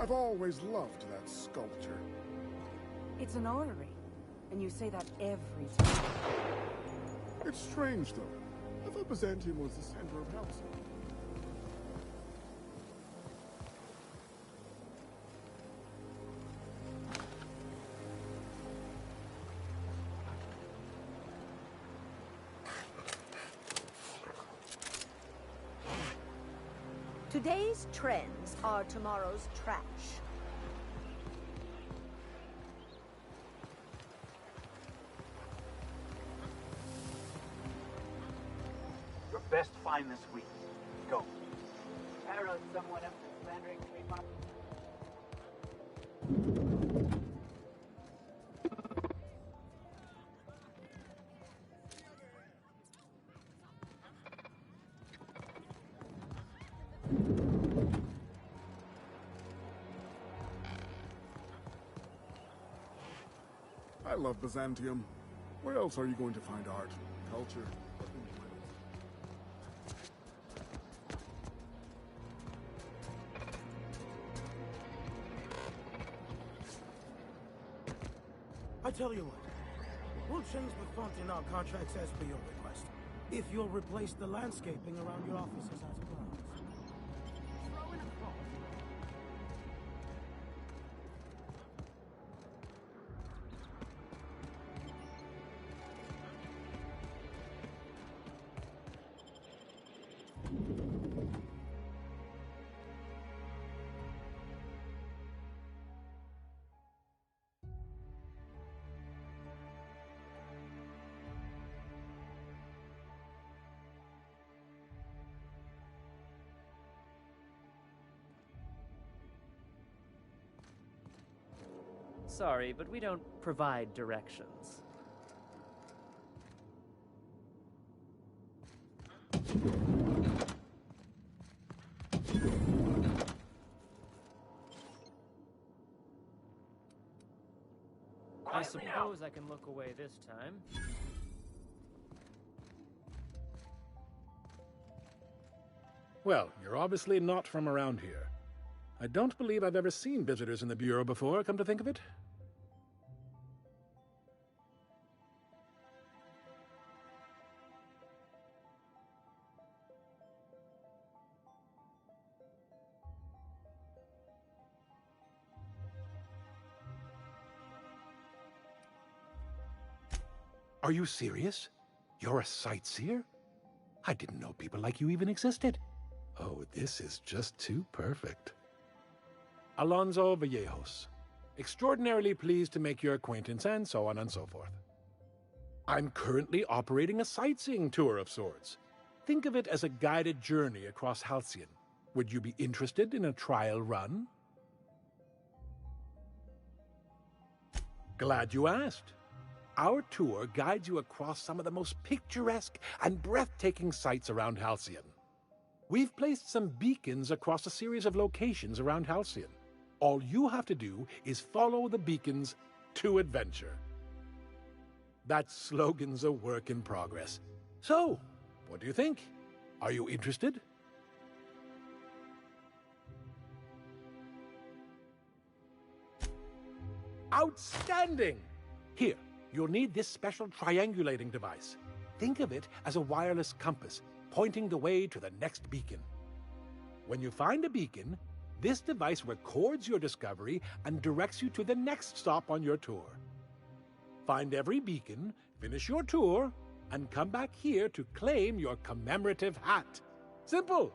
I've always loved that sculpture. It's an orrery, and you say that every time. It's strange, though. I thought Byzantium was the center of Halcyon. Today's trends are tomorrow's trash. Your best find this week. Go. Arrowed someone up to slandering Fremont. I love Byzantium. Where else are you going to find art, culture, or enjoyment? I tell you what, we'll change the font in our contracts as per your request, if you'll replace the landscaping around your offices as grounds. Throw in a clause. Sorry, but we don't provide directions. I suppose I can look away this time. Well, you're obviously not from around here. I don't believe I've ever seen visitors in the Bureau before, come to think of it. Are you serious? You're a sightseer? I didn't know people like you even existed. Oh, this is just too perfect. Alonso Vallejos. Extraordinarily pleased to make your acquaintance, and so on and so forth. I'm currently operating a sightseeing tour of sorts. Think of it as a guided journey across Halcyon. Would you be interested in a trial run? Glad you asked. Our tour guides you across some of the most picturesque and breathtaking sights around Halcyon. We've placed some beacons across a series of locations around Halcyon. All you have to do is follow the beacons to adventure. That slogan's a work in progress. So, what do you think? Are you interested? Outstanding! Here, you'll need this special triangulating device. Think of it as a wireless compass, pointing the way to the next beacon. When you find a beacon, this device records your discovery and directs you to the next stop on your tour. Find every beacon, finish your tour, and come back here to claim your commemorative hat. Simple!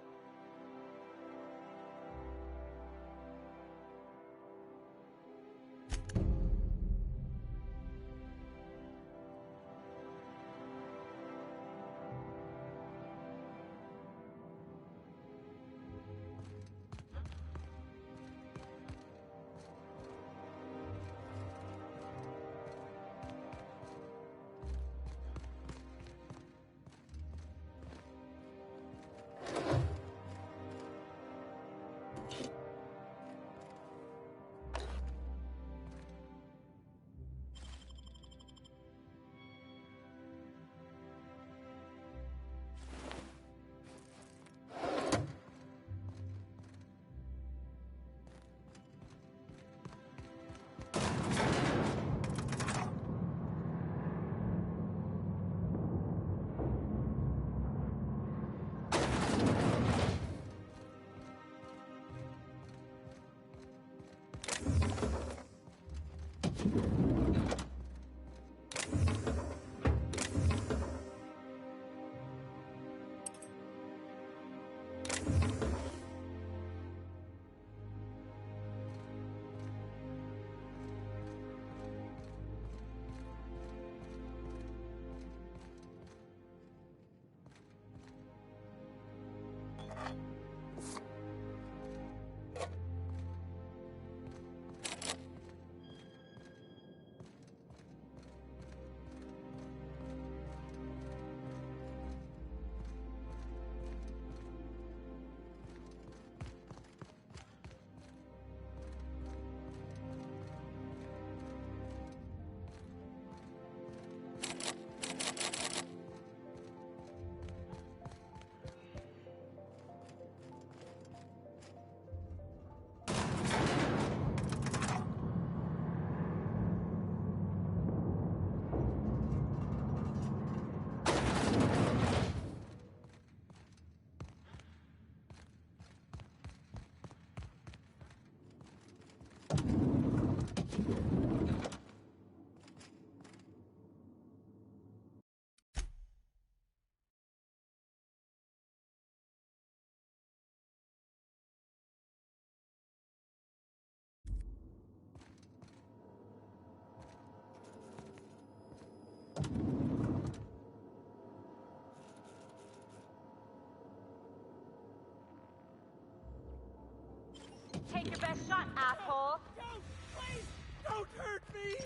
best shot, asshole. Don't! Please! Don't hurt me!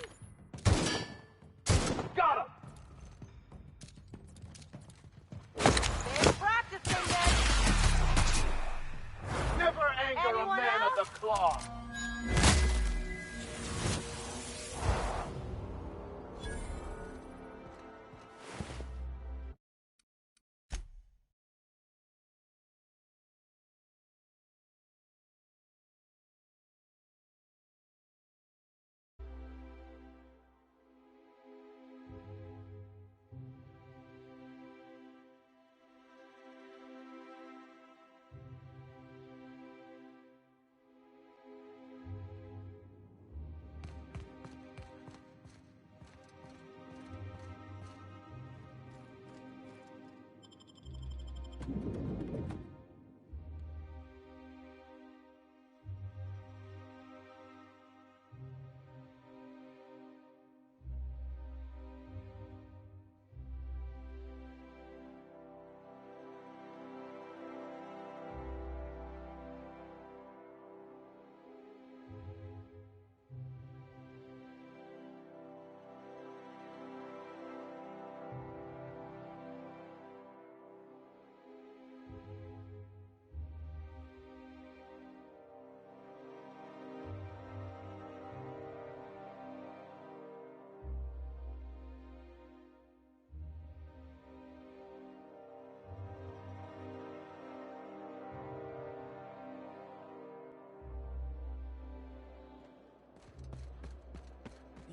Got him! They're practicing this! Never anger Anyone a man else? of the claw!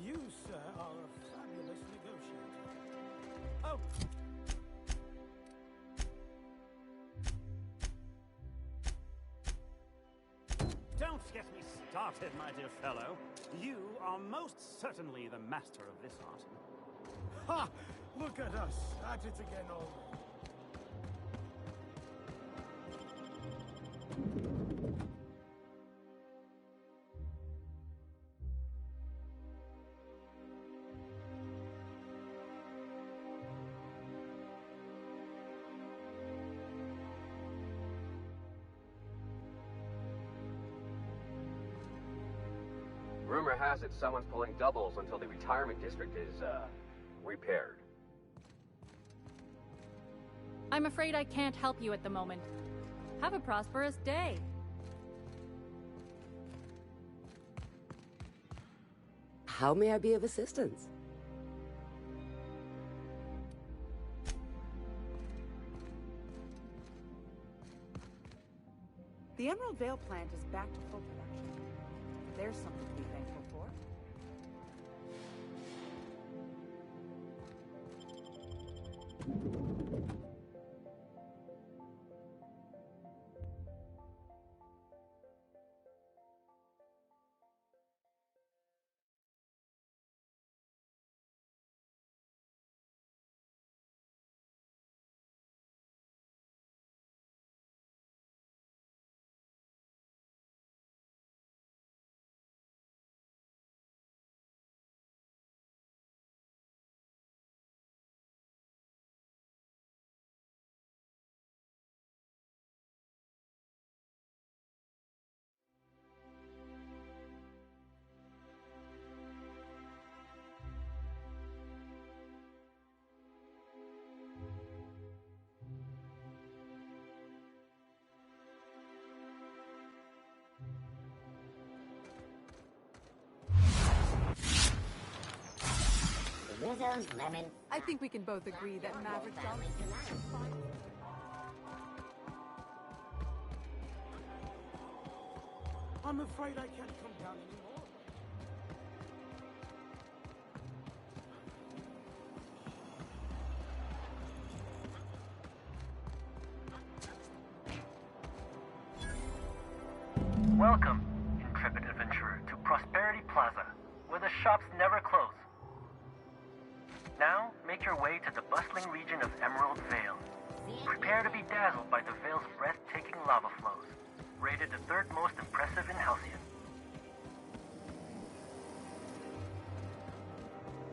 You, sir, are a fabulous negotiator. Oh! Don't get me started, my dear fellow. You are most certainly the master of this art. Ha! Look at us, at it again already. Rumor has it someone's pulling doubles until the retirement district is, repaired. I'm afraid I can't help you at the moment. Have a prosperous day. How may I be of assistance? The Emerald Vale plant is back to full production. There's something to be thankful for. Lemon. I think we can both agree that Maverick Johnson is fine. I'm afraid I can't come down anymore. Welcome, intrepid adventurer, to Prosperity Plaza, where the shops never close. Now, make your way to the bustling region of Emerald Vale. Prepare to be dazzled by the Vale's breathtaking lava flows, rated the third most impressive in Halcyon.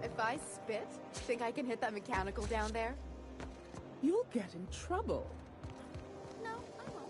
If I spit, think I can hit that mechanical down there? You'll get in trouble. No, I won't.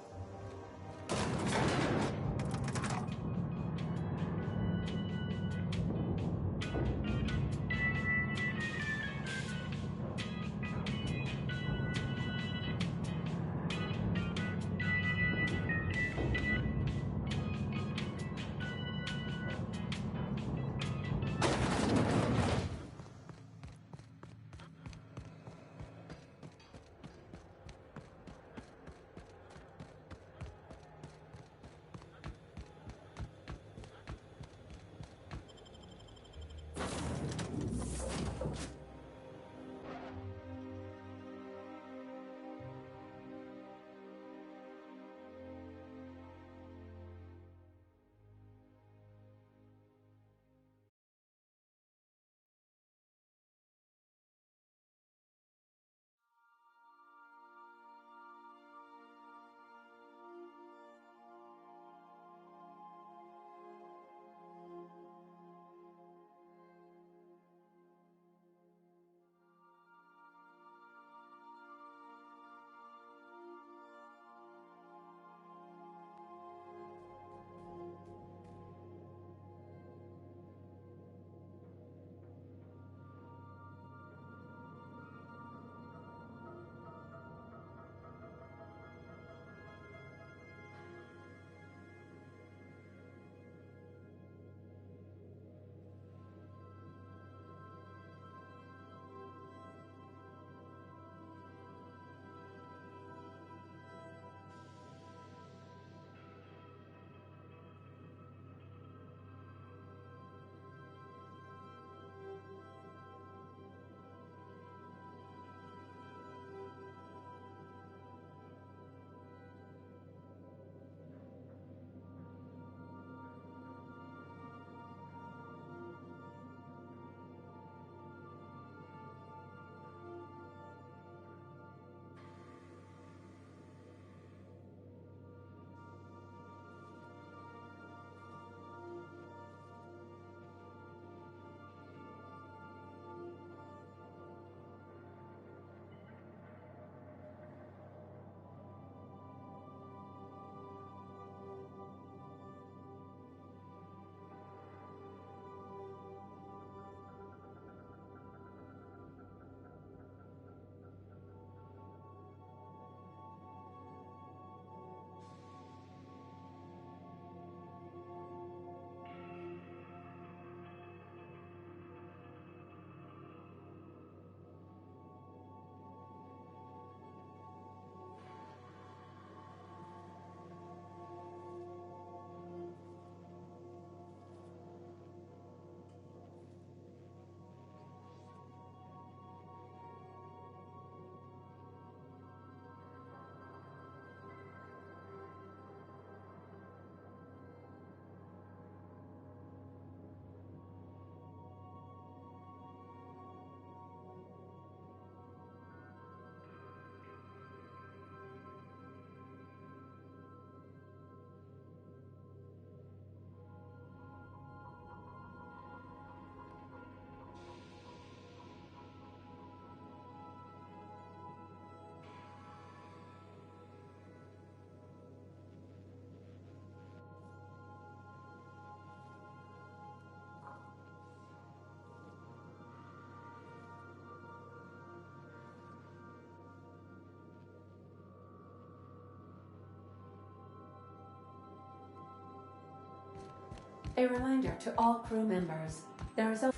A reminder to all crew members, there is a...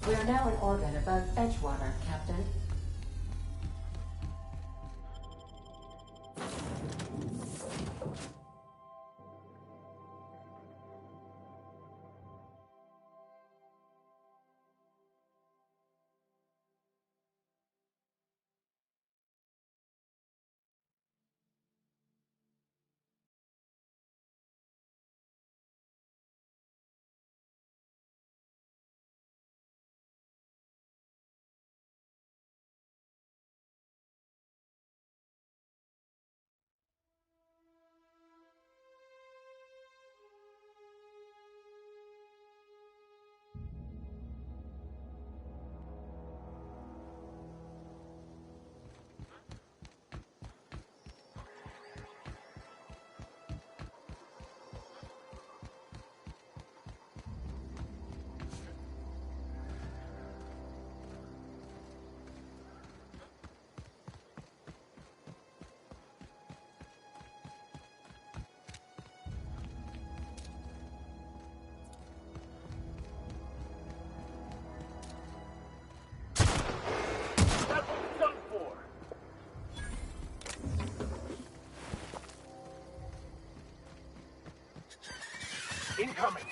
We are now in orbit above Edgewater, Captain. Incoming!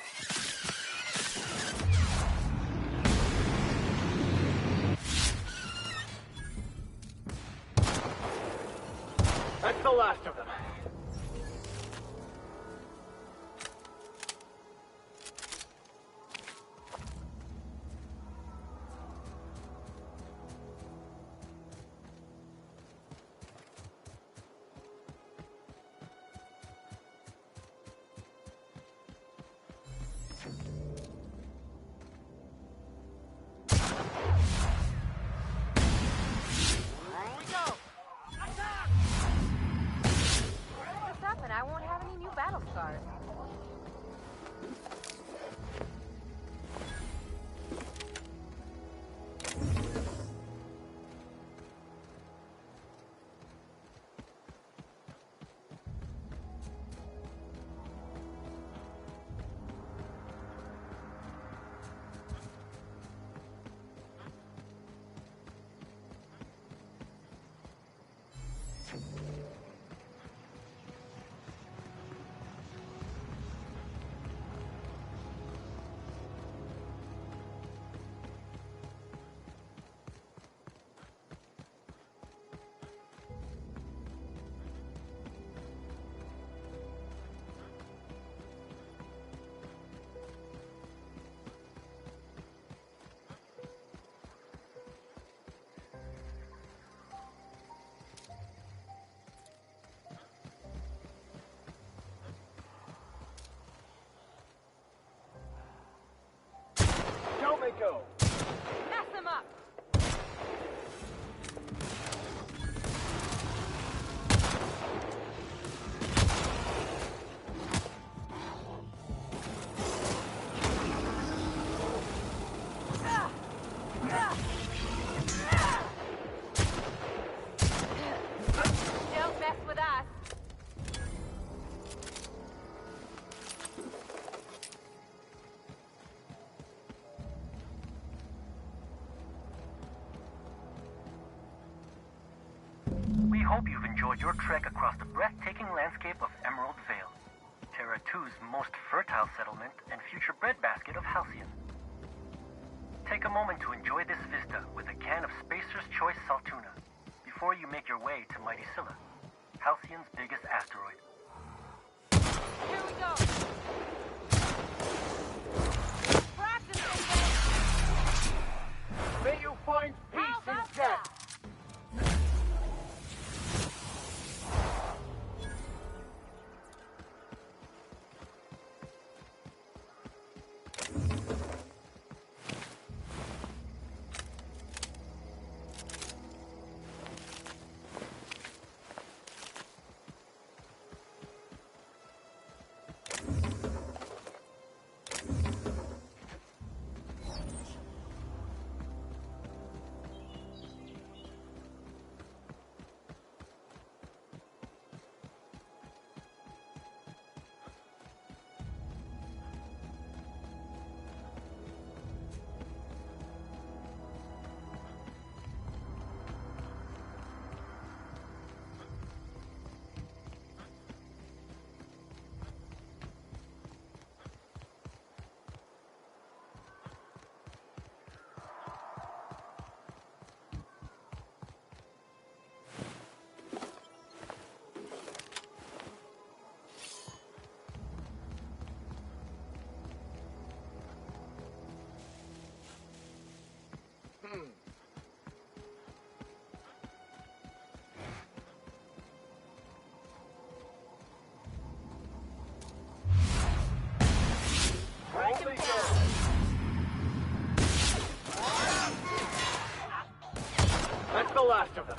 That's the last of them. I won't have any new battle scars. Don't let go. Mess them up! Don't mess with us. We hope you've enjoyed your trek across the breathtaking landscape of Emerald Vale, Terra 2's most fertile settlement and future breadbasket of Halcyon. Take a moment to enjoy this vista with a can of Spacer's Choice Saltuna before you make your way to Mighty Scylla, Halcyon's biggest asteroid. Here we go! Practice it, May you find peace in death! last of them.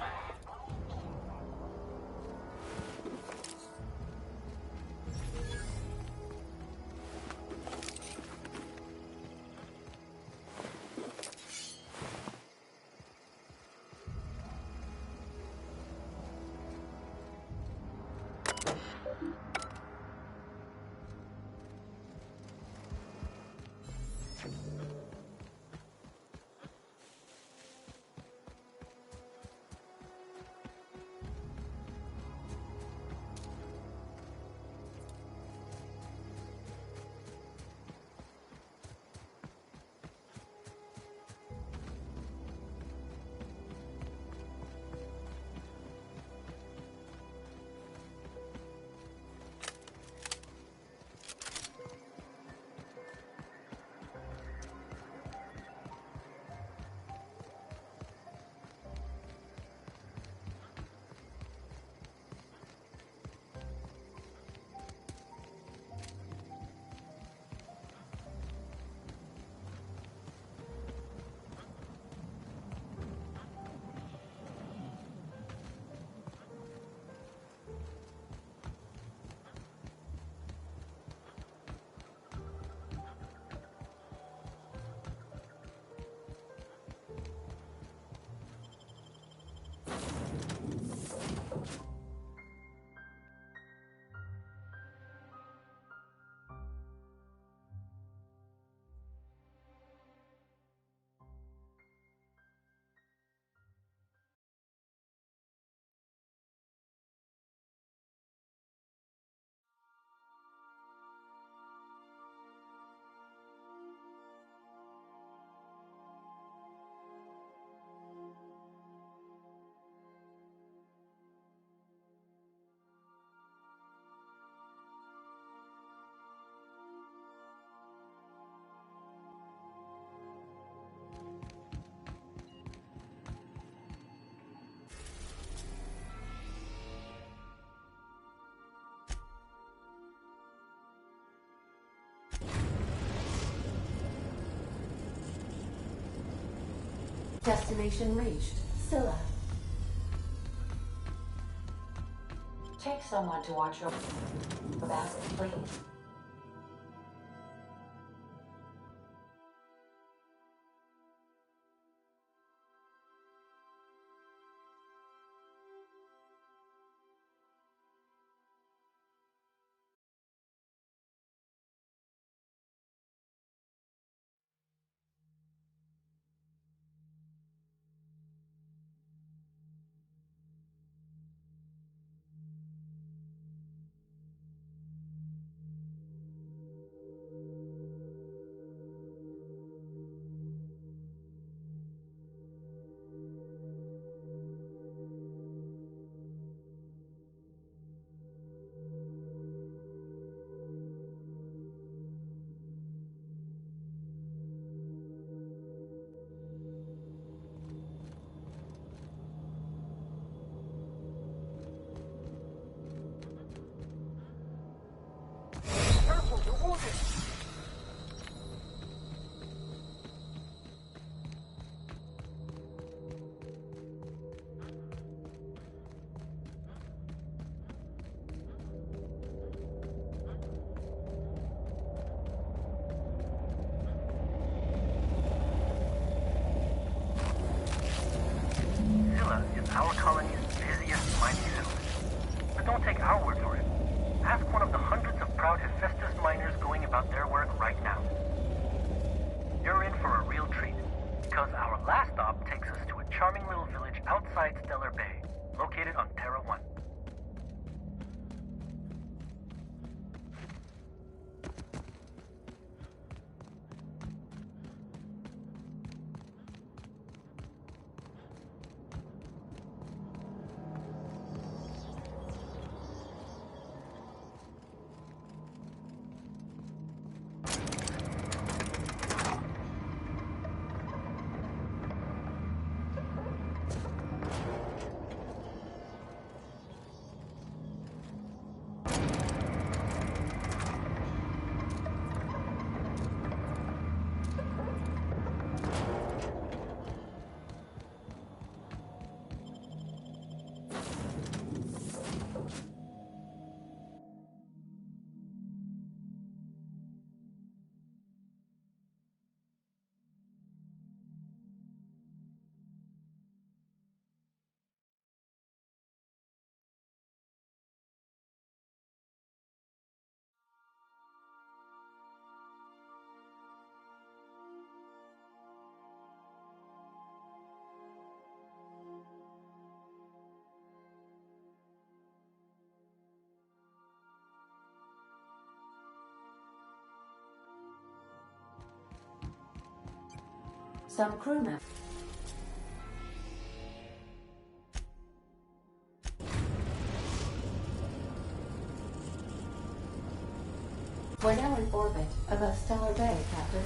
Destination reached. Scylla. Take someone to watch your back, please. Scylla is our colony's busiest mining settlement. But don't take our word for it. Ask one of the hundreds of proud Hephaestus miners going about their work right now. You're in for a real treat, because our last stop takes us to a charming little village outside Stellar Bay, located on Terra 1. Some crew members. We're now in orbit above Stellar Bay, Captain.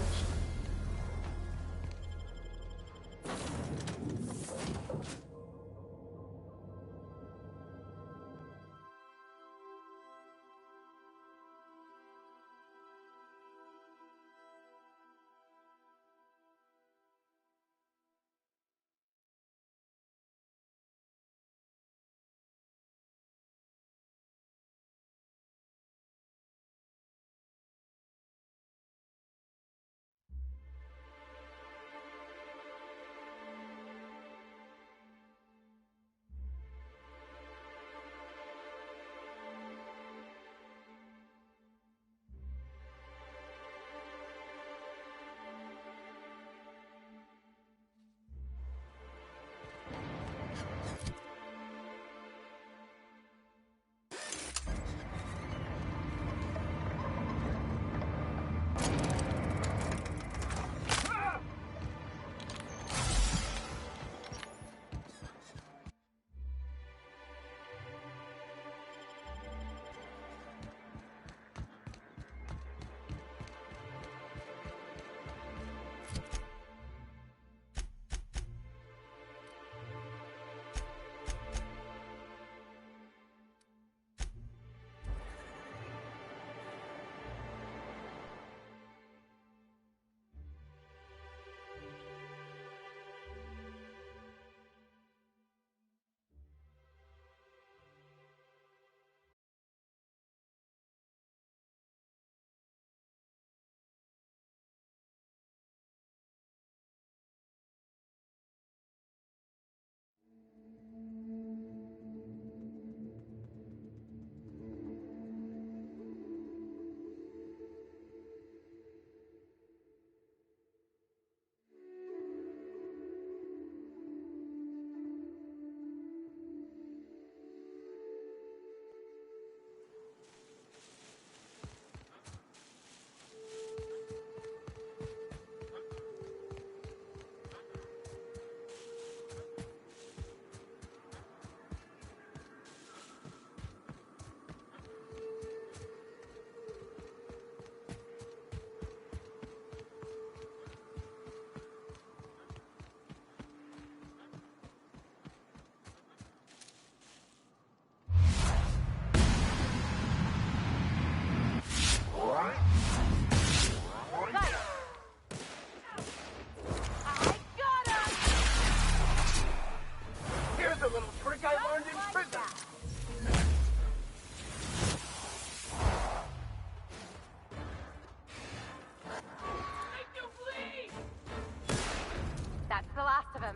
That's the last of him.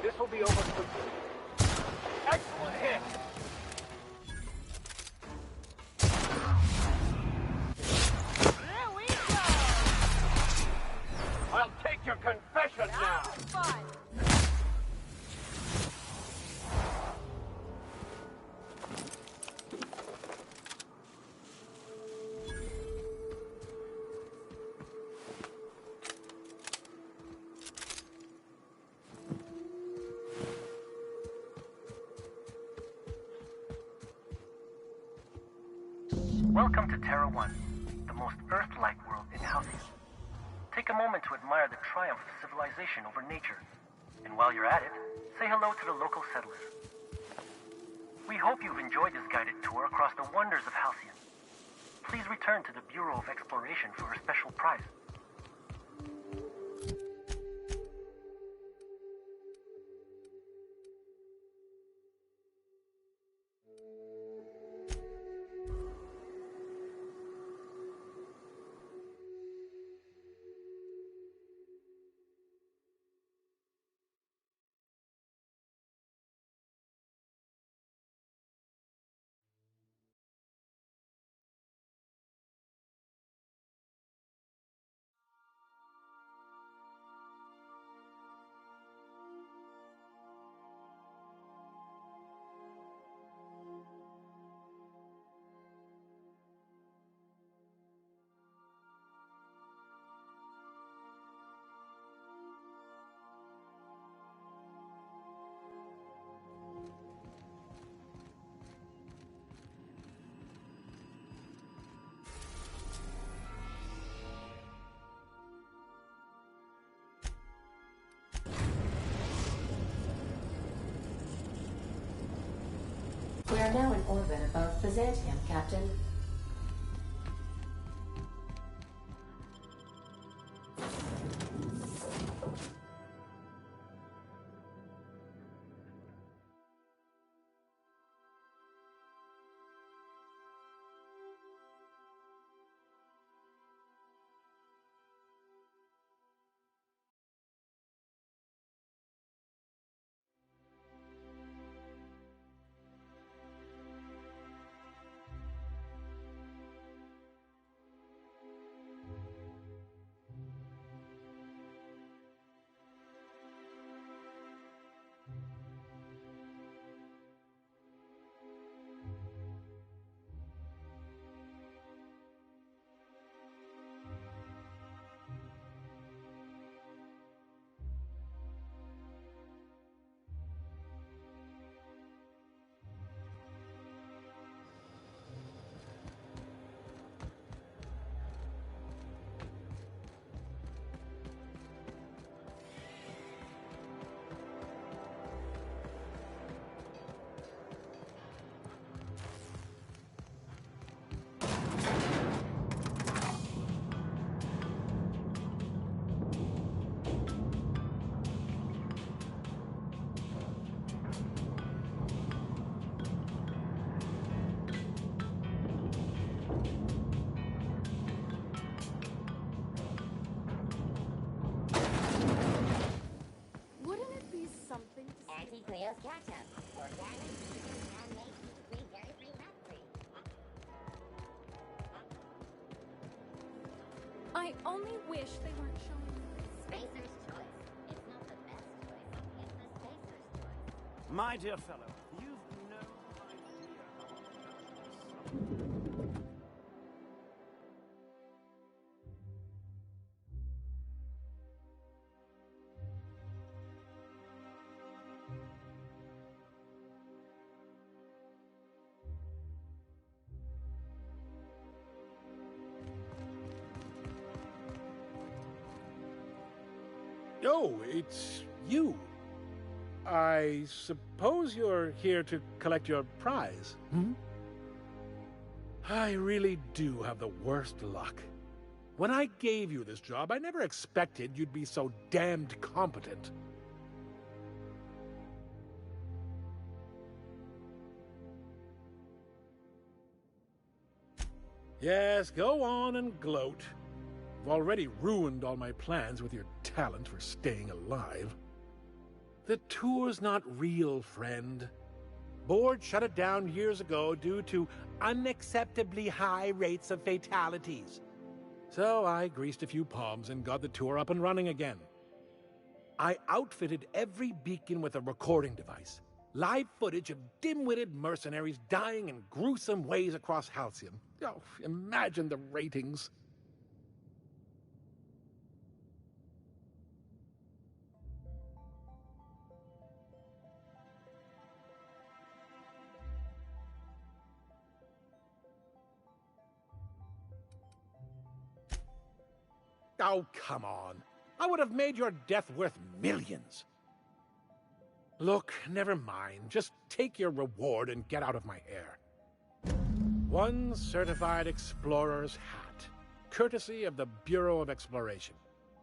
This will be over quickly. Excellent hit! There we go! I'll take your confession now! That was fun! Welcome to Terra 1, the most Earth-like world in Halcyon. Take a moment to admire the triumph of civilization over nature. And while you're at it, say hello to the local settlers. We hope you've enjoyed this guided tour across the wonders of Halcyon. Please return to the Bureau of Exploration for a special prize. are now in orbit above Byzantium, Captain. Wouldn't it be something to Anti-Cleo's ketchup. Organic, man-made, gluten-free, dairy-free, nut-free. I only wish they weren't showing Spacer's choice. It's not the best choice. It's the Spacer's choice. My dear fellow, you've no idea. Oh, it's you. I suppose you're here to collect your prize, hmm? I really do have the worst luck. When I gave you this job, I never expected you'd be so damned competent. Yes, go on and gloat. You've already ruined all my plans with your talent for staying alive. The tour's not real, friend. Board shut it down years ago due to unacceptably high rates of fatalities. So I greased a few palms and got the tour up and running again. I outfitted every beacon with a recording device. Live footage of dim-witted mercenaries dying in gruesome ways across Halcyon. Oh, imagine the ratings. Oh, come on. I would have made your death worth millions. Look, never mind. Just take your reward and get out of my hair. One certified explorer's hat, courtesy of the Bureau of Exploration,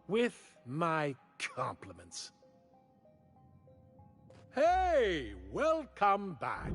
with my compliments. Hey, welcome back.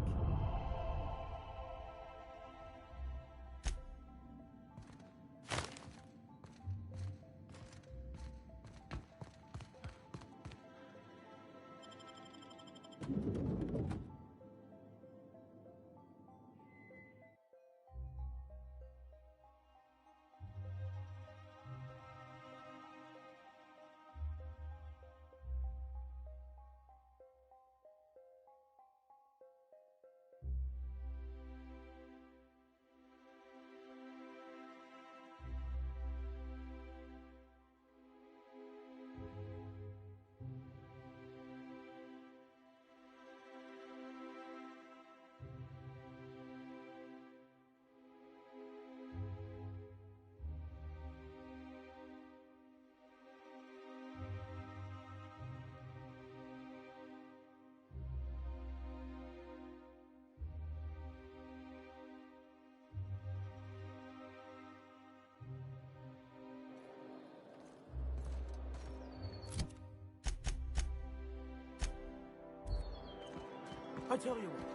I tell you what.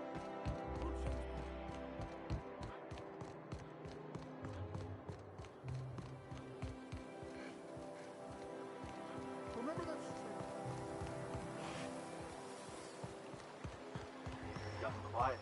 We'll change Remember that Got quiet.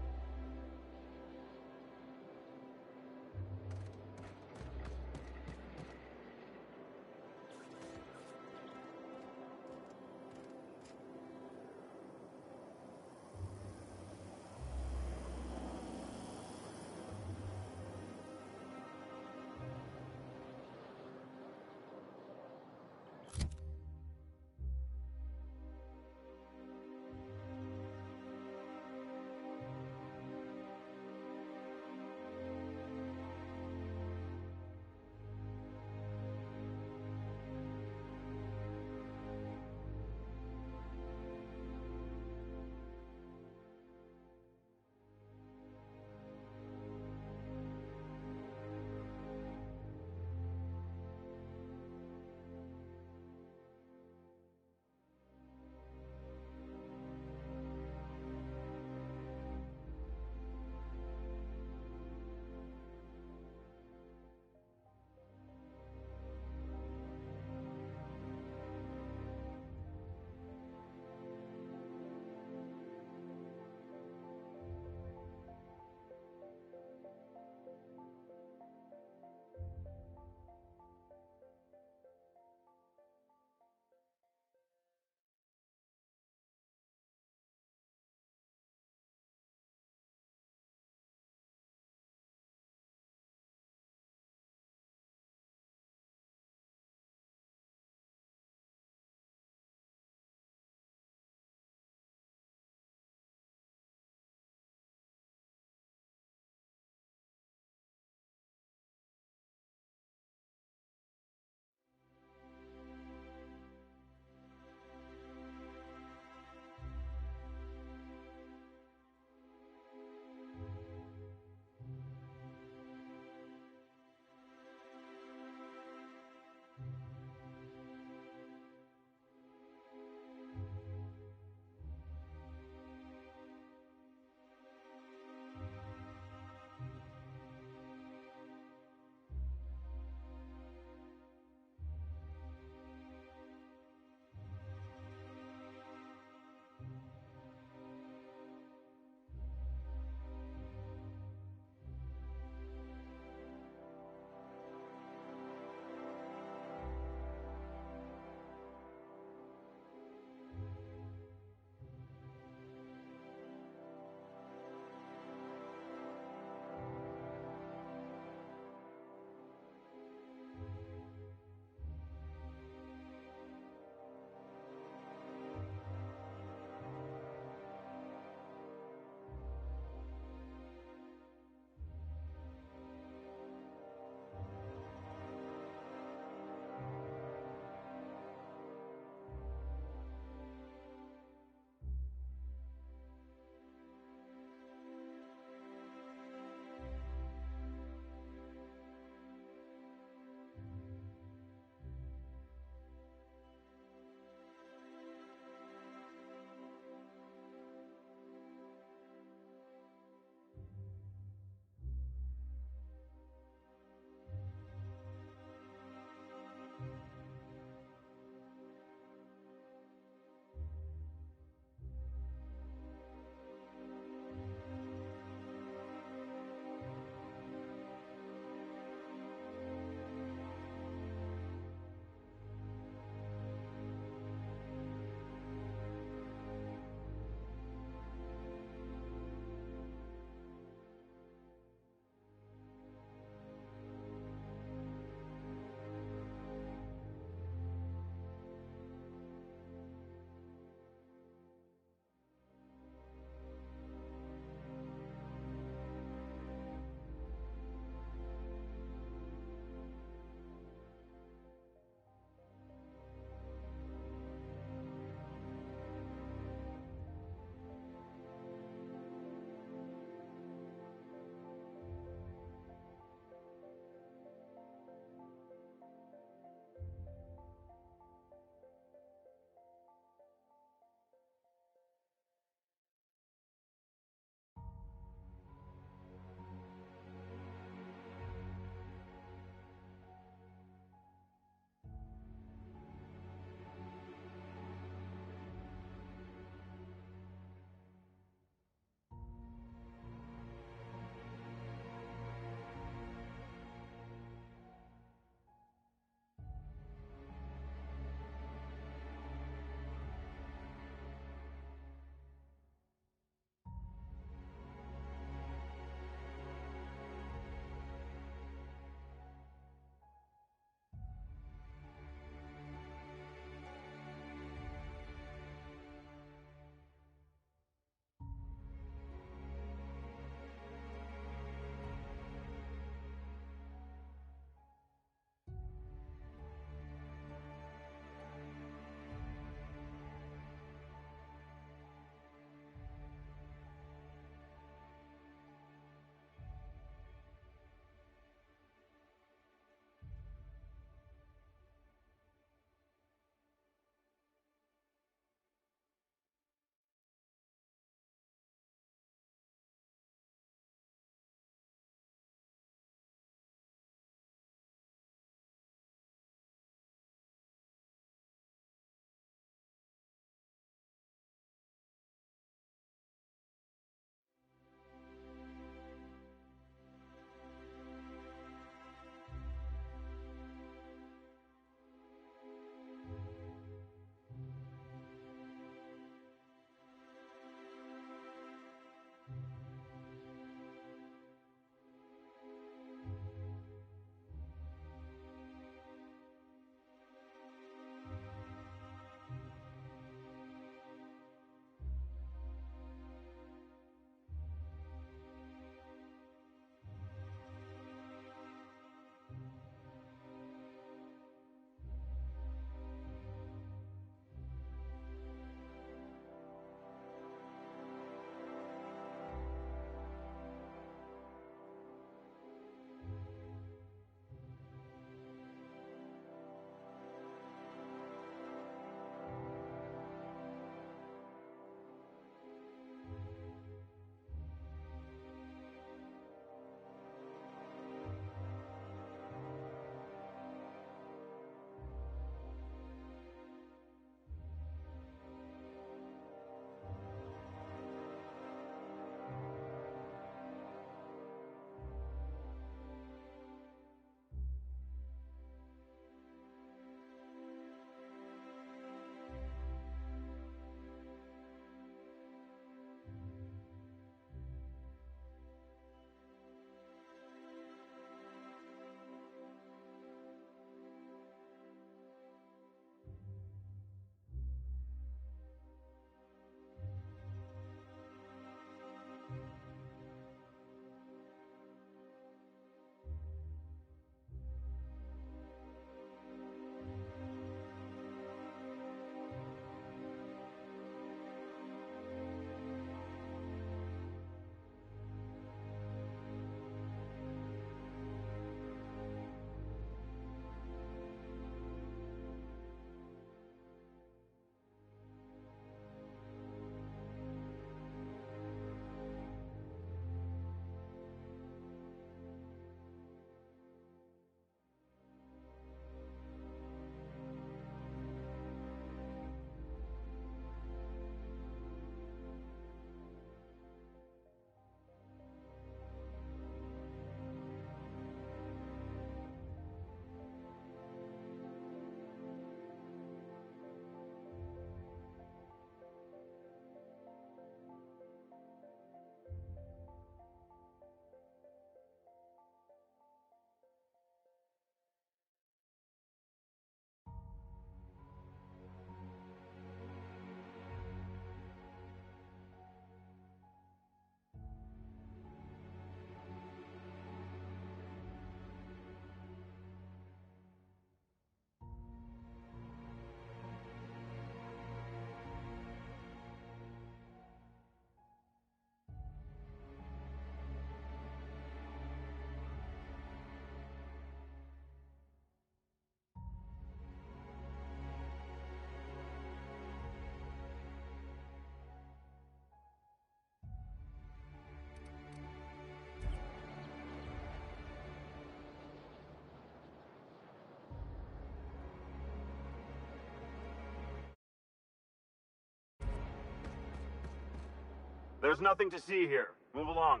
There's nothing to see here. Move along.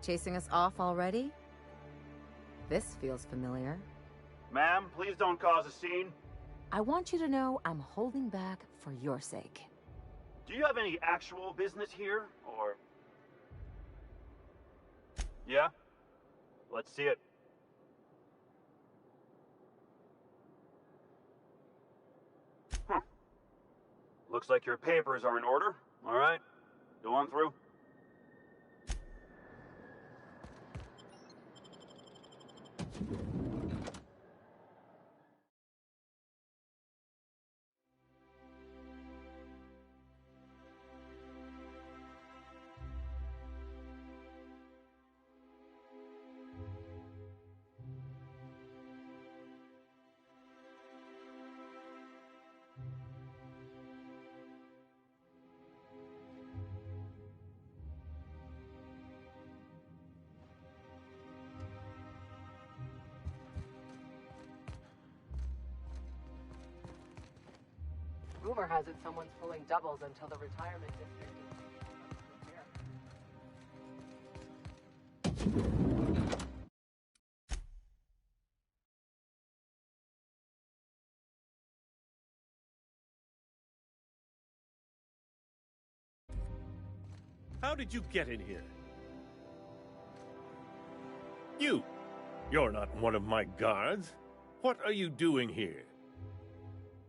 Chasing us off already? This feels familiar. Ma'am, please don't cause a scene. I want you to know I'm holding back for your sake. Do you have any actual business here, or... Yeah? Let's see it. Looks like your papers are in order. All right, go on through. Rumor has it someone's pulling doubles until the retirement district is... How did you get in here? You're not one of my guards. What are you doing here?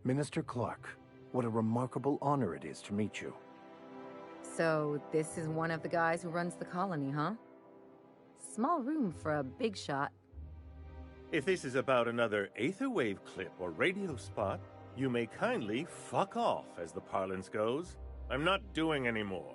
Minister Clark, what a remarkable honor it is to meet you. So, this is one of the guys who runs the colony, huh? Small room for a big shot. If this is about another aetherwave clip or radio spot, you may kindly fuck off, as the parlance goes. I'm not doing any more.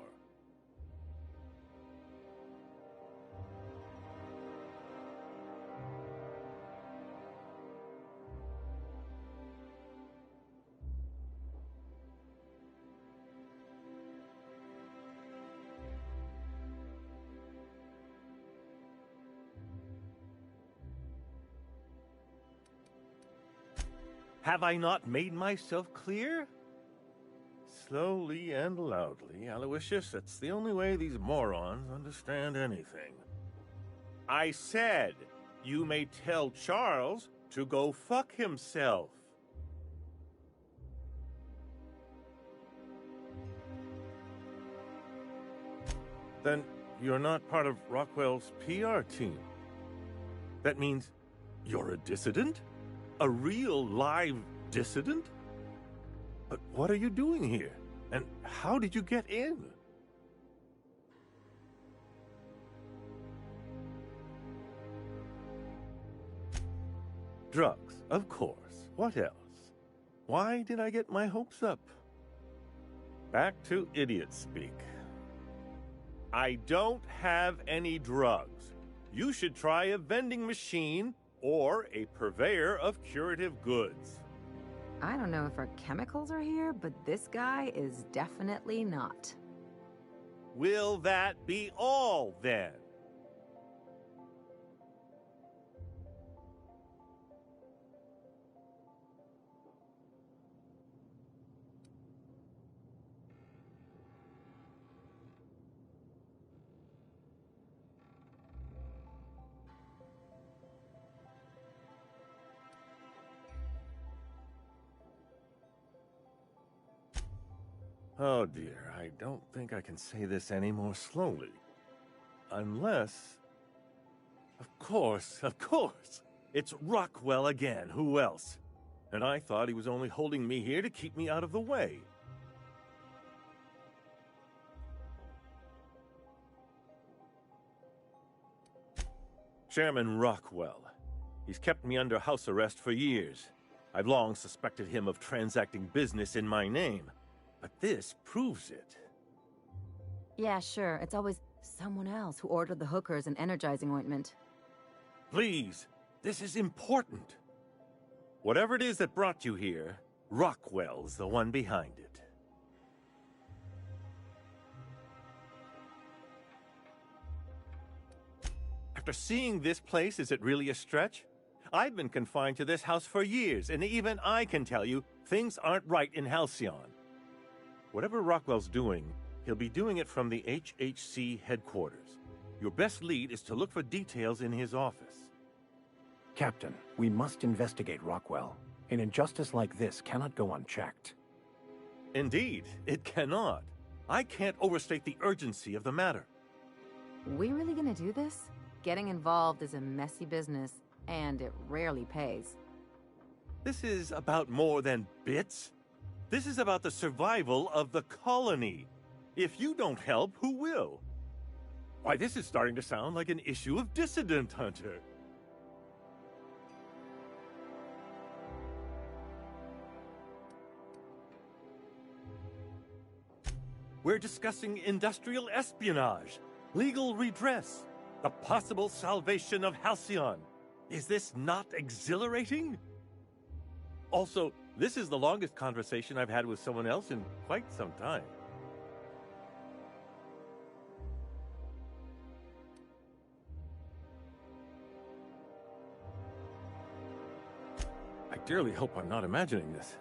Have I not made myself clear? Slowly and loudly, Aloysius. That's the only way these morons understand anything. I said, you may tell Charles to go fuck himself. Then you're not part of Rockwell's PR team. That means you're a dissident? A real live dissident? But what are you doing here? And how did you get in? Drugs, of course. What else? Why did I get my hopes up? Back to idiot speak. I don't have any drugs. You should try a vending machine or a purveyor of curative goods. I don't know if our chemicals are here, but this guy is definitely not. Will that be all, then? Oh dear, I don't think I can say this any more slowly. Unless... Of course! It's Rockwell again, who else? And I thought he was only holding me here to keep me out of the way. Chairman Rockwell. He's kept me under house arrest for years. I've long suspected him of transacting business in my name. But this proves it. Yeah, sure. It's always someone else who ordered the hookers and energizing ointment. Please, this is important. Whatever it is that brought you here, Rockwell's the one behind it. After seeing this place, is it really a stretch? I've been confined to this house for years, and even I can tell you, things aren't right in Halcyon. Whatever Rockwell's doing, He'll be doing it from the HHC headquarters. Your best lead is to look for details in his office. Captain, we must investigate Rockwell. An injustice like this cannot go unchecked. Indeed, it cannot. I can't overstate the urgency of the matter. We really gonna do this? Getting involved is a messy business, and it rarely pays. This is about more than bits. This is about the survival of the colony. If you don't help, who will? Why, this is starting to sound like an issue of Dissident Hunter. We're discussing industrial espionage, legal redress, the possible salvation of Halcyon. Is this not exhilarating? Also, this is the longest conversation I've had with someone else in quite some time. I dearly hope I'm not imagining this.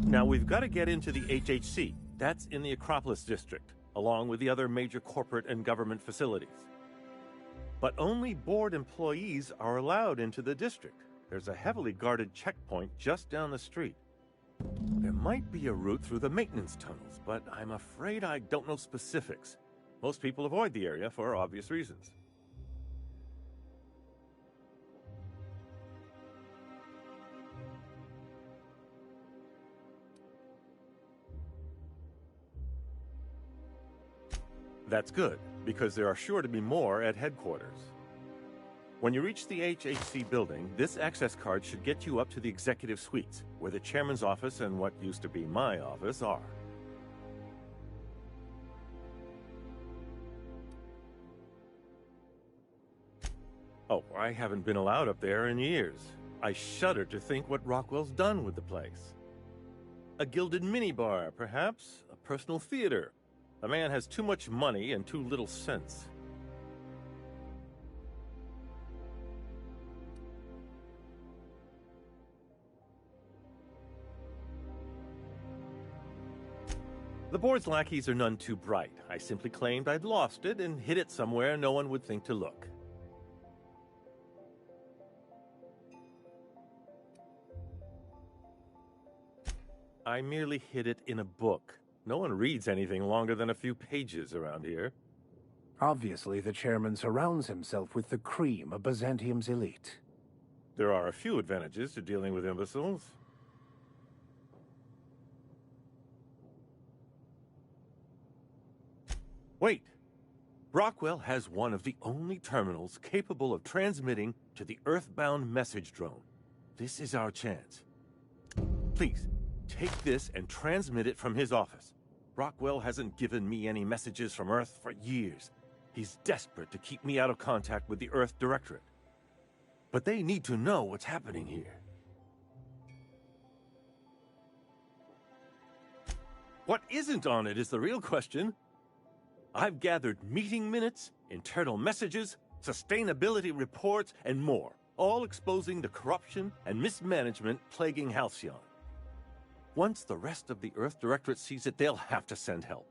Now, we've got to get into the HHC. That's in the Acropolis district, along with the other major corporate and government facilities. But only board employees are allowed into the district. There's a heavily guarded checkpoint just down the street. There might be a route through the maintenance tunnels, but I'm afraid I don't know specifics. Most people avoid the area for obvious reasons. That's good, because there are sure to be more at headquarters. When you reach the HHC building, this access card should get you up to the executive suites, where the chairman's office and what used to be my office are. Oh, I haven't been allowed up there in years. I shudder to think what Rockwell's done with the place. A gilded minibar, perhaps? A personal theater? The man has too much money and too little sense. The board's lackeys are none too bright. I simply claimed I'd lost it and hid it somewhere no one would think to look. I merely hid it in a book. No one reads anything longer than a few pages around here. Obviously, the chairman surrounds himself with the cream of Byzantium's elite. There are a few advantages to dealing with imbeciles. Wait! Rockwell has one of the only terminals capable of transmitting to the Earthbound message drone. This is our chance. Please, take this and transmit it from his office. Rockwell hasn't given me any messages from Earth for years. He's desperate to keep me out of contact with the Earth Directorate. But they need to know what's happening here. What isn't on it is the real question. I've gathered meeting minutes, internal messages, sustainability reports, and more, all exposing the corruption and mismanagement plaguing Halcyon. Once the rest of the Earth Directorate sees it, they'll have to send help.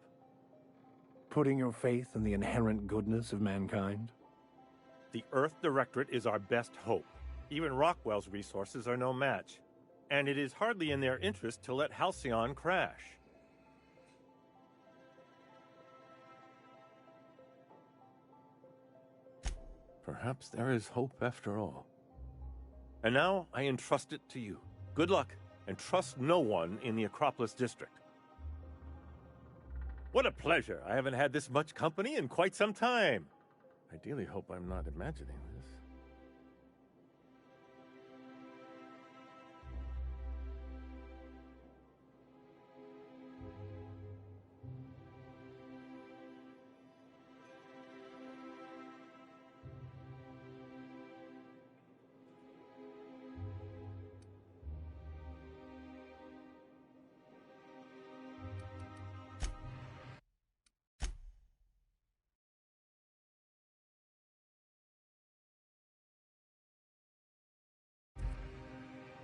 Putting your faith in the inherent goodness of mankind? The Earth Directorate is our best hope. Even Rockwell's resources are no match. And it is hardly in their interest to let Halcyon crash. Perhaps there is hope after all. And now I entrust it to you. Good luck, and trust no one in the Acropolis district. What a pleasure! I haven't had this much company in quite some time. I dearly hope I'm not imagining this.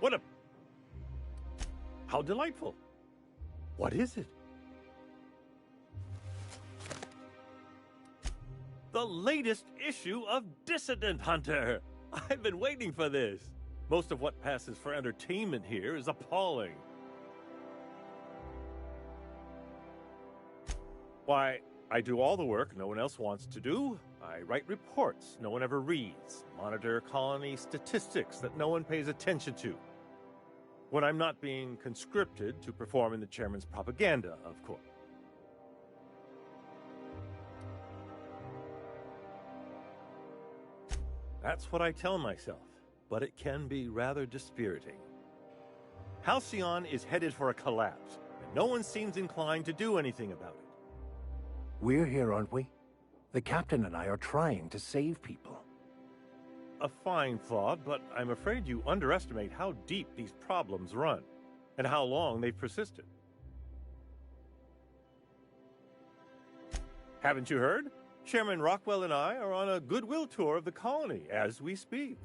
What a... How delightful. What is it? The latest issue of Dissident Hunter! I've been waiting for this. Most of what passes for entertainment here is appalling. Why, I do all the work no one else wants to do. I write reports no one ever reads, monitor colony statistics that no one pays attention to. When I'm not being conscripted to perform in the chairman's propaganda, of course. That's what I tell myself, but it can be rather dispiriting. Halcyon is headed for a collapse, and no one seems inclined to do anything about it. We're here, aren't we? The captain and I are trying to save people. A fine thought, but I'm afraid you underestimate how deep these problems run, and how long they've persisted. Haven't you heard? Chairman Rockwell and I are on a goodwill tour of the colony as we speak.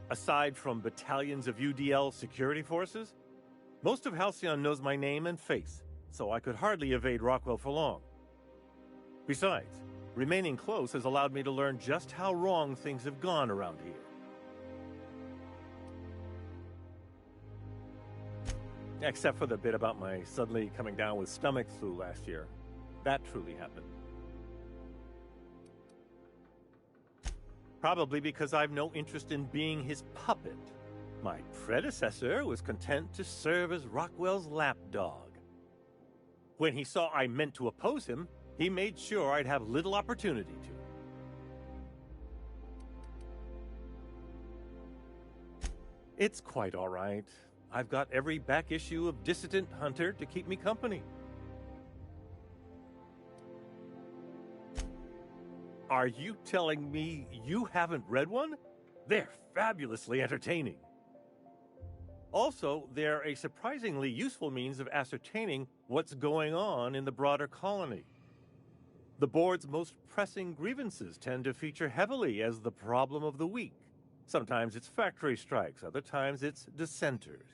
Aside from battalions of UDL security forces, most of Halcyon knows my name and face, so I could hardly evade Rockwell for long. Besides, remaining close has allowed me to learn just how wrong things have gone around here. Except for the bit about my suddenly coming down with stomach flu last year. That truly happened. Probably because I've no interest in being his puppet. My predecessor was content to serve as Rockwell's lapdog. When he saw I meant to oppose him, he made sure I'd have little opportunity to. It's quite all right. I've got every back issue of Dissident Hunter to keep me company. Are you telling me you haven't read one? They're fabulously entertaining. Also, they're a surprisingly useful means of ascertaining what's going on in the broader colony. The board's most pressing grievances tend to feature heavily as the problem of the week. Sometimes it's factory strikes, other times it's dissenters.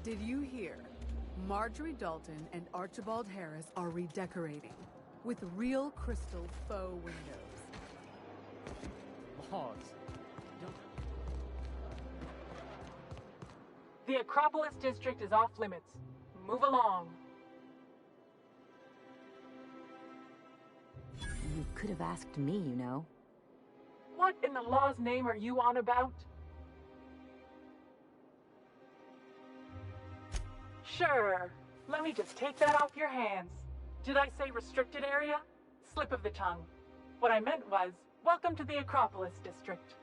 Did you hear? Marjorie Dalton and Archibald Harris are redecorating with real crystal faux windows. Logs. The Acropolis district is off limits. Move along. You could have asked me, you know. What in the law's name are you on about? Sure. Let me just take that off your hands. Did I say restricted area? Slip of the tongue. What I meant was, welcome to the Acropolis district.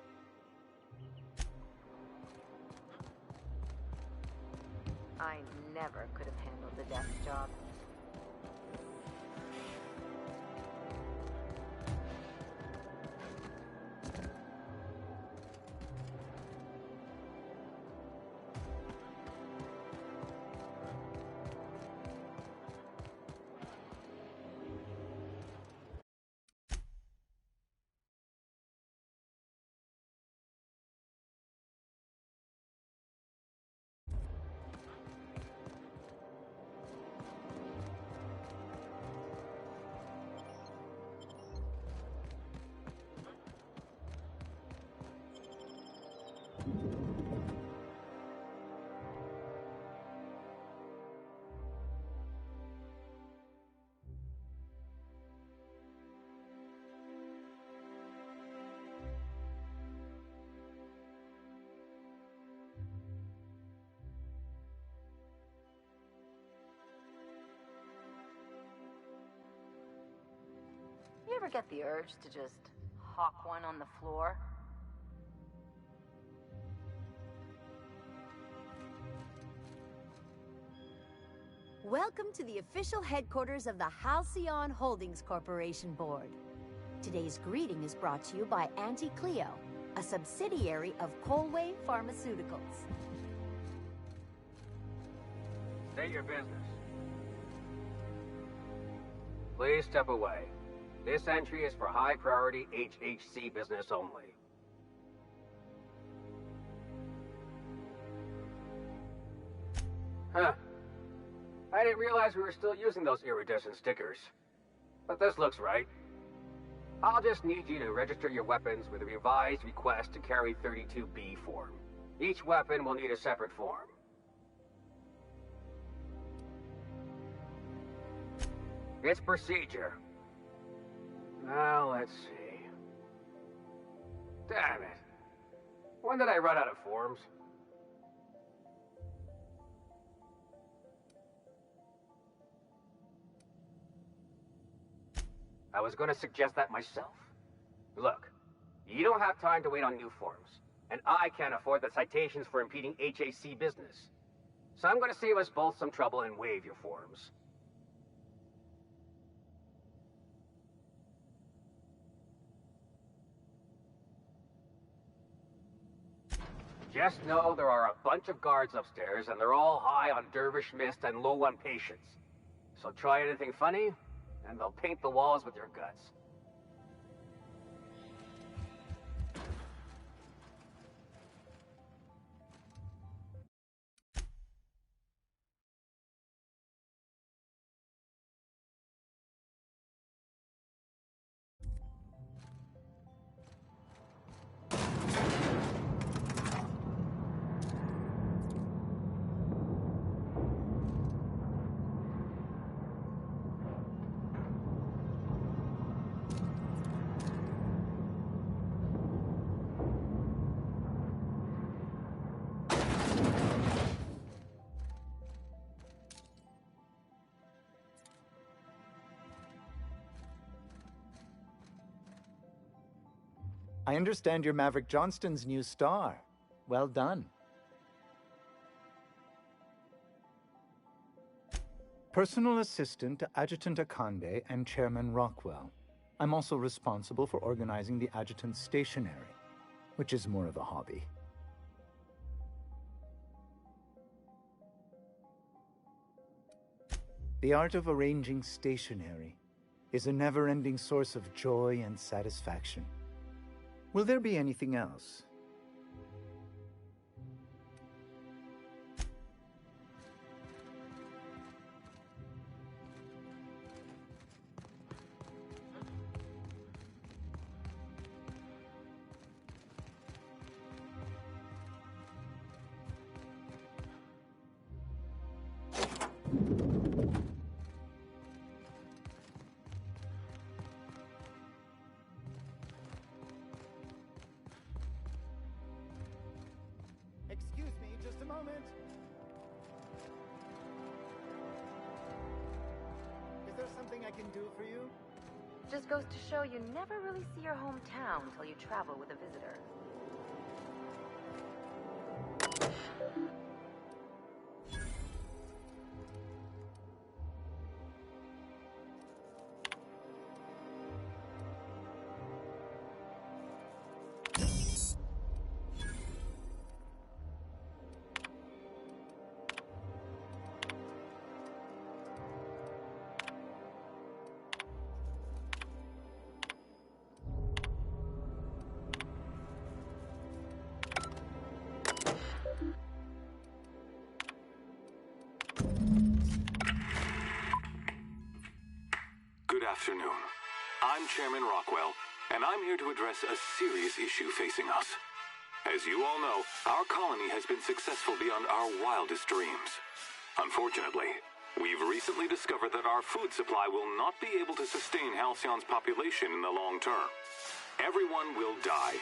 I never could have handled the desk job. You ever get the urge to just hawk one on the floor? Welcome to the official headquarters of the Halcyon Holdings Corporation Board. Today's greeting is brought to you by Auntie Cleo, a subsidiary of Colway Pharmaceuticals. State your business. Please step away. This entry is for high-priority HHC business only. Huh. I didn't realize we were still using those iridescent stickers. But this looks right. I'll just need you to register your weapons with a revised request to carry 32B form. Each weapon will need a separate form. It's procedure. Now, let's see. Damn it. When did I run out of forms? I was going to suggest that myself. Look, you don't have time to wait on new forms, and I can't afford the citations for impeding HAC business. So I'm going to save us both some trouble and waive your forms. Just know there are a bunch of guards upstairs, and they're all high on dervish mist and low on patience. So try anything funny, and they'll paint the walls with your guts. I understand you're Maverick Johnston's new star. Well done. Personal assistant to Adjutant Akande and Chairman Rockwell. I'm also responsible for organizing the adjutant's stationery, which is more of a hobby. The art of arranging stationery is a never-ending source of joy and satisfaction. Will there be anything else? Excuse me, just a moment. Is there something I can do for you? Just goes to show you never really see your hometown till you travel with a visitor. Good afternoon. I'm Chairman Rockwell, and I'm here to address a serious issue facing us. As you all know, our colony has been successful beyond our wildest dreams. Unfortunately, we've recently discovered that our food supply will not be able to sustain Halcyon's population in the long term. Everyone will die.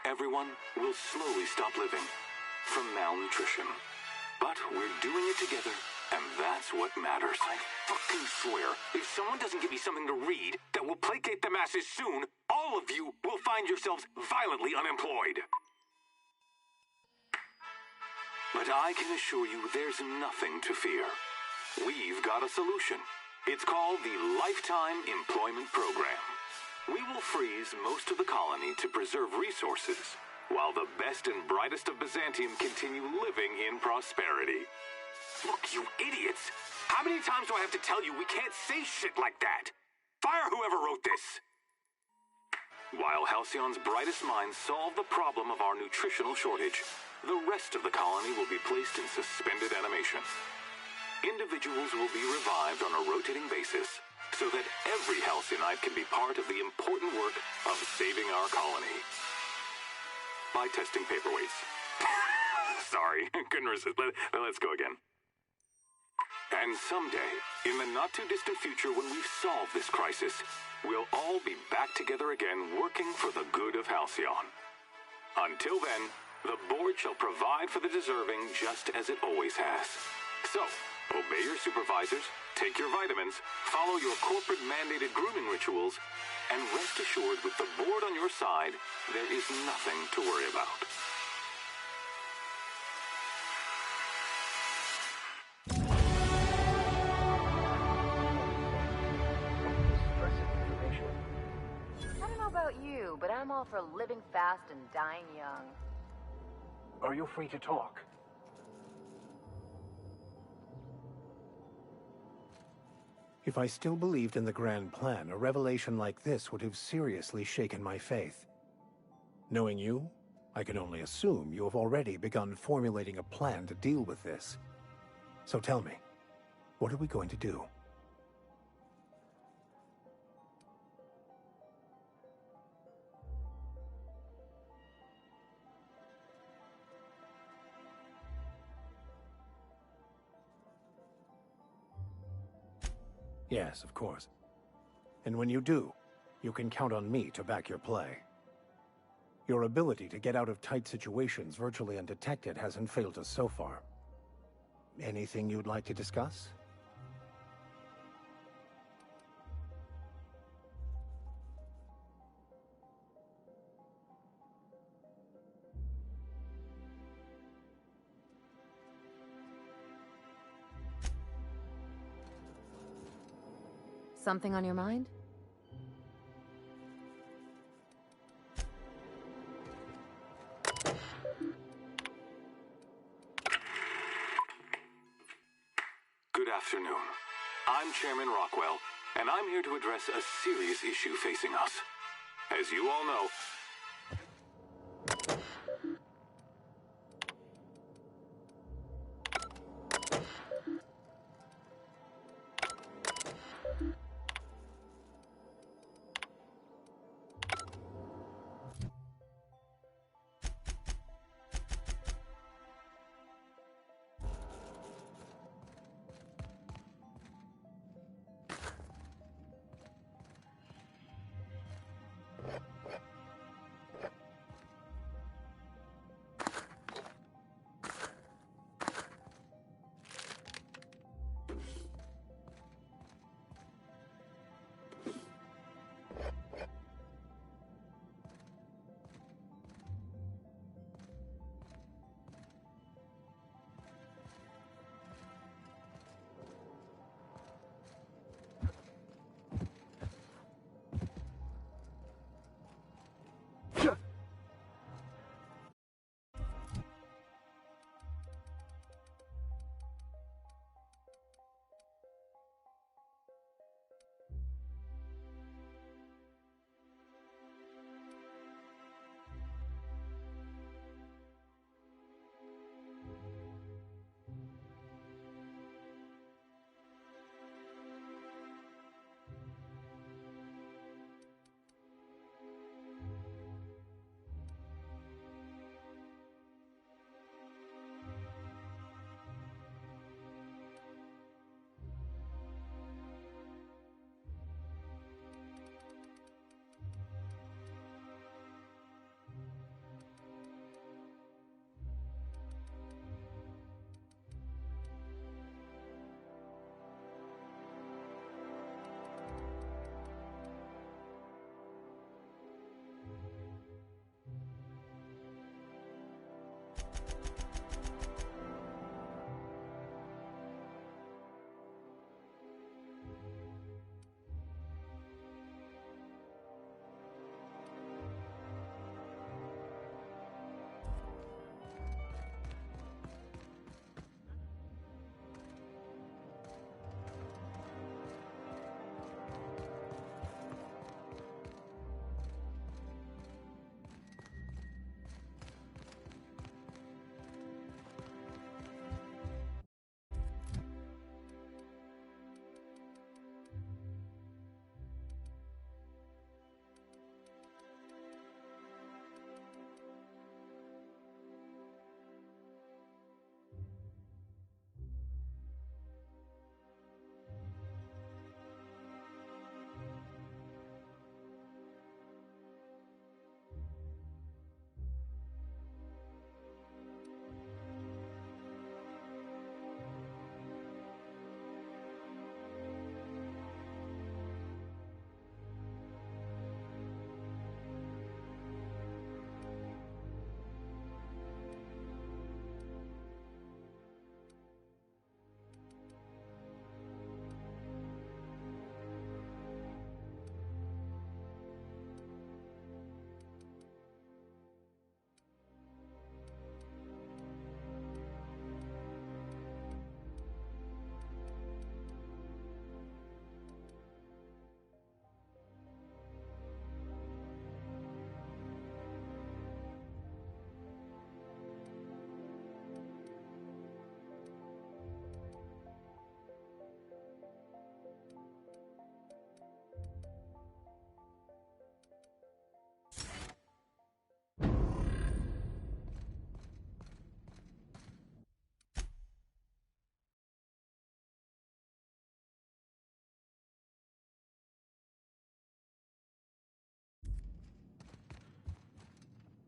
Everyone will slowly stop living from malnutrition. But we're doing it together, and that's what matters. I fucking swear, if someone doesn't give me something to read that will placate the masses soon, all of you will find yourselves violently unemployed. But I can assure you there's nothing to fear. We've got a solution. It's called the Lifetime Employment Program. We will freeze most of the colony to preserve resources, while the best and brightest of Byzantium continue living in prosperity. Look, you idiots! How many times do I have to tell you we can't say shit like that? Fire whoever wrote this! While Halcyon's brightest minds solve the problem of our nutritional shortage, the rest of the colony will be placed in suspended animation. Individuals will be revived on a rotating basis, so that every Halcyonite can be part of the important work of saving our colony. By testing paperweights. Sorry, couldn't resist. Let's go again. And someday, in the not-too-distant future when we've solved this crisis, we'll all be back together again working for the good of Halcyon. Until then, the board shall provide for the deserving just as it always has. So, obey your supervisors, take your vitamins, follow your corporate-mandated grooming rituals, and rest assured with the board on your side, there is nothing to worry about. I don't know about you, but I'm all for living fast and dying young. Are you free to talk? If I still believed in the grand plan, a revelation like this would have seriously shaken my faith. Knowing you, I can only assume you have already begun formulating a plan to deal with this. So tell me, what are we going to do? Yes, of course. And when you do, you can count on me to back your play. Your ability to get out of tight situations virtually undetected hasn't failed us so far. Anything you'd like to discuss? Something on your mind? Good afternoon. I'm Chairman Rockwell, and I'm here to address a serious issue facing us. As you all know,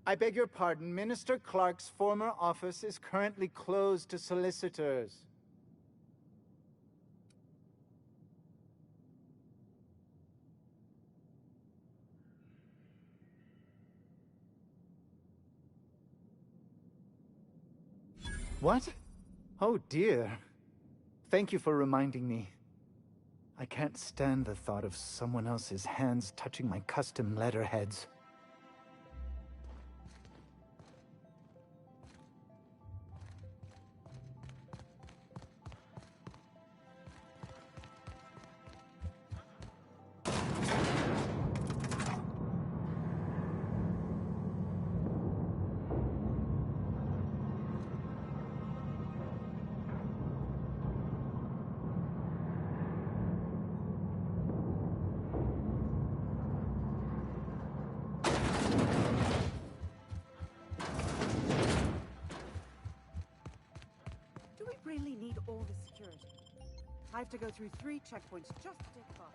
I beg your pardon. Minister Clark's former office is currently closed to solicitors. What? Oh dear. Thank you for reminding me. I can't stand the thought of someone else's hands touching my custom letterheads. Do we really need all the security? I have to go through 3 checkpoints just to take a bath.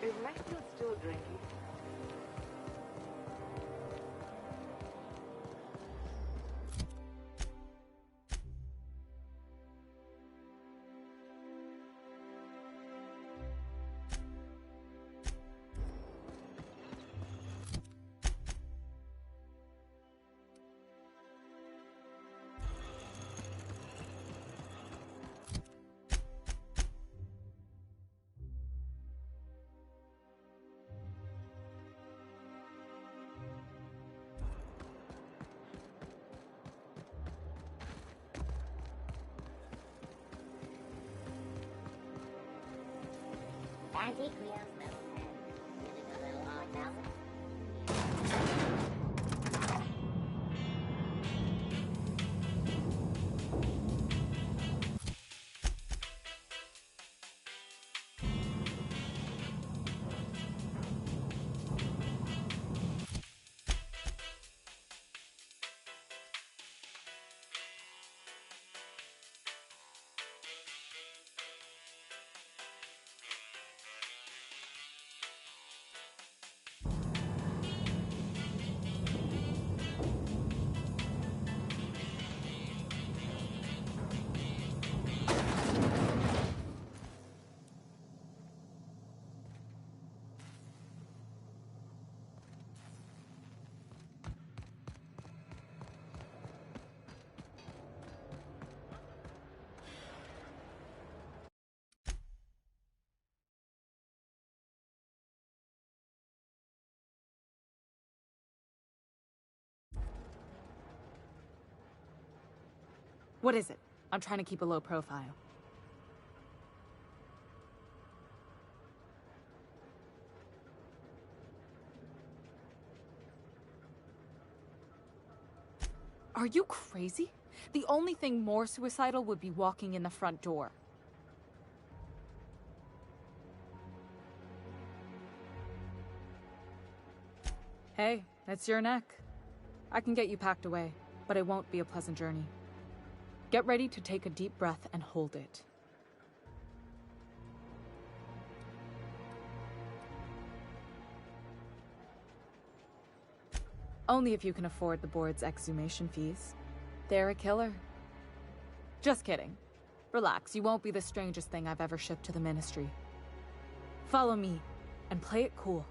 Is Maxwell still drinking? Auntie Cleo's little head. With a little odd mouth. What is it? I'm trying to keep a low profile. Are you crazy? The only thing more suicidal would be walking in the front door. Hey, It's your neck. I can get you packed away, but it won't be a pleasant journey. Get ready to take a deep breath and hold it. Only if you can afford the board's exhumation fees. They're a killer. Just kidding. Relax, you won't be the strangest thing I've ever shipped to the Ministry. Follow me, and play it cool.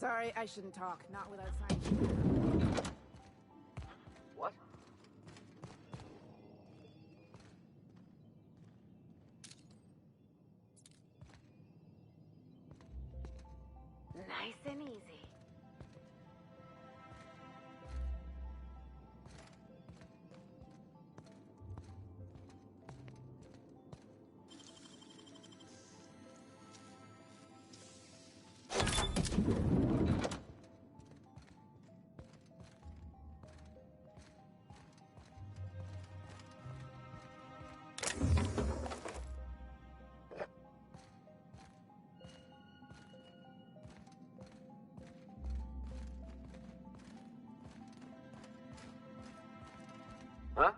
Sorry, I shouldn't talk. Not without signing. What? Nice and easy. Huh?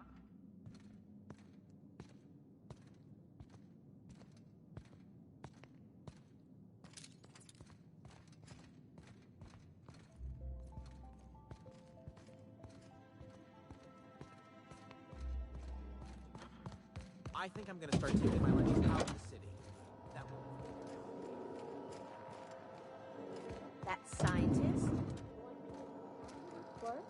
I think I'm gonna start taking my lunches out of the city. That will... That scientist? What?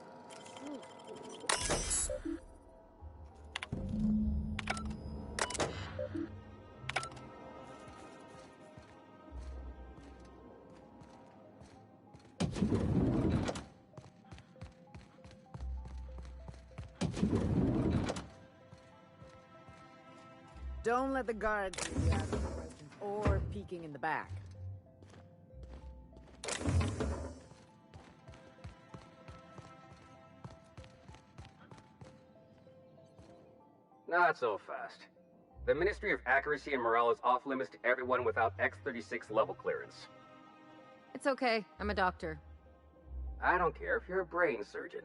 Don't let the guards see you asking questions or peeking in the back. Not so fast. The Ministry of Accuracy and Morale is off limits to everyone without X-36 level clearance. It's okay. I'm a doctor. I don't care if you're a brain surgeon.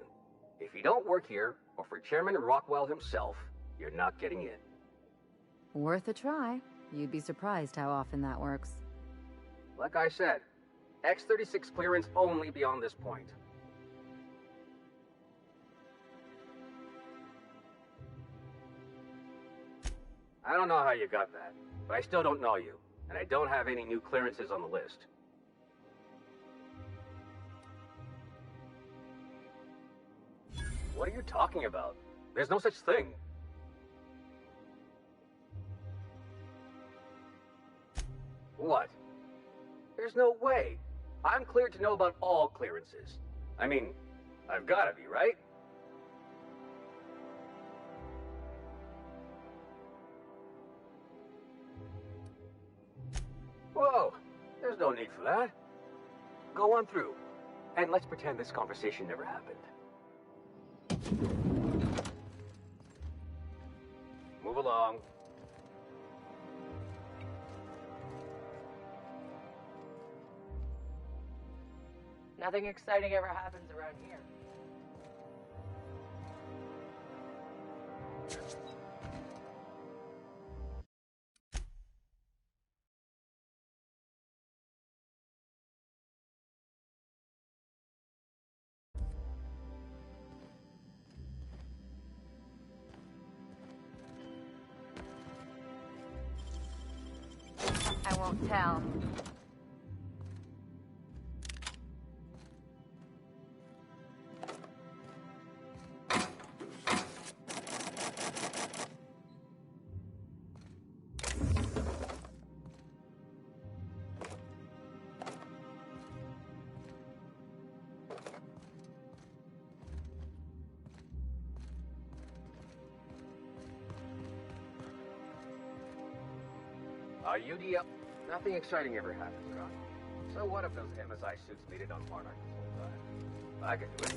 If you don't work here, or for Chairman Rockwell himself, you're not getting in. Worth a try. You'd be surprised how often that works. Like I said, X-36 clearance only beyond this point. I don't know how you got that, but I still don't know you, and I don't have any new clearances on the list. What are you talking about? There's no such thing. What? There's no way. I'm cleared to know about all clearances. I mean, I've gotta be, right? Whoa, there's no need for that. Go on through, and let's pretend this conversation never happened. Move along. Nothing exciting ever happens around here. I won't tell. UDL. Nothing exciting ever happens, Ron. So what if those MSI suits made it on Monarch this whole time? I could do it.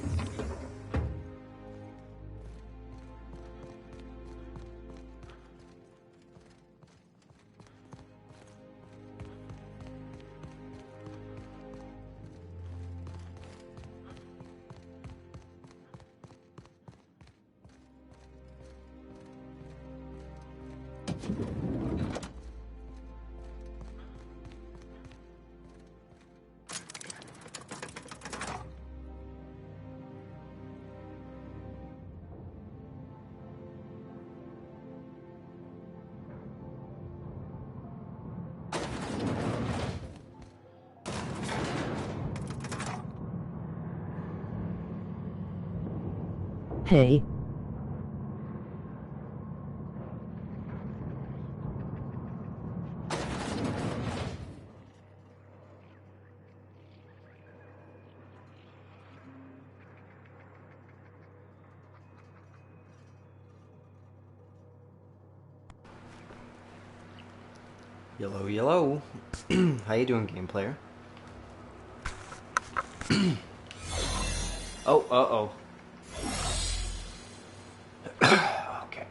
Hey. Yellow, yellow. How you doing, game player? Oh, uh-oh. Okay.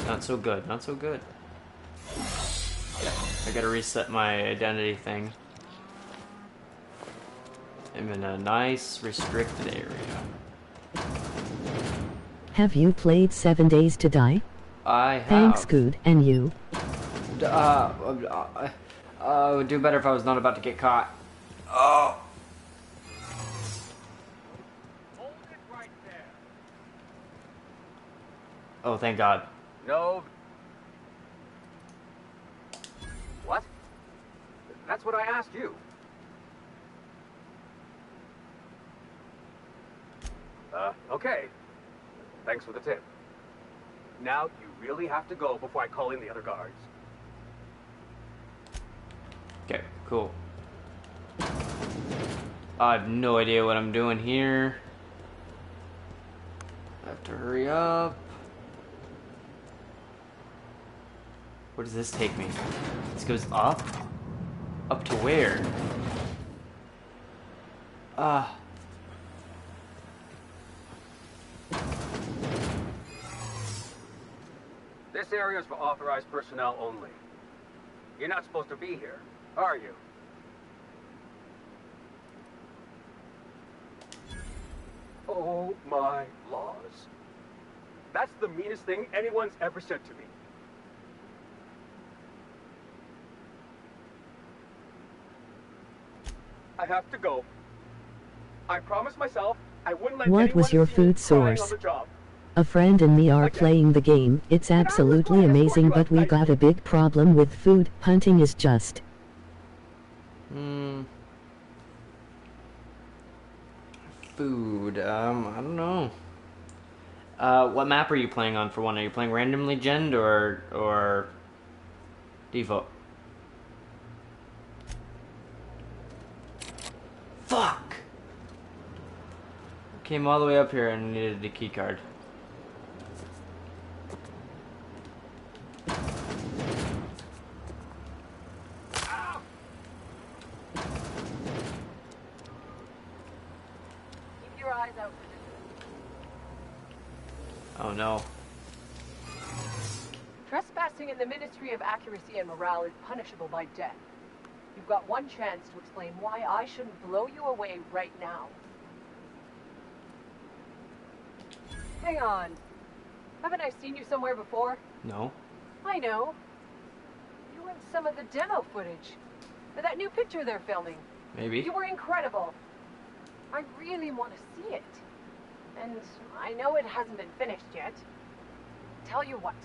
Not so good, not so good. Okay, I gotta reset my identity thing. I'm in a nice, restricted area. Have you played 7 Days to Die? I have. Thanks, Good. And you? It would do better if I was not about to get caught. Oh. Oh, thank God. No. What? That's what I asked you. Okay. Thanks for the tip. Now, you really have to go before I call in the other guards. Cool. I have no idea what I'm doing here. I have to hurry up. Where does this take me? This goes up? Up to where? This area is for authorized personnel only. You're not supposed to be here, are you? Oh my laws. That's the meanest thing anyone's ever said to me. I have to go. I promised myself I wouldn't let What was your food source? A friend and me are playing the game. It's absolutely amazing, but we got a big problem with food. Hunting is just... Food, I don't know. What map are you playing on for one? Are you playing Random Legend or Default? Fuck! Came all the way up here and needed the key card. Oh no. Trespassing in the Ministry of Accuracy and Morale is punishable by death. You've got one chance to explain why I shouldn't blow you away right now. Hang on. Haven't I seen you somewhere before? No. I know. You were in some of the demo footage. That new picture they're filming. Maybe. You were incredible. I really want to see it. And I know it hasn't been finished yet. Tell you what.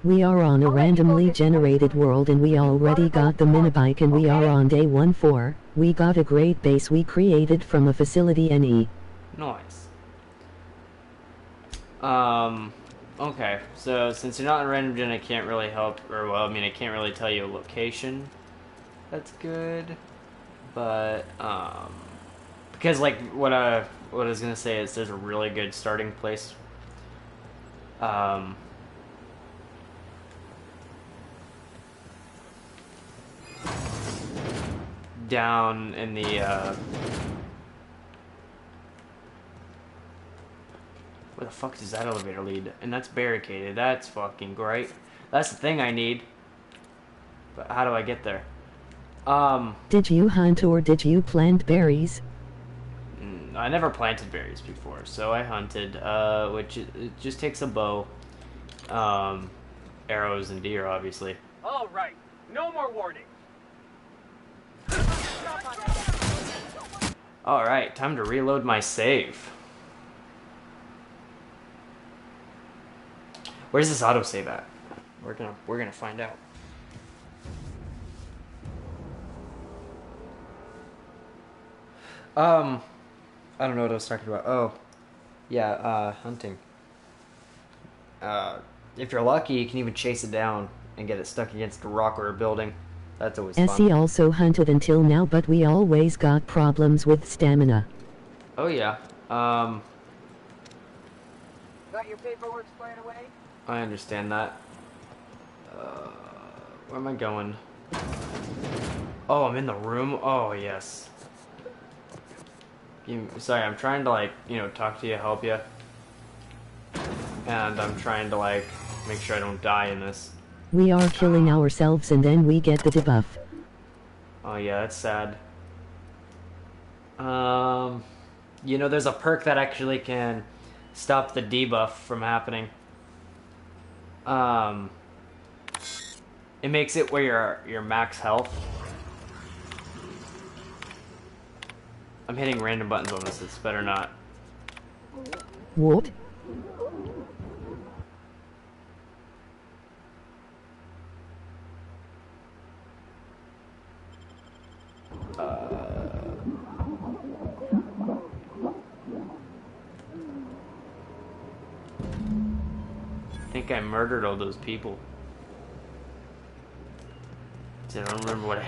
We are on a randomly generated world and we already got the minibike and we are on day 1-4. We got a great base we created from a facility NE. Nice. Okay, so since you're not in random gen, I can't really help, or well, I mean, I can't really tell you a location. That's good, but because like what I was gonna say is there's a really good starting place. Down in the where the fuck does that elevator lead? And that's barricaded. That's fucking great. That's the thing I need. But how do I get there? Did you hunt or did you plant berries? I never planted berries before, so I hunted, which it just takes a bow, arrows, and deer, obviously. All right, no more warning. All right, time to reload my save. Where's this autosave at? We're gonna find out. I don't know what I was talking about. Oh, yeah, hunting. If you're lucky, you can even chase it down and get it stuck against a rock or a building. That's always fun. Essie also hunted until now, but we always got problems with stamina. Oh yeah. Got your paperwork squared away? I understand that. Where am I going? Oh, I'm in the room? Oh, yes. Sorry, I'm trying to, like, you know, talk to you, help you. And I'm trying to, like, make sure I don't die in this. We are killing ourselves and then we get the debuff. Oh, yeah, that's sad. You know, there's a perk that actually can stop the debuff from happening. It makes it where your max health. I'm hitting random buttons on this, it's better not. What? I think I murdered all those people. I don't remember what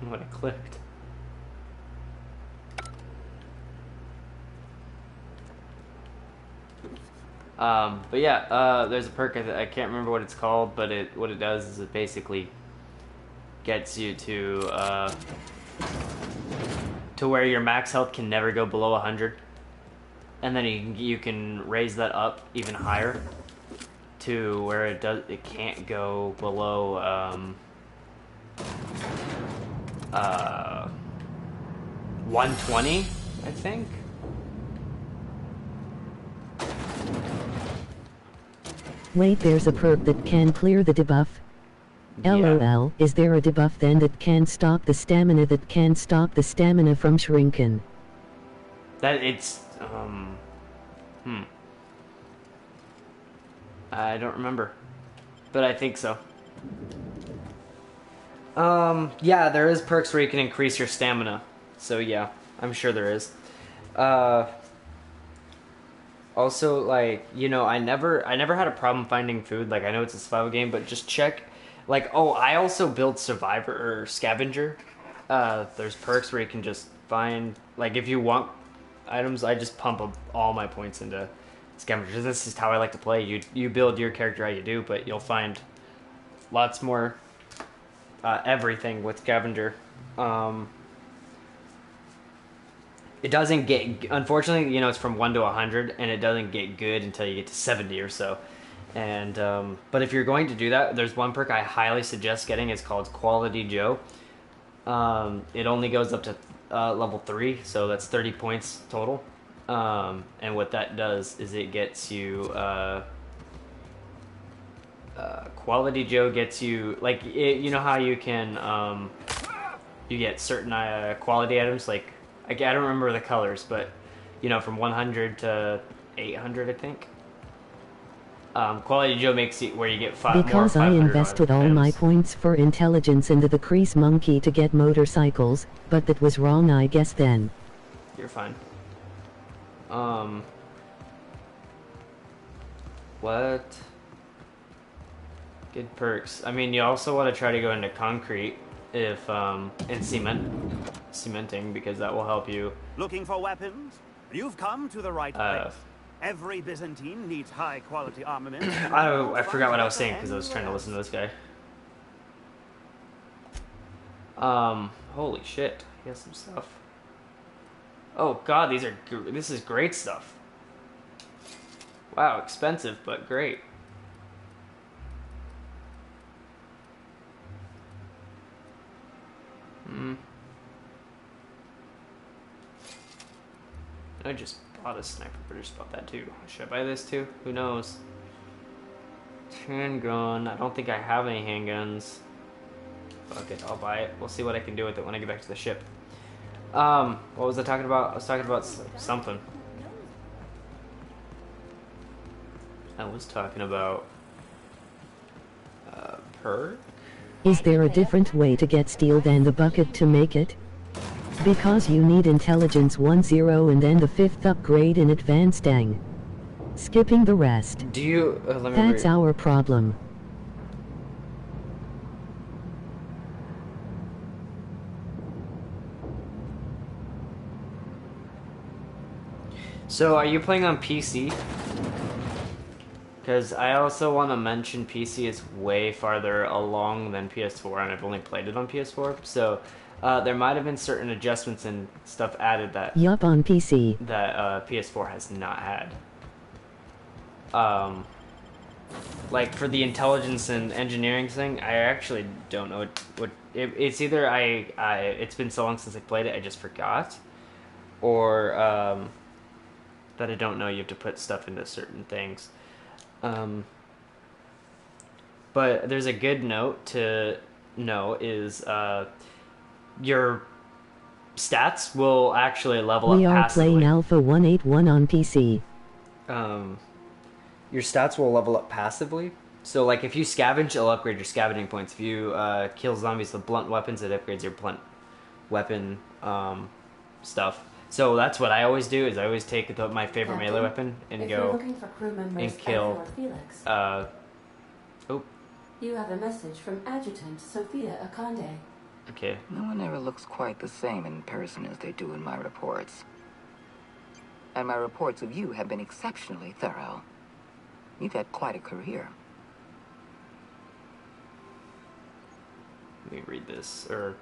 what I clicked. But yeah, there's a perk, I can't remember what it's called, but what it does is it basically gets you to where your max health can never go below 100. And then you can raise that up even higher to where it can't go below 120, I think. Wait, there's a perk that can clear the debuff. Yeah. LOL, is there a debuff then that can stop the stamina from shrinking? That it's I don't remember, but I think so. Yeah, there is perks where you can increase your stamina. So yeah, I'm sure there is. Also, like, you know, I never had a problem finding food. Like, I know it's a survival game, but just check. Like, oh, I also built Survivor or Scavenger. There's perks where you can just find, like, if you want items, I just pump up all my points into Scavenger. This is how I like to play. You build your character how you do, but you'll find lots more everything with Scavenger. It doesn't get, unfortunately, you know, it's from 1 to 100, and it doesn't get good until you get to 70 or so. And but if you're going to do that, there's one perk I highly suggest getting. It's called Quality Joe. It only goes up to level 3, so that's 30 points total. And what that does is it gets you Quality Joe gets you, like, you know how you can you get certain quality items, like, I don't remember the colors, but you know, from 100 to 800, I think. Quality Joe makes it where you get Because I invested all my points for intelligence into the Crease Monkey to get motorcycles, but that was wrong, I guess then. You're fine. What? Good perks. I mean, you also want to try to go into concrete if and cementing, because that will help you. Looking for weapons? You've come to the right place. Every Byzantine needs high-quality armament. I forgot what I was saying because I was trying to listen to this guy. Holy shit! He has some stuff. Oh god, this is great stuff. Wow, expensive but great. I just bought a sniper, but I just bought that too. Should I buy this too? Who knows? Handgun. I don't think I have any handguns. Fuck it, I'll buy it. We'll see what I can do with it when I get back to the ship. What was I talking about? I was talking about something. I was talking about perk? Is there a different way to get steel than the bucket to make it? Because you need intelligence 10 and then the 5th upgrade in advanced dang. Skipping the rest. Do you let me That's read. our problem. So, are you playing on PC? Because I also want to mention PC is way farther along than PS4, and I've only played it on PS4. So, there might have been certain adjustments and stuff added that Yup, on PC. That PS4 has not had. Like for the intelligence and engineering thing, I actually don't know what it's either it's been so long since I played it, I just forgot, or that I don't know. You have to put stuff into certain things. But there's a good note to know is your stats will actually level We up are passively. playing Alpha 181 on PC. Your stats will level up passively. So, like, if you scavenge, it'll upgrade your scavenging points. If you kill zombies with blunt weapons, it upgrades your blunt weapon stuff. So that's what I always do. Is I always take my favorite Captain, melee weapon and if go you're looking for crew members and kill. Felix. Oh, You have a message from Adjutant Sophia Akande. Okay. No one ever looks quite the same in person as they do in my reports. And my reports of you have been exceptionally thorough. You've had quite a career. Let me read this, or...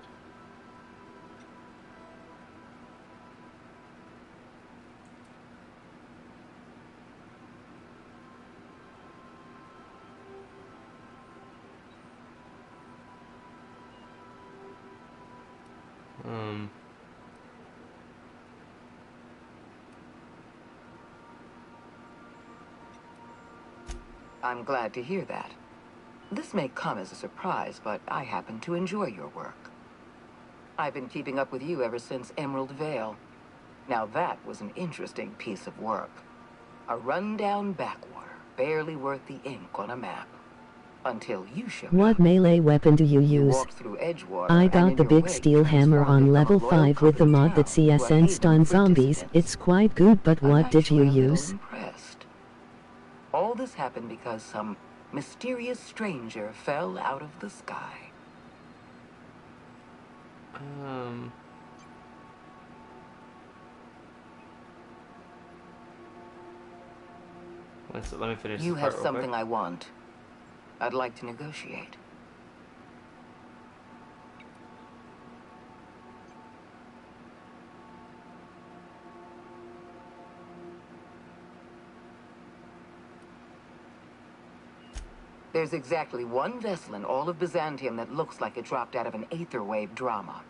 I'm glad to hear that. This may come as a surprise, but I happen to enjoy your work. I've been keeping up with you ever since Emerald Vale. Now that was an interesting piece of work. A rundown backwater, barely worth the ink on a map. Until you showed What up. melee weapon do you use? walked through Edgewater I and got in the your big way steel hammer on level 5 with the mod that CSN on zombies. It's quite good, but what did you use? impressed. All this happened because some mysterious stranger fell out of the sky. Let me finish You this have part real something quick. I want. I'd like to negotiate. There's exactly one vessel in all of Byzantium that looks like it dropped out of an aetherwave drama.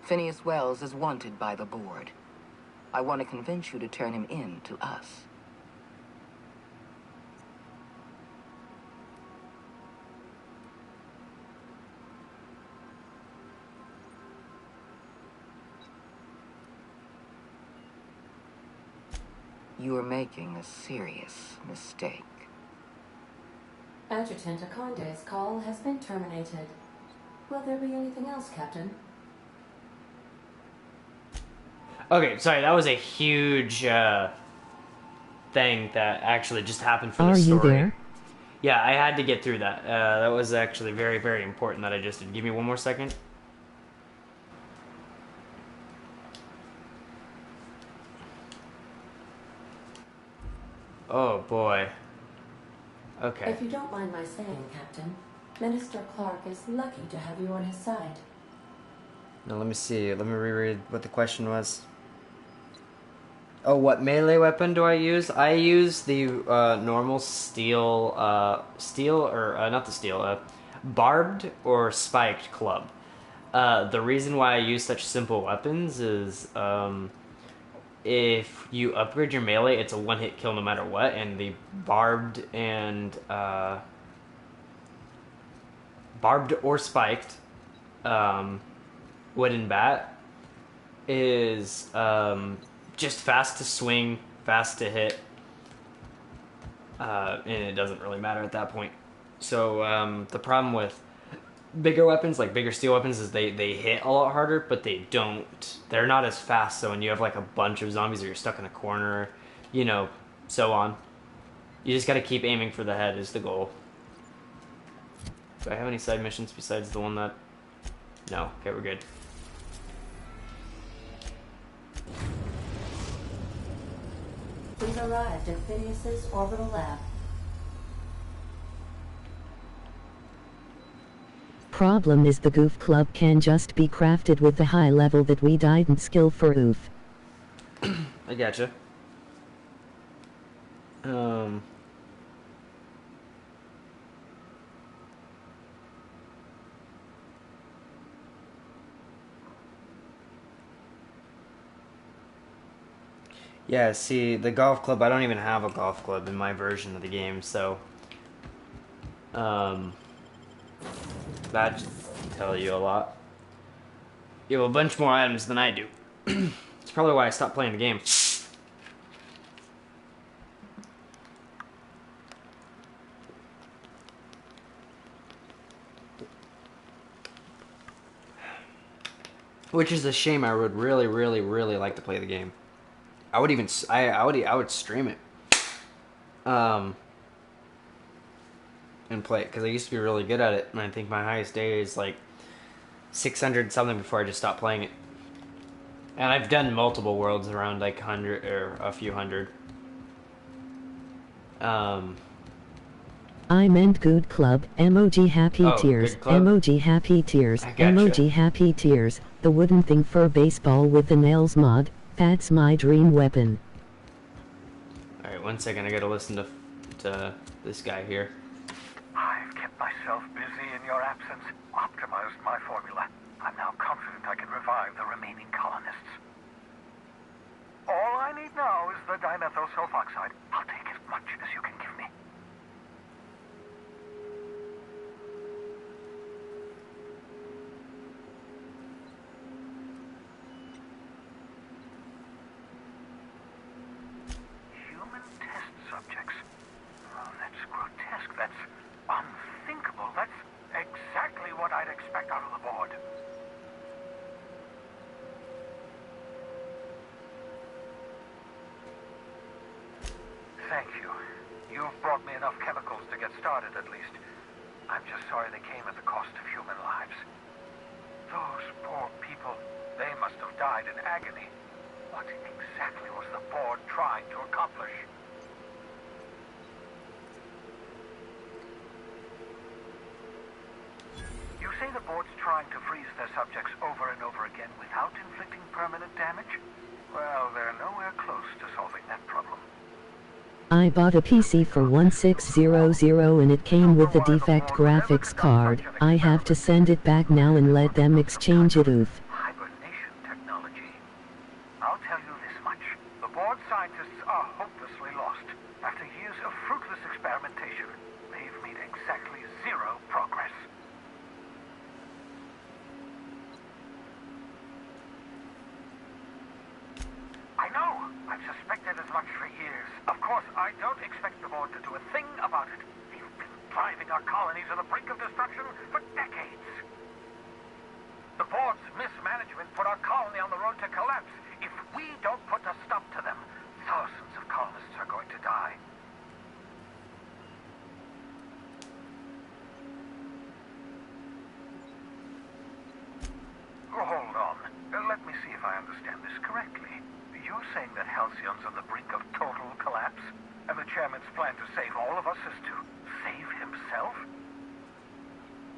Phineas Wells is wanted by the board. I want to convince you to turn him in to us. You are making a serious mistake. Adjutant Akande's call has been terminated. Will there be anything else, Captain? Okay, sorry, that was a huge thing that actually just happened for Are the story. you there? Yeah, I had to get through that. That was actually very, very important that I just did. Give me one more second. Oh boy. Okay. If you don't mind my saying, Captain, Minister Clark is lucky to have you on his side. Now let me see. Let me reread what the question was. Oh, what melee weapon do I use? I use the normal steel, not the steel, barbed or spiked club. The reason why I use such simple weapons is if you upgrade your melee, it's a one-hit kill no matter what, and the barbed or spiked wooden bat is just fast to swing, fast to hit, and it doesn't really matter at that point. So the problem with bigger weapons, like bigger steel weapons, is they hit a lot harder, but they're not as fast. So when you have like a bunch of zombies or you're stuck in a corner, so on, you just gotta keep aiming for the head is the goal. Do I have any side missions besides the one that... No. Okay, we're good. We've arrived at Phineas's orbital lab. Problem is the Goof Club can just be crafted with the high level that we didn't skill for oof. I gotcha. Yeah, see, the golf club, I don't even have a golf club in my version of the game, so... that should tell you a lot. You have a bunch more items than I do. It's probably why I stopped playing the game. Which is a shame. I would really, really, really like to play the game. I would even, I would stream it. and play it, because I used to be really good at it, and I think my highest day is like 600 something before I just stopped playing it. And I've done multiple worlds around like 100 or a few hundred. I meant good club, emoji happy tears, emoji happy tears, emoji happy tears, the wooden thing for baseball with the nails mod, that's my dream weapon. Alright, 1 second, I gotta listen to this guy here. I've kept myself busy in your absence, optimized my formula. I'm now confident I can revive the remaining colonists. All I need now is the dimethyl sulfoxide. I'll take as much as you can give me. Human test subjects. Oh, that's grotesque. That's unthinkable. That's exactly what I'd expect out of the board. Thank you. You've brought me enough chemicals to get started, at least. I'm just sorry they came at the cost of human lives. Those poor people, they must have died in agony. What exactly was the board trying to accomplish? You say the board's trying to freeze their subjects over and over again without inflicting permanent damage? Well, they're nowhere close to solving that problem. I bought a PC for 1600 and it came with the defect graphics card. I have to send it back now and let them exchange it. Oof. Hibernation technology. I'll tell you this much. The board scientists are hopelessly lost. After years of fruitless experimentation, they've made exactly zero progress. I know. I've suspected as much for years. Of course, I don't expect the board to do a thing about it. They've been driving our colony to the brink of destruction for decades. The board's mismanagement put our colony on the road to collapse. If we don't put a stop to them, thousands of colonists are going to die. Hold on. Let me see if I understand this correctly. You're saying that Halcyon's on the brink of total collapse? And the chairman's plan to save all of us is to save himself?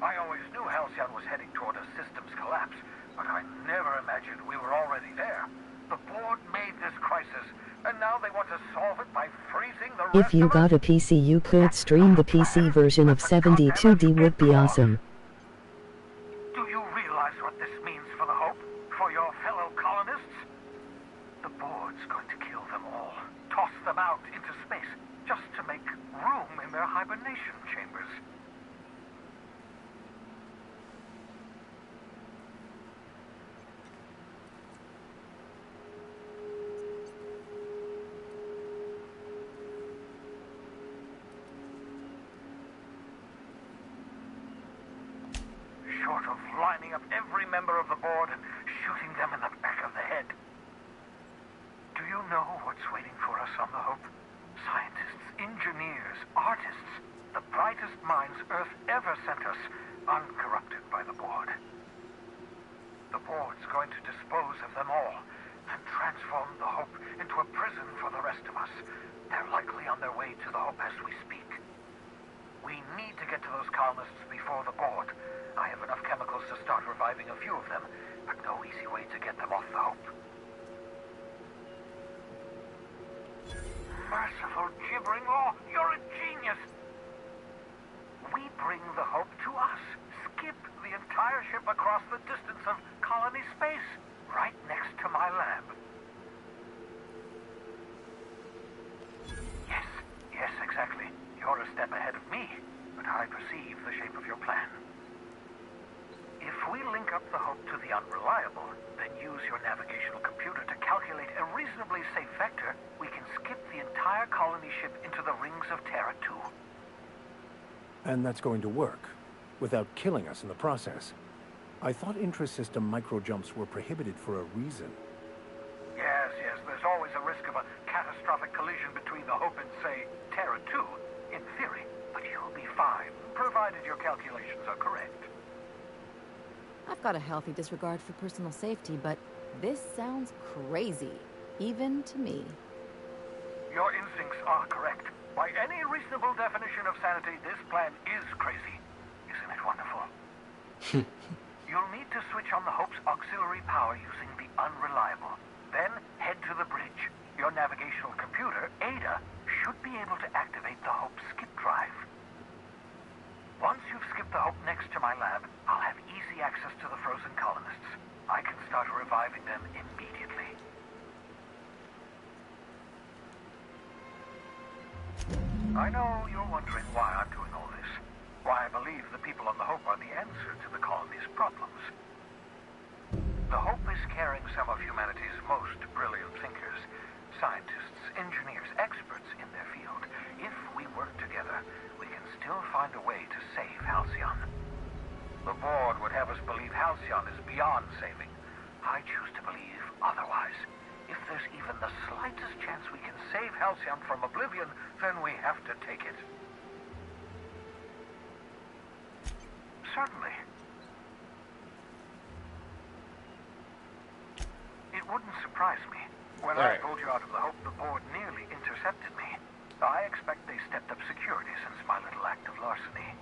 I always knew Halcyon was heading toward a systems collapse, but I never imagined we were already there. The board made this crisis, and now they want to solve it by freezing the rest If you of us? got a PC you could stream the PC version of 72D would be awesome. Do you realize what this means for the Hope? For your fellow colonists? The board's going to kill them all. Toss them out into space, just to make room in their hibernation chambers. Short of lining up every member of the board and shooting them in the back of the head. Do you know what's waiting for us on the Hope? Scientists, engineers, artists, the brightest minds Earth ever sent us, uncorrupted by the board. The board's going to dispose of them all and transform the Hope into a prison for the rest of us. They're likely on their way to the Hope as we speak. We need to get to those colonists before the board. I have enough chemicals to start reviving a few of them, but no easy way to get them off the Hope. Merciful gibbering law, you're a genius! We bring the Hope to us. Skip the entire ship across the distance of colony space, right next to my lab. Yes, exactly. You're a step ahead of me, but I perceive the shape of your plan. If we link up the Hope to the Unreliable, then use your navigational computer to calculate a reasonably safe vector, we can skip the entire colony ship into the rings of Terra 2. And that's going to work, without killing us in the process. I thought intra-system micro-jumps were prohibited for a reason. Yes, there's always a risk of a catastrophic collision between the Hope and, say, Terra 2, in theory, but you'll be fine. provided your calculations are correct. I've got a healthy disregard for personal safety, but this sounds crazy, even to me. Your instincts are correct. By any reasonable definition of sanity, this plan is crazy. Isn't it wonderful? You'll need to switch on the Hope's auxiliary power using the unreliable. Then head to the bridge. Your navigational computer, Ada, should be able to activate the Hope skip drive. Once you've skipped the Hope next to my lab, I'll have easy access to the frozen colonists. I can start reviving them immediately. I know you're wondering why I'm doing all this. Why I believe the people on the Hope are the answer to the colony's problems. The Hope is carrying some of humanity's most brilliant thinkers, scientists, engineers, experts in their field. If we work together, we can still find a way to save Halcyon. The board would have us believe Halcyon is beyond saving. I choose to believe otherwise. If there's even the slightest chance we can save Halcyon from oblivion, then we have to take it. Certainly. It wouldn't surprise me. When I pulled you out of the Hope, the board nearly intercepted me. I expect they stepped up security since my little act of larceny.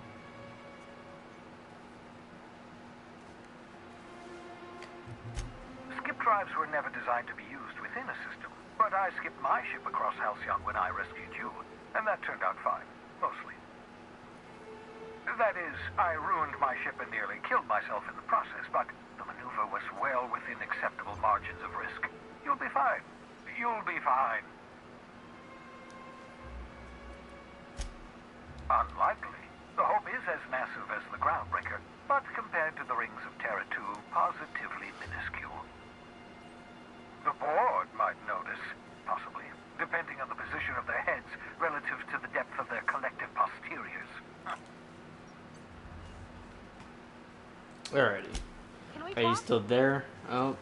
Skip drives were never designed to be used within a system, but I skipped my ship across Halcyon when I rescued you, and that turned out fine, mostly. That is, I ruined my ship and nearly killed myself in the process, but the maneuver was well within acceptable margins of risk. You'll be fine. You'll be fine. Unlikely. The Hope is as massive as the Groundbreaker, but compared to the rings of Terra 2, positively minuscule. The board might notice, possibly, depending on the position of their heads relative to the depth of their collective posteriors. Alrighty. Are you still there? Oh.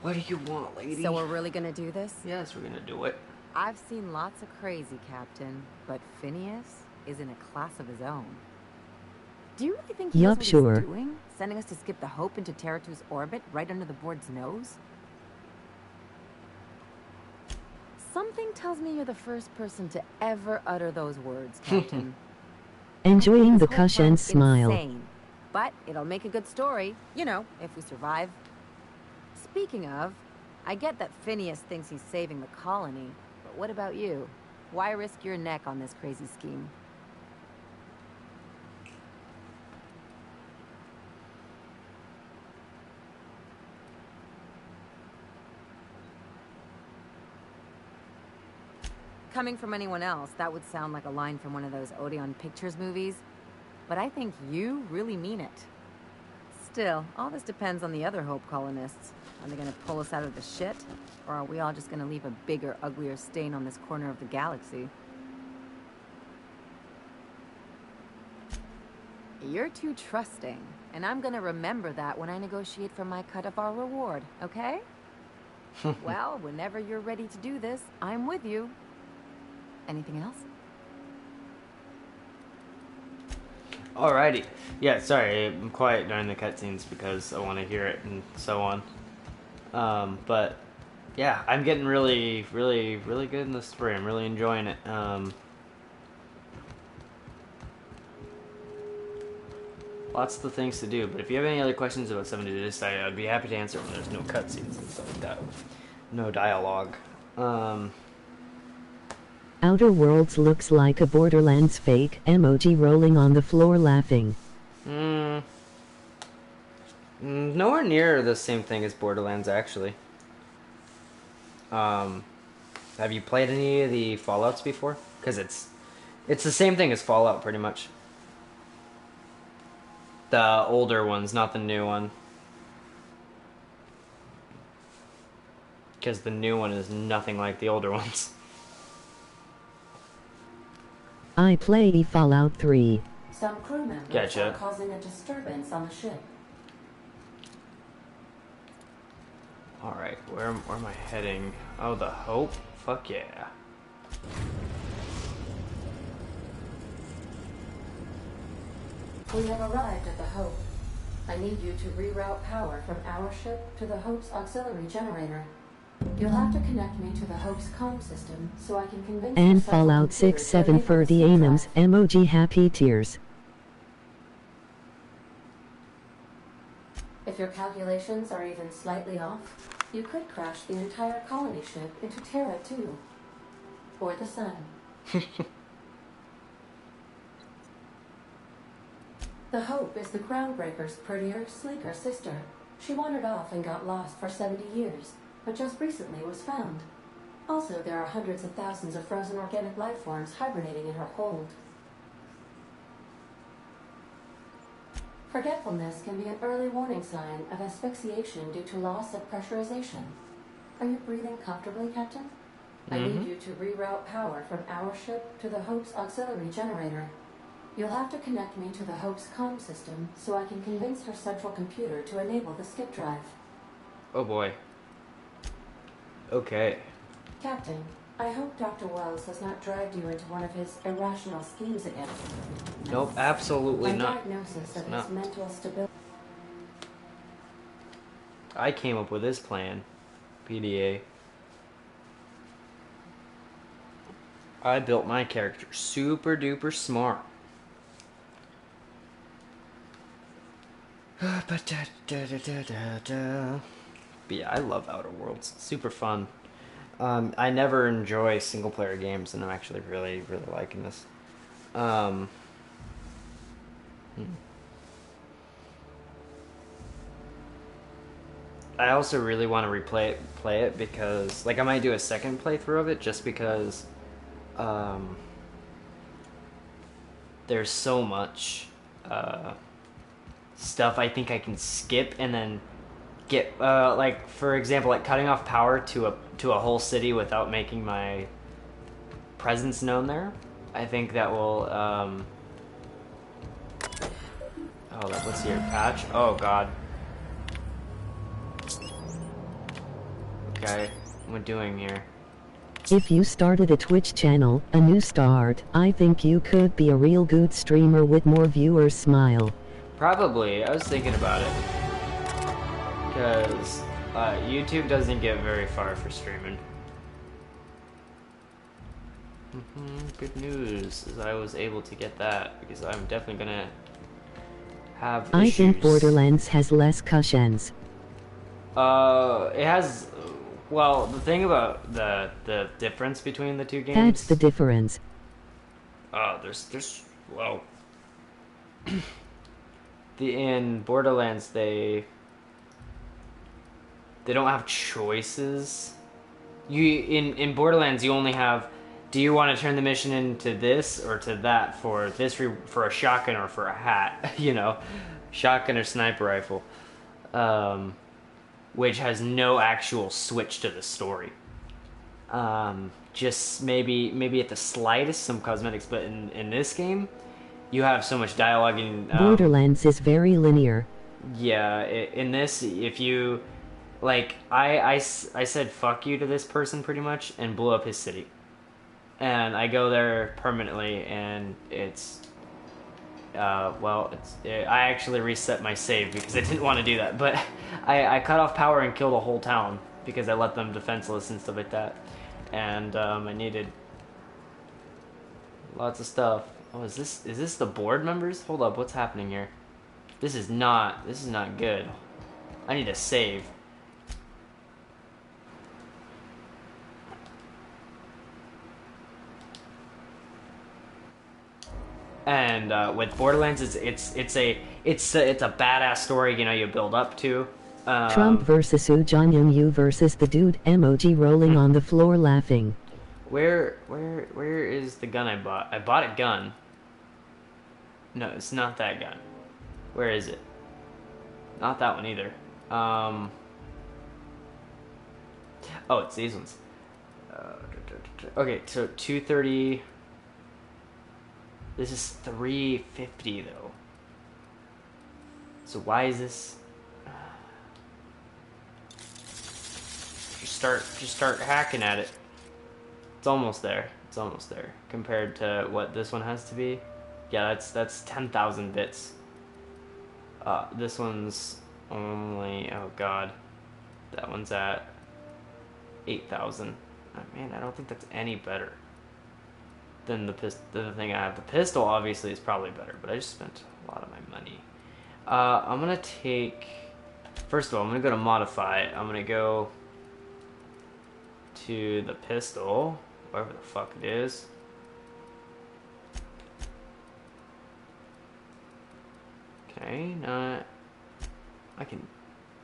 What do you want, lady? So we're really gonna do this? Yes, we're gonna do it. I've seen lots of crazy, Captain, but Phineas is in a class of his own. Do you really think he knows what he's doing? Sending us to skip the Hope into Terra 2's orbit right under the board's nose? Something tells me you're the first person to ever utter those words, Captain. Enjoying the cushion smile. Insane, but it'll make a good story, you know, if we survive. Speaking of, I get that Phineas thinks he's saving the colony, but what about you? Why risk your neck on this crazy scheme? Coming from anyone else, that would sound like a line from one of those Odeon Pictures movies. But I think you really mean it. Still, all this depends on the other Hope colonists. Are they gonna pull us out of the shit? Or are we all just gonna leave a bigger, uglier stain on this corner of the galaxy? You're too trusting, and I'm gonna remember that when I negotiate for my cut of our reward, okay? Well, whenever you're ready to do this, I'm with you. Anything else? Alrighty. Yeah, sorry, I'm quiet during the cutscenes because I want to hear it and so on. But yeah, I'm getting really good in this story. I'm really enjoying it. Lots of things to do, but if you have any other questions about something to this, I'd be happy to answer when there's no cutscenes and stuff like that. No dialogue. Outer Worlds looks like a Borderlands fake emoji rolling on the floor laughing. Nowhere near the same thing as Borderlands, actually. Have you played any of the Fallouts before? Because it's the same thing as Fallout, pretty much. The older ones, not the new one. Because the new one is nothing like the older ones. I play Fallout 3. Some crew members are causing a disturbance on the ship. Alright, where am I heading? Oh, the Hope? Fuck yeah. We have arrived at the Hope. I need you to reroute power from our ship to the Hope's auxiliary generator. You'll have to connect me to the Hope's comm system so I can convince And the central Fallout computer 6 to 7 enable for the the skip Anums, drive. emoji happy tears. If your calculations are even slightly off, you could crash the entire colony ship into Terra 2. Or the Sun. The Hope is the Groundbreaker's prettier, sleeker sister. She wandered off and got lost for 70 years, but just recently was found. Also, there are hundreds of thousands of frozen organic life forms hibernating in her hold. Forgetfulness can be an early warning sign of asphyxiation due to loss of pressurization. Are you breathing comfortably, Captain? I need you to reroute power from our ship to the Hope's auxiliary generator. You'll have to connect me to the Hope's comm system so I can convince her central computer to enable the skip drive. Oh boy. Okay. Captain, I hope Dr. Wells has not dragged you into one of his irrational schemes again. Nope, absolutely My not. diagnosis of Not. his mental stability. I came up with this plan. PDA. I built my character super duper smart. But yeah, I love Outer Worlds. It's super fun. I never enjoy single player games, and I'm actually really liking this. I also really want to play it because, like, I might do a second playthrough of it just because there's so much stuff I think I can skip and then get, like, for example, like cutting off power to a whole city without making my presence known there. I think that will let's see your patch. Oh god. Okay, what am I doing here? If you started a Twitch channel, a new start, I think you could be a real good streamer with more viewers. Smile. Probably. I was thinking about it. Because YouTube doesn't get very far for streaming. Good news is I was able to get that because I'm definitely gonna have issues. I think Borderlands has less cushions. It has. Well, the thing about the difference between the two games. That's the difference. There's well. In Borderlands they don't have choices. In Borderlands you only have, do you want to turn the mission into this or to that for this for a shotgun or for a hat, you know, shotgun or sniper rifle, which has no actual switch to the story. Just maybe at the slightest some cosmetics, but in this game you have so much dialogue in Borderlands is very linear. Yeah, in this, if you like, I said fuck you to this person pretty much and blew up his city, and I go there permanently, and it's I actually reset my save because I didn't want to do that, but I cut off power and killed a whole town because I left them defenseless and stuff like that, and I needed lots of stuff. Oh, is this the board members? Hold up, what's happening here? This is not good. I need to save. And with Borderlands, it's a badass story. You know, you build up to. Trump versus Woo Jong Yu versus the dude emoji rolling on the floor laughing. Where is the gun I bought? I bought a gun. No, it's not that gun. Where is it? Not that one either. Oh, it's these ones. Okay, so 230. This is 350 though. So why is this? Just start hacking at it. It's almost there. Compared to what this one has to be. Yeah, that's 10,000 bits. This one's only, oh god, that one's at 8,000. Oh, man, I don't think that's any better than the thing I have. The pistol obviously is probably better, but I just spent a lot of my money. I'm gonna take, first of all, I'm gonna go to modify. I'm gonna go to the pistol, wherever the fuck it is. Okay, not, I can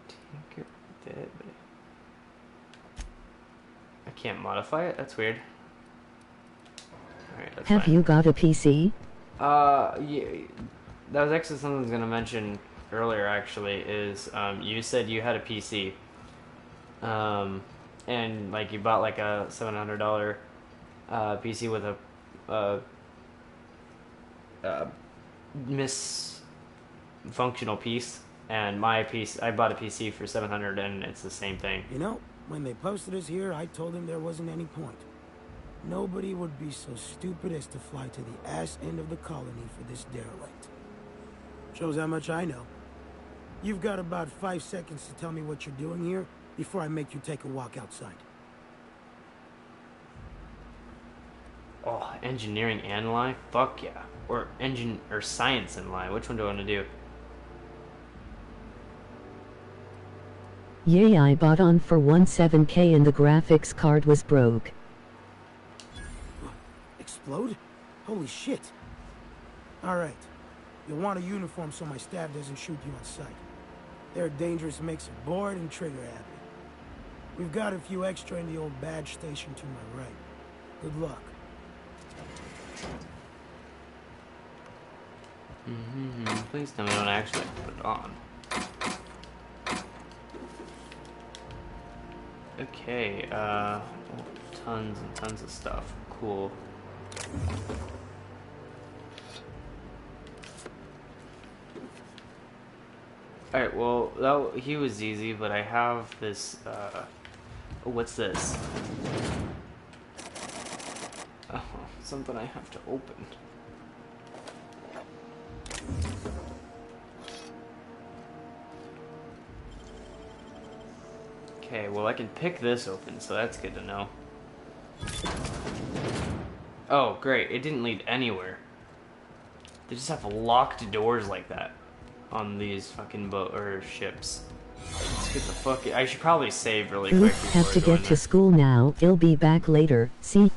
tinker with it, but I can't modify it. That's weird. Alright, that's Have fine. you got a PC? Yeah, that was actually something I was gonna mention earlier. Actually, is you said you had a PC, and like you bought like a $700 PC with a misfunctional piece, and my piece, I bought a PC for $700, and it's the same thing. You know, when they posted us here, I told them there wasn't any point. Nobody would be so stupid as to fly to the ass end of the colony for this derelict. Shows how much I know. You've got about 5 seconds to tell me what you're doing here before I make you take a walk outside. Oh, engineering and lie? Fuck yeah. Or science and lie. Which one do I want to do? Yay, I bought on for 17K and the graphics card was broke. Explode? Holy shit. Alright. You'll want a uniform so my staff doesn't shoot you on sight. They're a dangerous mix of bored and trigger happy. We've got a few extra in the old badge station to my right. Good luck. Please tell me I don't actually put it on. Okay, tons and tons of stuff. Cool. Alright, well, he was easy, but I have this, what's this? Oh, something I have to open. Okay, well I can pick this open, so that's good to know. Oh, great, it didn't lead anywhere. They just have locked doors like that on these fucking boat or ships. Let's get the fuck. I should probably save really quick. Oops, have to get to school now. I'll be back later. See?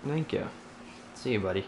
Thank you. See you, buddy.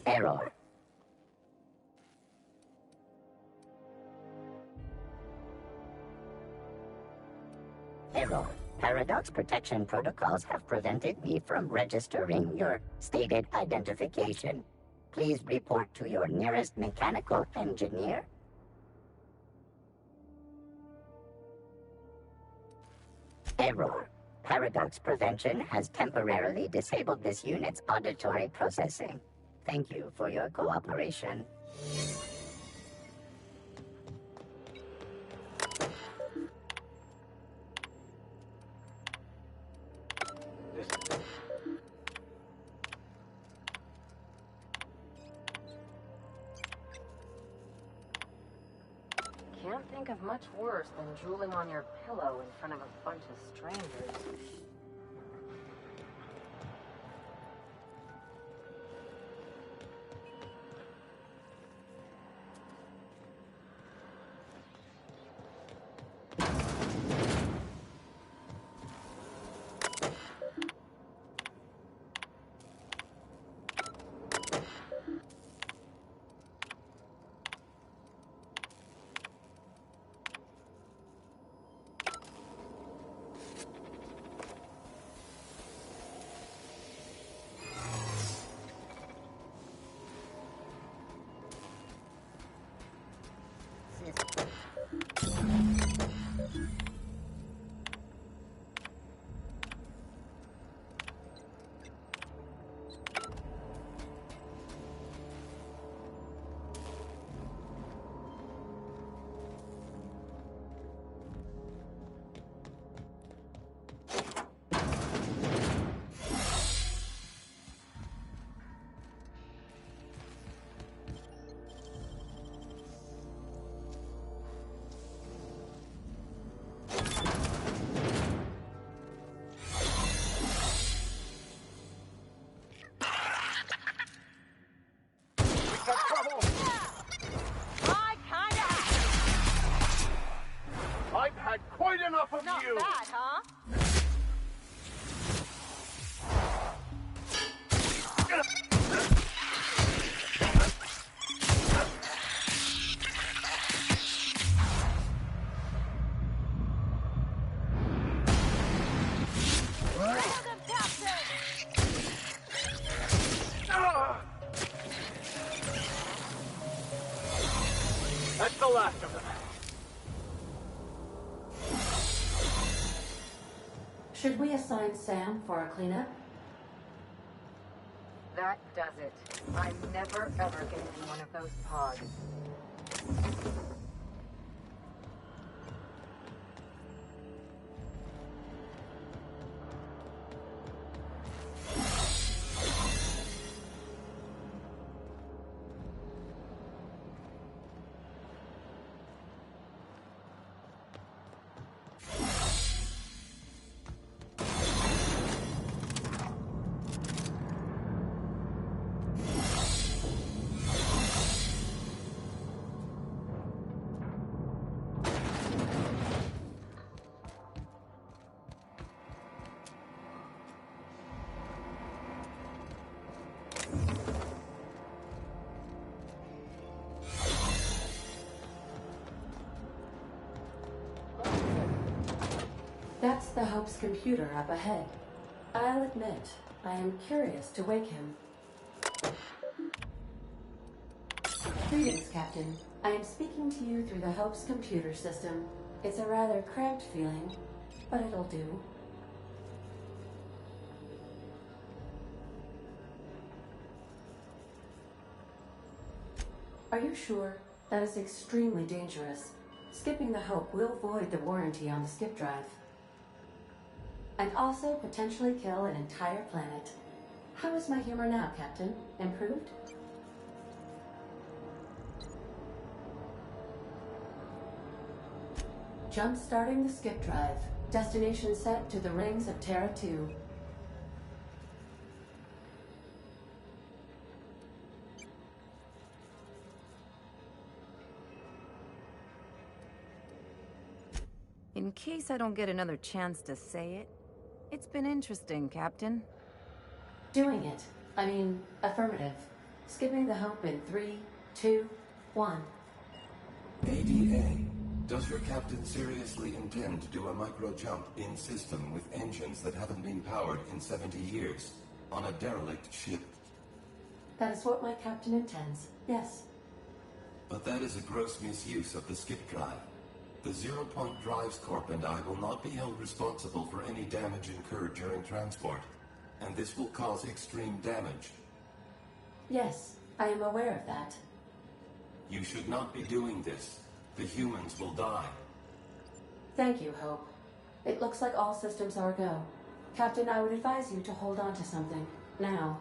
Error. Error. Paradox protection protocols have prevented me from registering your stated identification. Please report to your nearest mechanical engineer. Error. Paradox prevention has temporarily disabled this unit's auditory processing. Thank you for your cooperation. Can't think of much worse than drooling on your pillow in front of a bunch of strangers. assign Sam for a cleanup? That does it. I'm never ever getting in one of those pods. That's the Hope's computer up ahead. I'll admit, I am curious to wake him. Greetings, Captain. I am speaking to you through the Hope's computer system. It's a rather cramped feeling, but it'll do. Are you sure? That is extremely dangerous. Skipping the Hope will void the warranty on the skip drive. And also potentially kill an entire planet. How is my humor now, Captain? Improved? Jump-starting the skip drive. Destination set to the rings of Terra 2. In case I don't get another chance to say it, it's been interesting, Captain. Doing it. I mean, affirmative. Skipping the Hope in 3, 2, 1. ADA, does your captain seriously intend to do a micro-jump in system with engines that haven't been powered in 70 years on a derelict ship? That is what my captain intends, yes. But that is a gross misuse of the skip drive. The Zero Point Drives Corp and I will not be held responsible for any damage incurred during transport, and this will cause extreme damage. Yes, I am aware of that. You should not be doing this. The humans will die. Thank you, Hope. It looks like all systems are go. Captain, I would advise you to hold on to something. Now.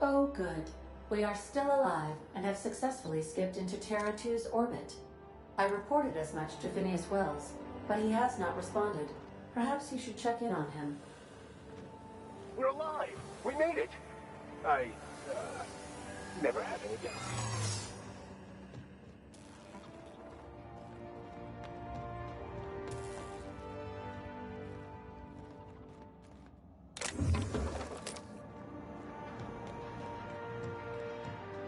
Oh, good. We are still alive and have successfully skipped into Terra 2's orbit. I reported as much to Phineas Wells, but he has not responded. Perhaps you should check in on him. We're alive! We made it! I, never had any doubts.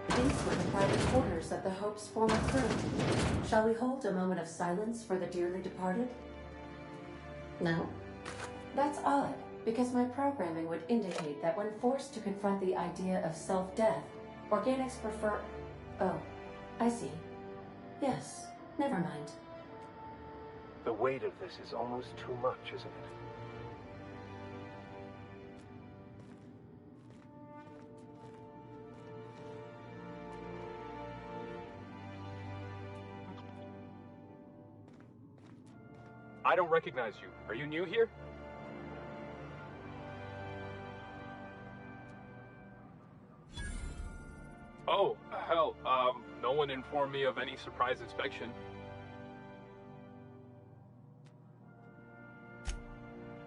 These were the private quarters of the Hope's former crew. Shall we hold a moment of silence for the dearly departed? No? That's odd, because my programming would indicate that when forced to confront the idea of self-death, organics prefer... Oh, I see. Yes, never mind. The weight of this is almost too much, isn't it? I don't recognize you. Are you new here? Oh, hell, no one informed me of any surprise inspection.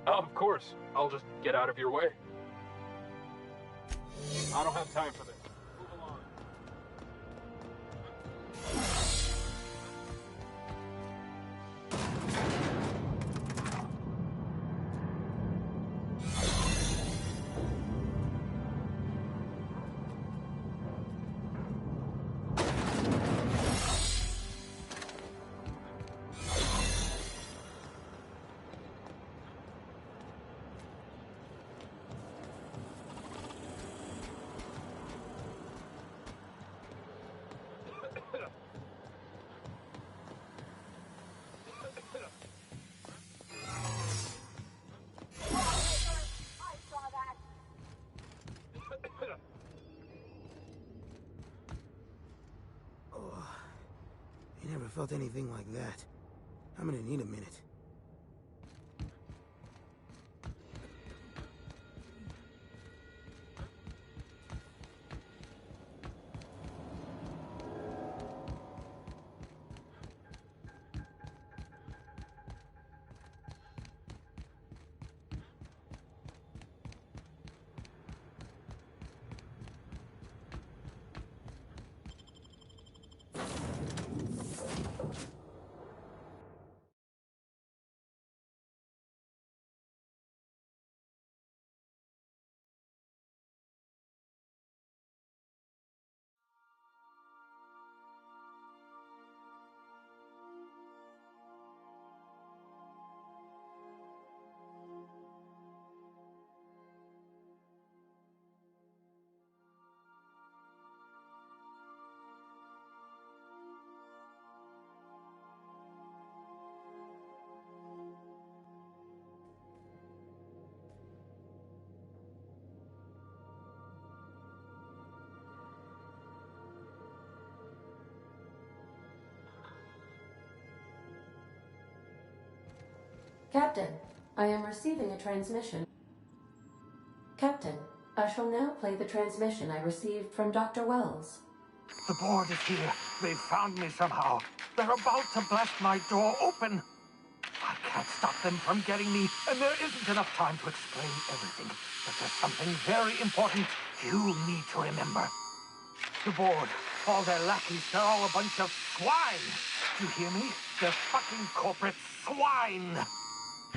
Of course. I'll just get out of your way. I don't have time for this. Move along. I never felt anything like that. I'm gonna need a minute. Captain, I am receiving a transmission. Captain, I shall now play the transmission I received from Dr. Wells. The board is here. They've found me somehow. They're about to blast my door open. I can't stop them from getting me, and there isn't enough time to explain everything. But there's something very important you need to remember. The board, all their lackeys, they're all a bunch of swine. Do you hear me? They're fucking corporate swine.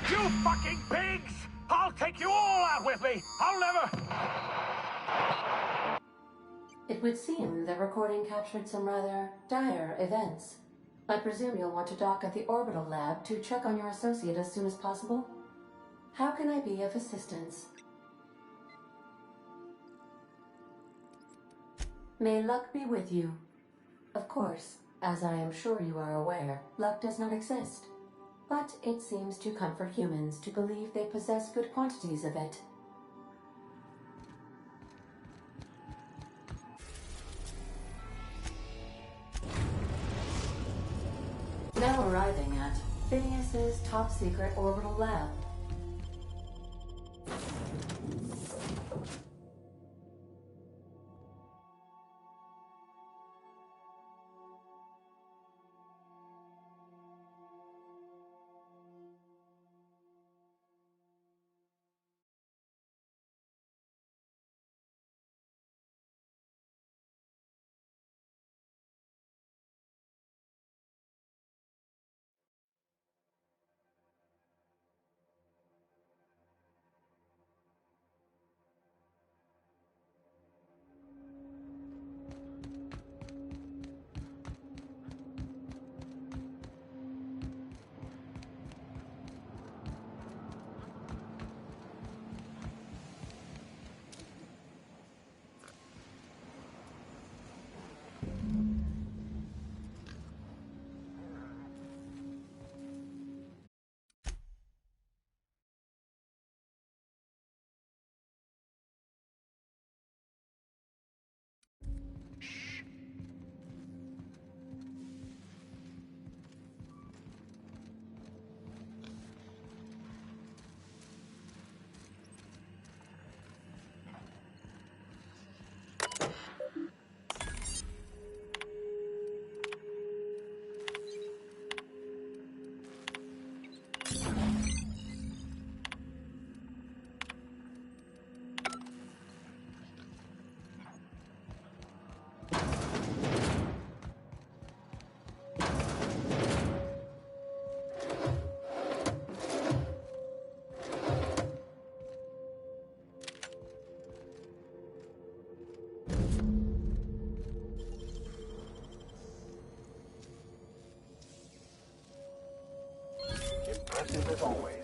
You fucking pigs! I'll take you all out with me! I'll never... It would seem the recording captured some rather dire events. I presume you'll want to dock at the orbital lab to check on your associate as soon as possible? How can I be of assistance? May luck be with you. Of course, as I am sure you are aware, luck does not exist. But it seems to comfort humans to believe they possess good quantities of it. Now arriving at Phineas's top-secret orbital lab. impressive as always.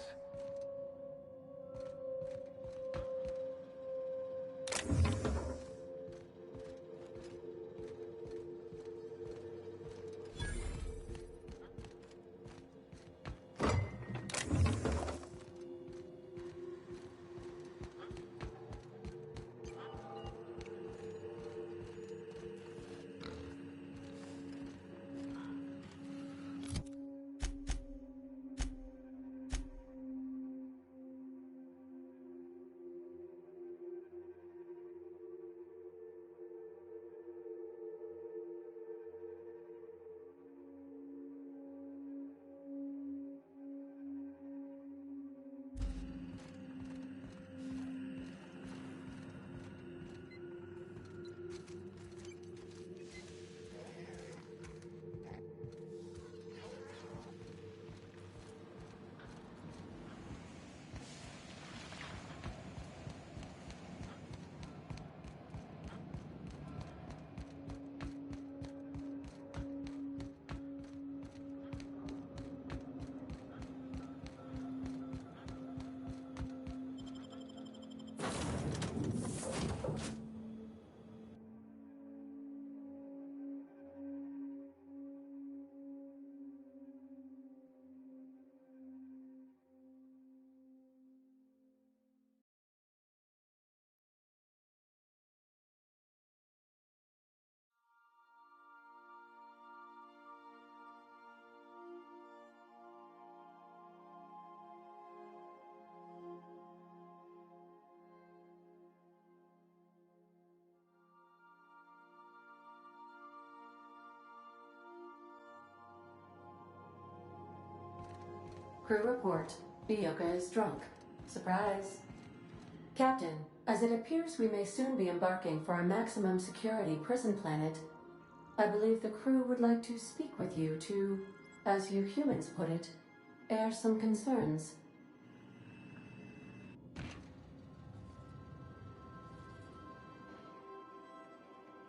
Crew report. Bioka is drunk. Surprise. Captain, as it appears we may soon be embarking for a maximum security prison planet, I believe the crew would like to speak with you to, as you humans put it, air some concerns.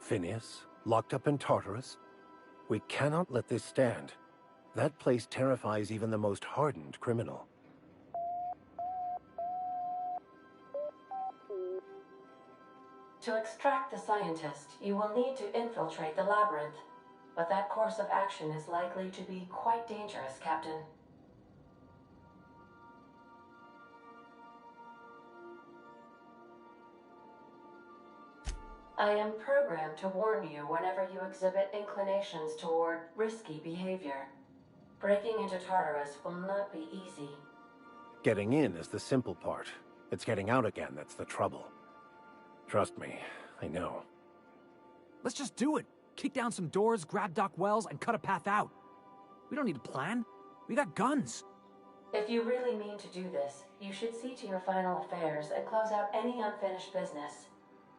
Phineas, locked up in Tartarus? We cannot let this stand. That place terrifies even the most hardened criminal. To extract the scientist, you will need to infiltrate the labyrinth. But that course of action is likely to be quite dangerous, Captain. I am programmed to warn you whenever you exhibit inclinations toward risky behavior. Breaking into Tartarus will not be easy. Getting in is the simple part. It's getting out again that's the trouble. Trust me, I know. Let's just do it. Kick down some doors, grab Doc Wells, and cut a path out. We don't need a plan. We got guns. If you really mean to do this, you should see to your final affairs and close out any unfinished business.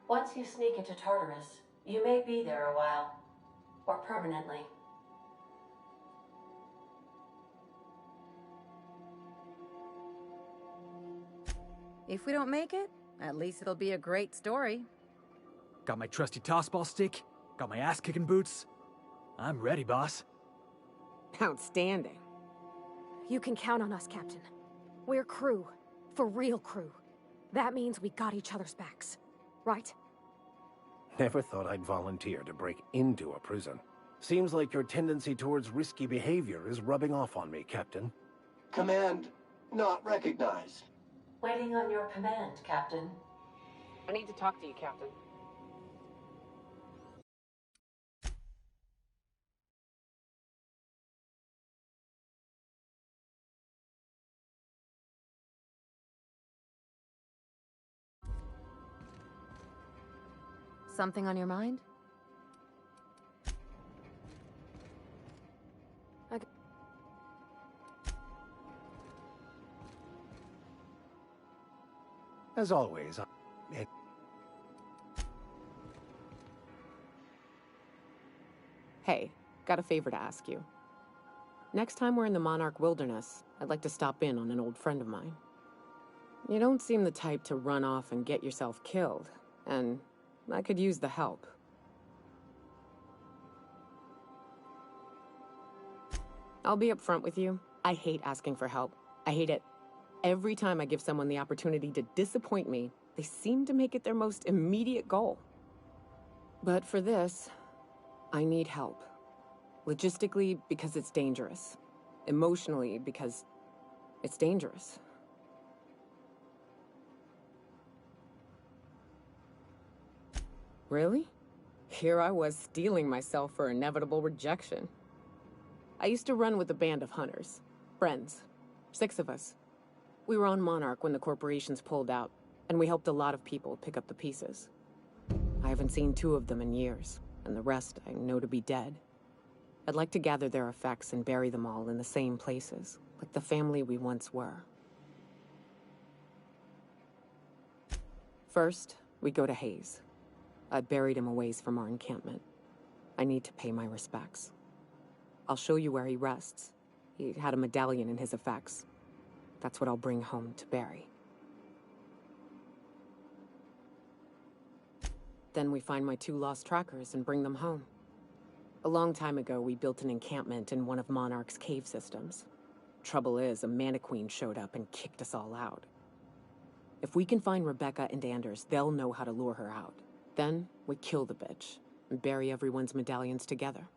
Once you sneak into Tartarus, you may be there a while. Or permanently. If we don't make it, at least it'll be a great story. Got my trusty tossball stick, got my ass-kicking boots. I'm ready, boss. Outstanding. You can count on us, Captain. We're crew. For real crew. That means we got each other's backs. Right? Never thought I'd volunteer to break into a prison. Seems like your tendency towards risky behavior is rubbing off on me, Captain. Command not recognized. Waiting on your command, Captain. I need to talk to you, Captain. Something on your mind? As always, Hey, got a favor to ask you. Next time we're in the Monarch Wilderness, I'd like to stop in on an old friend of mine. You don't seem the type to run off and get yourself killed, and I could use the help. I'll be upfront with you. I hate asking for help, I hate it. Every time I give someone the opportunity to disappoint me, they seem to make it their most immediate goal. But for this, I need help. Logistically, because it's dangerous. Emotionally, because it's dangerous. Really? Here I was steeling myself for inevitable rejection. I used to run with a band of hunters. Friends. 6 of us. We were on Monarch when the corporations pulled out, and we helped a lot of people pick up the pieces. I haven't seen 2 of them in years, and the rest I know to be dead. I'd like to gather their effects and bury them all in the same places, like the family we once were. First, we go to Hayes. I buried him a ways from our encampment. I need to pay my respects. I'll show you where he rests. He had a medallion in his effects. That's what I'll bring home to Barry. Then we find my 2 lost trackers and bring them home. A long time ago, we built an encampment in one of Monarch's cave systems. Trouble is, a Mantiqueen showed up and kicked us all out. If we can find Rebecca and Anders, they'll know how to lure her out. Then, we kill the bitch and bury everyone's medallions together.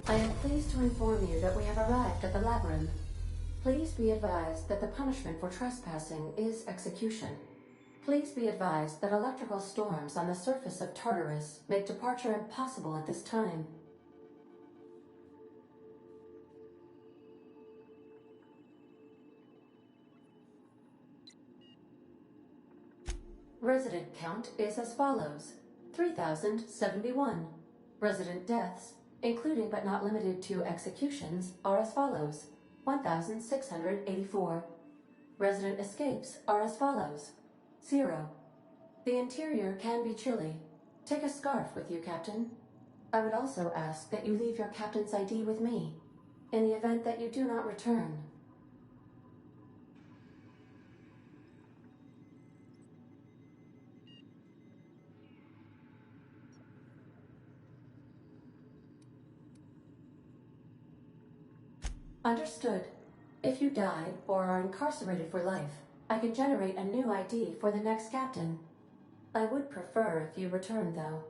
I am pleased to inform you that we have arrived at the labyrinth. Please be advised that the punishment for trespassing is execution. Please be advised that electrical storms on the surface of Tartarus make departure impossible at this time. Resident count is as follows: 3,071. Resident deaths, including but not limited to executions, are as follows: 1,684. Resident escapes are as follows: 0. The interior can be chilly. Take a scarf with you, Captain. I would also ask that you leave your captain's ID with me, in the event that you do not return. Understood. If you die or are incarcerated for life, I can generate a new ID for the next captain. I would prefer if you return, though.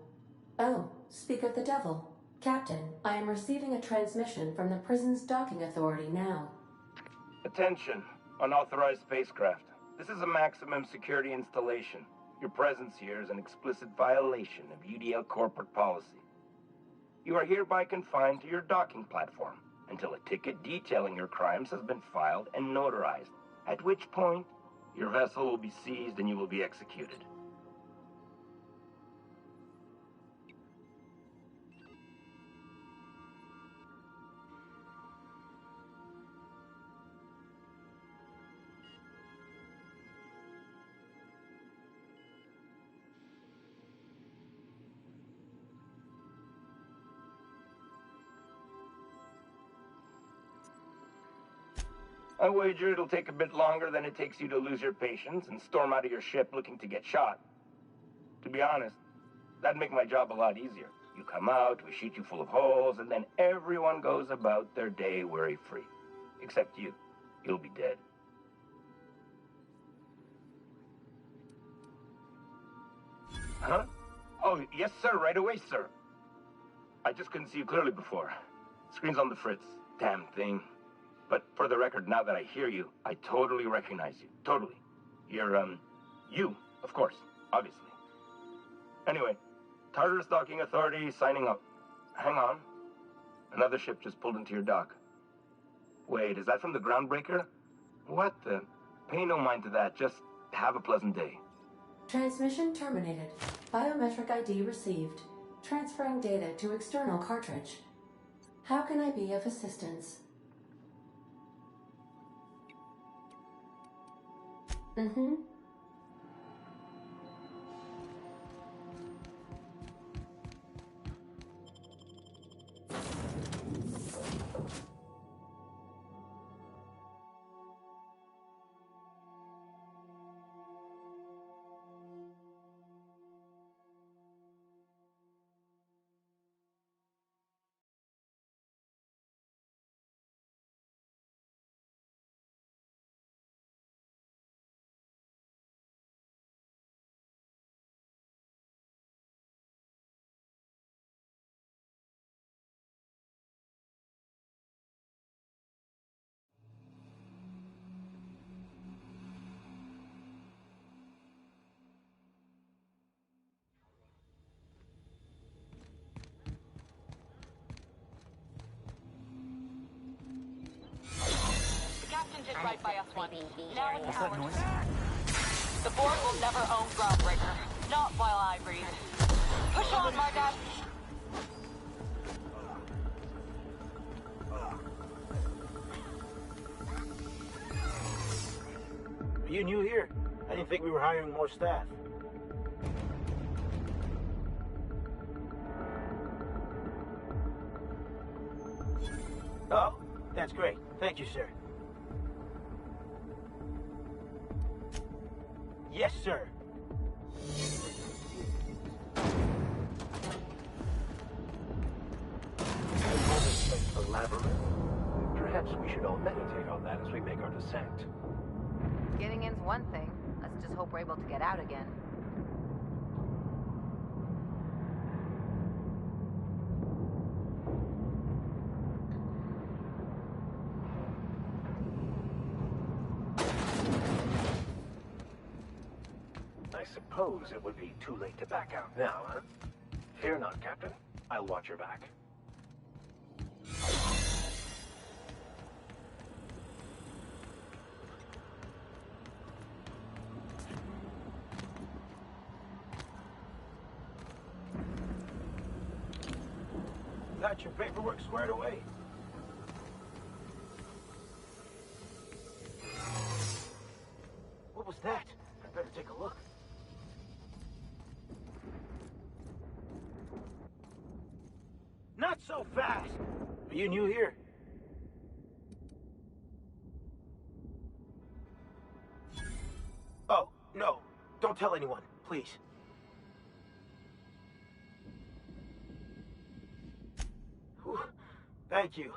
Oh, speak of the devil. Captain, I am receiving a transmission from the prison's docking authority now. Attention, unauthorized spacecraft. This is a maximum security installation. Your presence here is an explicit violation of UDL corporate policy. You are hereby confined to your docking platform until a ticket detailing your crimes has been filed and notarized, at which point your vessel will be seized and you will be executed. I wager it'll take a bit longer than it takes you to lose your patience and storm out of your ship looking to get shot. To be honest, that'd make my job a lot easier. You come out, we shoot you full of holes, and then everyone goes about their day worry-free. Except you. You'll be dead. Huh? Oh, yes, sir. Right away, sir. I just couldn't see you clearly before. Screen's on the fritz. Damn thing. But for the record, now that I hear you, I totally recognize you. Totally. You're, you, of course. Obviously. Anyway, Tartar Stalking Authority signing up. Hang on. Another ship just pulled into your dock. Wait, is that from the Groundbreaker? What the? Pay no mind to that. Just have a pleasant day. Transmission terminated. Biometric ID received. Transferring data to external cartridge. How can I be of assistance? Mm-hmm. Just right by us once. Now it's ours. The board will never own Groundbreaker. Not while I breathe. Push on, Margat. Are you new here? I didn't think we were hiring more staff. Oh, that's great. Thank you, sir. Yes, sir. A labyrinth. Perhaps we should all meditate on that as we make our descent. Getting in's one thing. Let's just hope we're able to get out again. I suppose it would be too late to back out now, huh? Fear not, Captain. I'll watch your back. Got your paperwork squared away. What was that? I better take a look. Not so fast! Are you new here? Oh, no. Don't tell anyone, please. Whew. Thank you.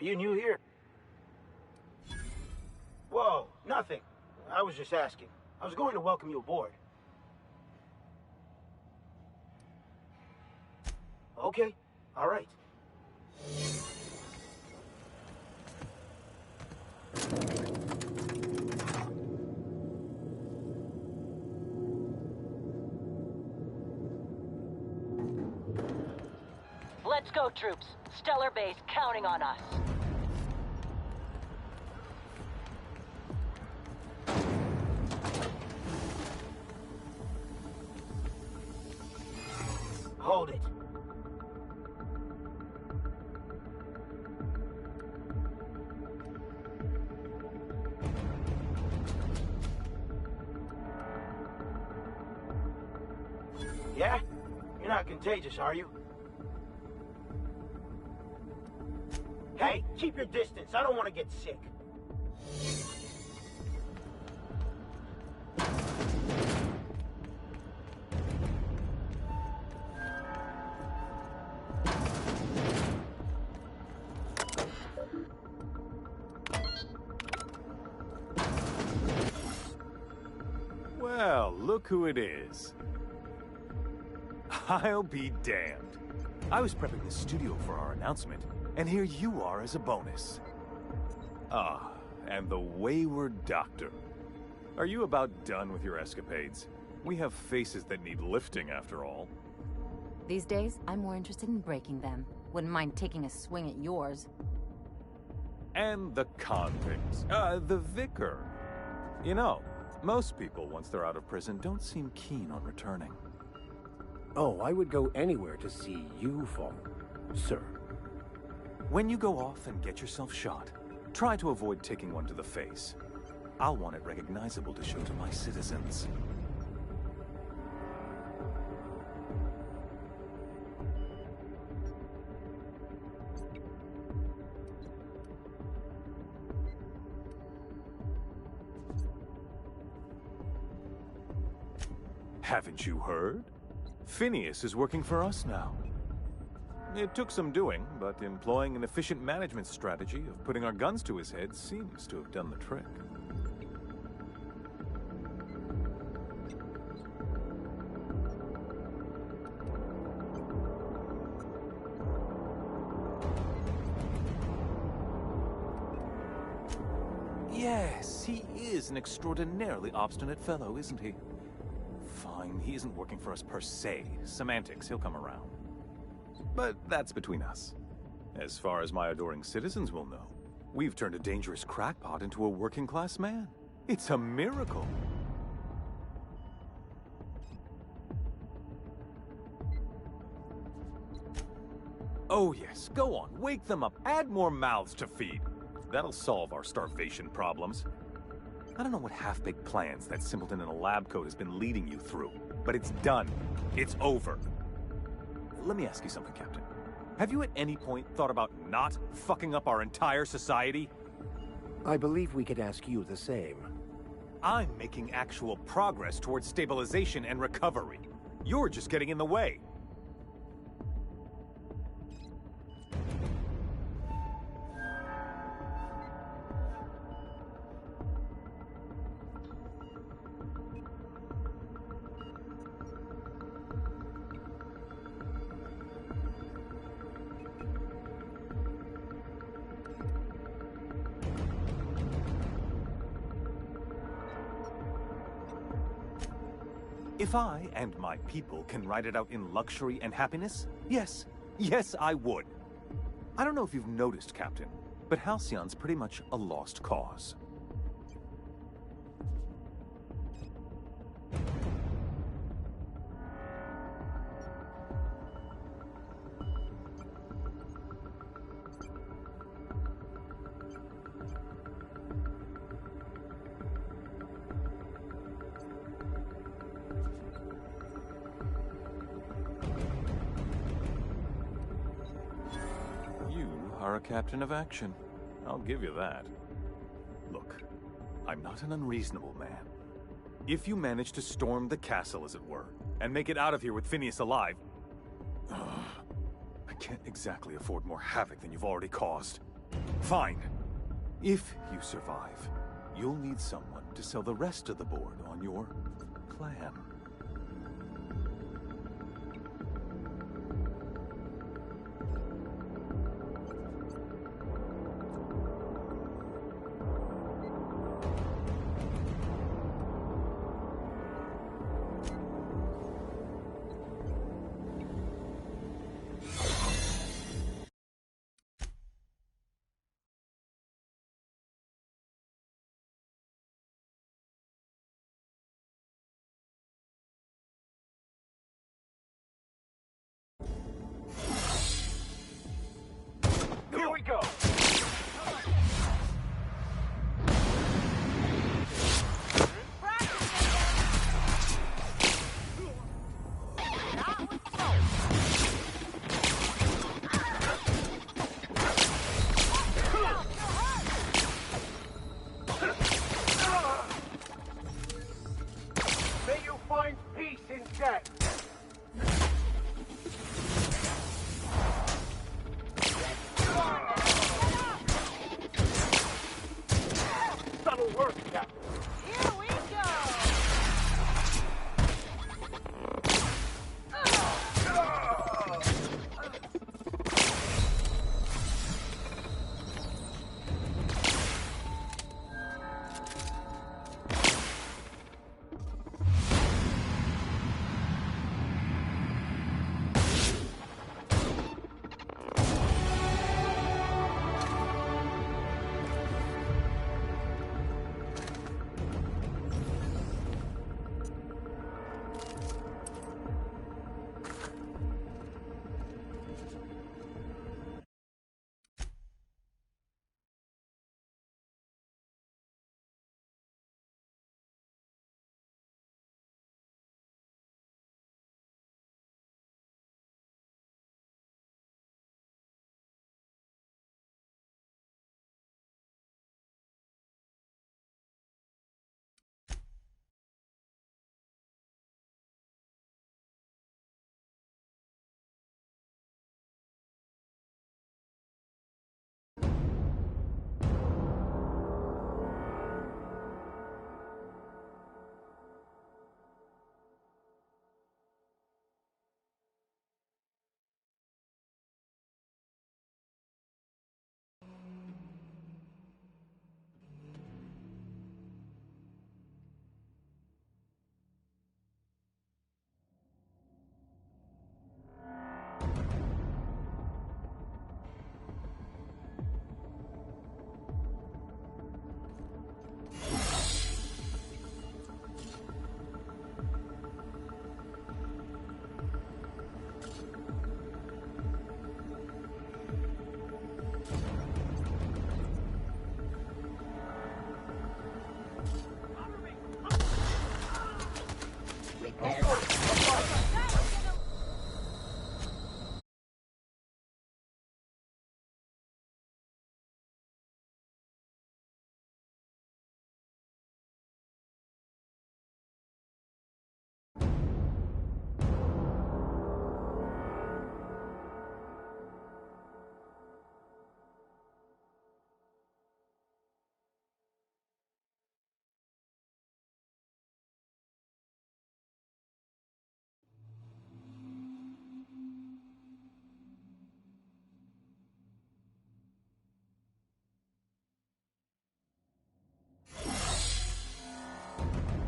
Are you new here? Whoa, nothing. I was just asking. I was going to welcome you aboard. Okay, all right. Let's go, troops. Stellar Base counting on us. Hold it. Yeah? You're not contagious, are you? Hey, keep your distance. I don't want to get sick. Well, look who it is. I'll be damned. I was prepping the studio for our announcement, and here you are as a bonus. Ah, and the wayward doctor. Are you about done with your escapades? We have faces that need lifting, after all. These days, I'm more interested in breaking them. Wouldn't mind taking a swing at yours. And the convicts. The vicar. You know, most people, once they're out of prison, don't seem keen on returning. Oh, I would go anywhere to see you fall, sir. When you go off and get yourself shot, try to avoid taking one to the face. I'll want it recognizable to show to my citizens. Haven't you heard? Phineas is working for us now. It took some doing, but employing an efficient management strategy of putting our guns to his head seems to have done the trick. Yes, he is an extraordinarily obstinate fellow, isn't he? Fine, he isn't working for us per se. Semantics, he'll come around. But that's between us. As far as my adoring citizens will know, we've turned a dangerous crackpot into a working-class man. It's a miracle. Oh yes, go on, wake them up, add more mouths to feed. That'll solve our starvation problems. I don't know what half-baked plans that simpleton in a lab coat has been leading you through, but it's done. It's over. Let me ask you something, Captain. Have you at any point thought about not fucking up our entire society? I believe we could ask you the same. I'm making actual progress towards stabilization and recovery. You're just getting in the way. If I and my people can ride it out in luxury and happiness, yes, I would. I don't know if you've noticed, Captain, but Halcyon's pretty much a lost cause. Are a captain of action. I'll give you that. Look, I'm not an unreasonable man. If you manage to storm the castle, as it were, and make it out of here with Phineas alive, I can't exactly afford more havoc than you've already caused. Fine. If you survive, you'll need someone to sell the rest of the board on your plan. Here we go! May you find peace instead! That'll work, Captain. Here we go!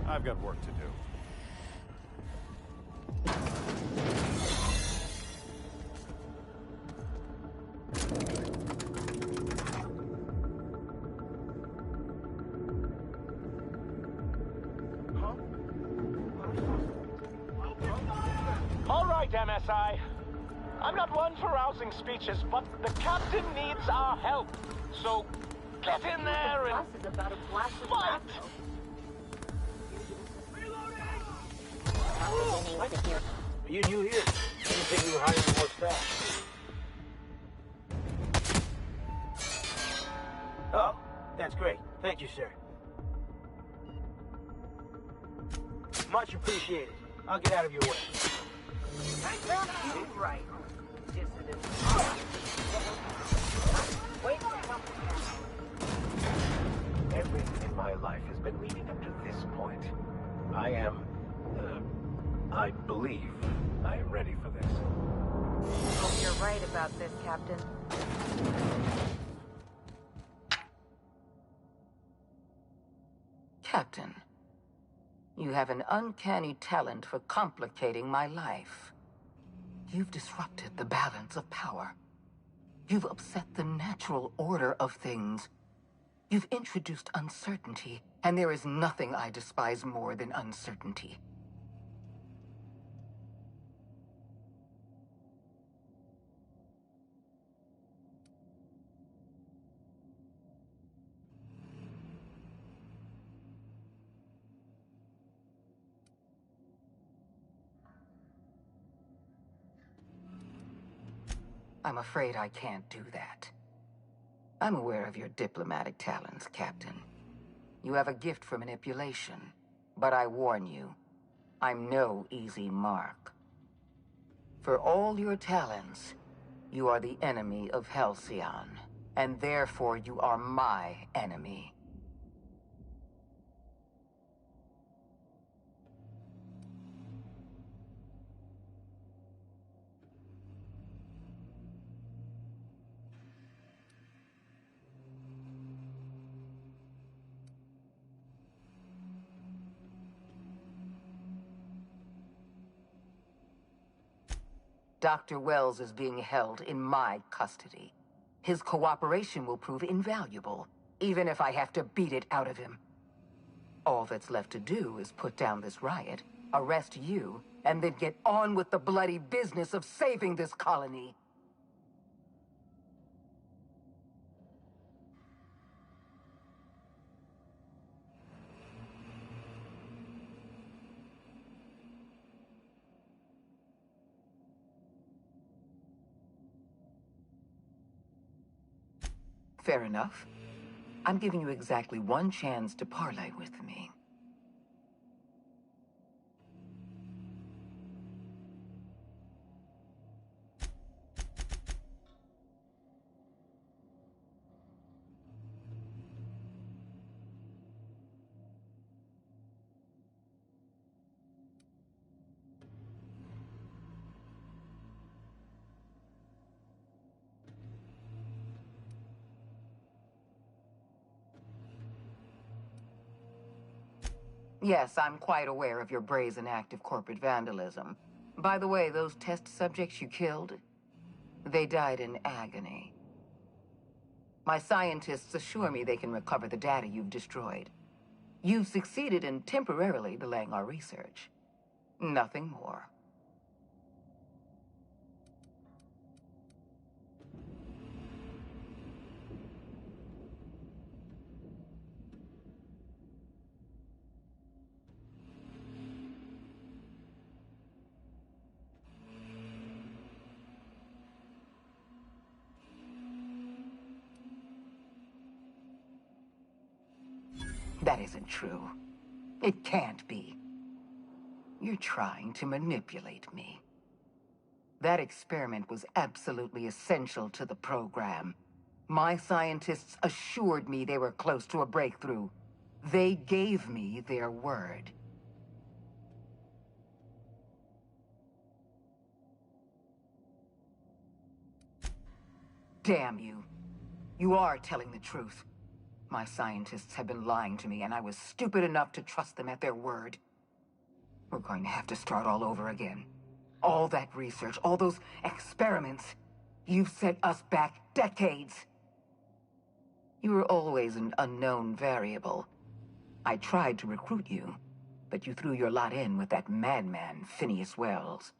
I've got work to do. All right, MSI. I'm not one for rousing speeches, but the captain needs our help. So get in there and fight. Are you new here? I didn't think we were hiring more staff. Oh, that's great. Thank you, sir. Much appreciated. I'll get out of your way. Right. Dissident. Wait for company. believe I'm ready for this. Hope you're right about this, Captain. Captain, you have an uncanny talent for complicating my life. You've disrupted the balance of power. You've upset the natural order of things. You've introduced uncertainty, and there is nothing I despise more than uncertainty. I'm afraid I can't do that. I'm aware of your diplomatic talents, Captain. You have a gift for manipulation, but I warn you, I'm no easy mark. For all your talents, you are the enemy of Halcyon, and therefore you are my enemy. Dr. Wells is being held in my custody. His cooperation will prove invaluable, even if I have to beat it out of him. All that's left to do is put down this riot, arrest you, and then get on with the bloody business of saving this colony. Fair enough. I'm giving you exactly one chance to parley with me. Yes, I'm quite aware of your brazen act of corporate vandalism. By the way, those test subjects you killed, they died in agony. My scientists assure me they can recover the data you've destroyed. You've succeeded in temporarily delaying our research. Nothing more. That isn't true. It can't be. You're trying to manipulate me. That experiment was absolutely essential to the program. My scientists assured me they were close to a breakthrough. They gave me their word. Damn you. You are telling the truth. My scientists have been lying to me, and I was stupid enough to trust them at their word. We're going to have to start all over again. All that research, all those experiments, you've set us back decades. You were always an unknown variable. I tried to recruit you, but you threw your lot in with that madman, Phineas Wells.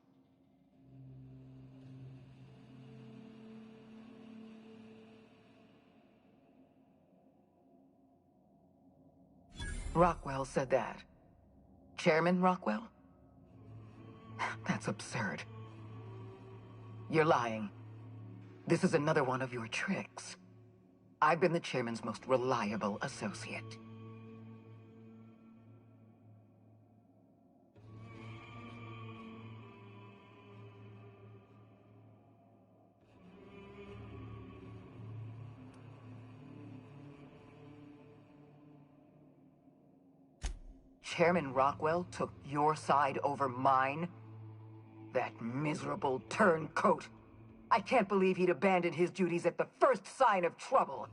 Rockwell said that. Chairman Rockwell? That's absurd. You're lying. This is another one of your tricks. I've been the chairman's most reliable associate. Chairman Rockwell took your side over mine? That miserable turncoat. I can't believe he'd abandon his duties at the first sign of trouble.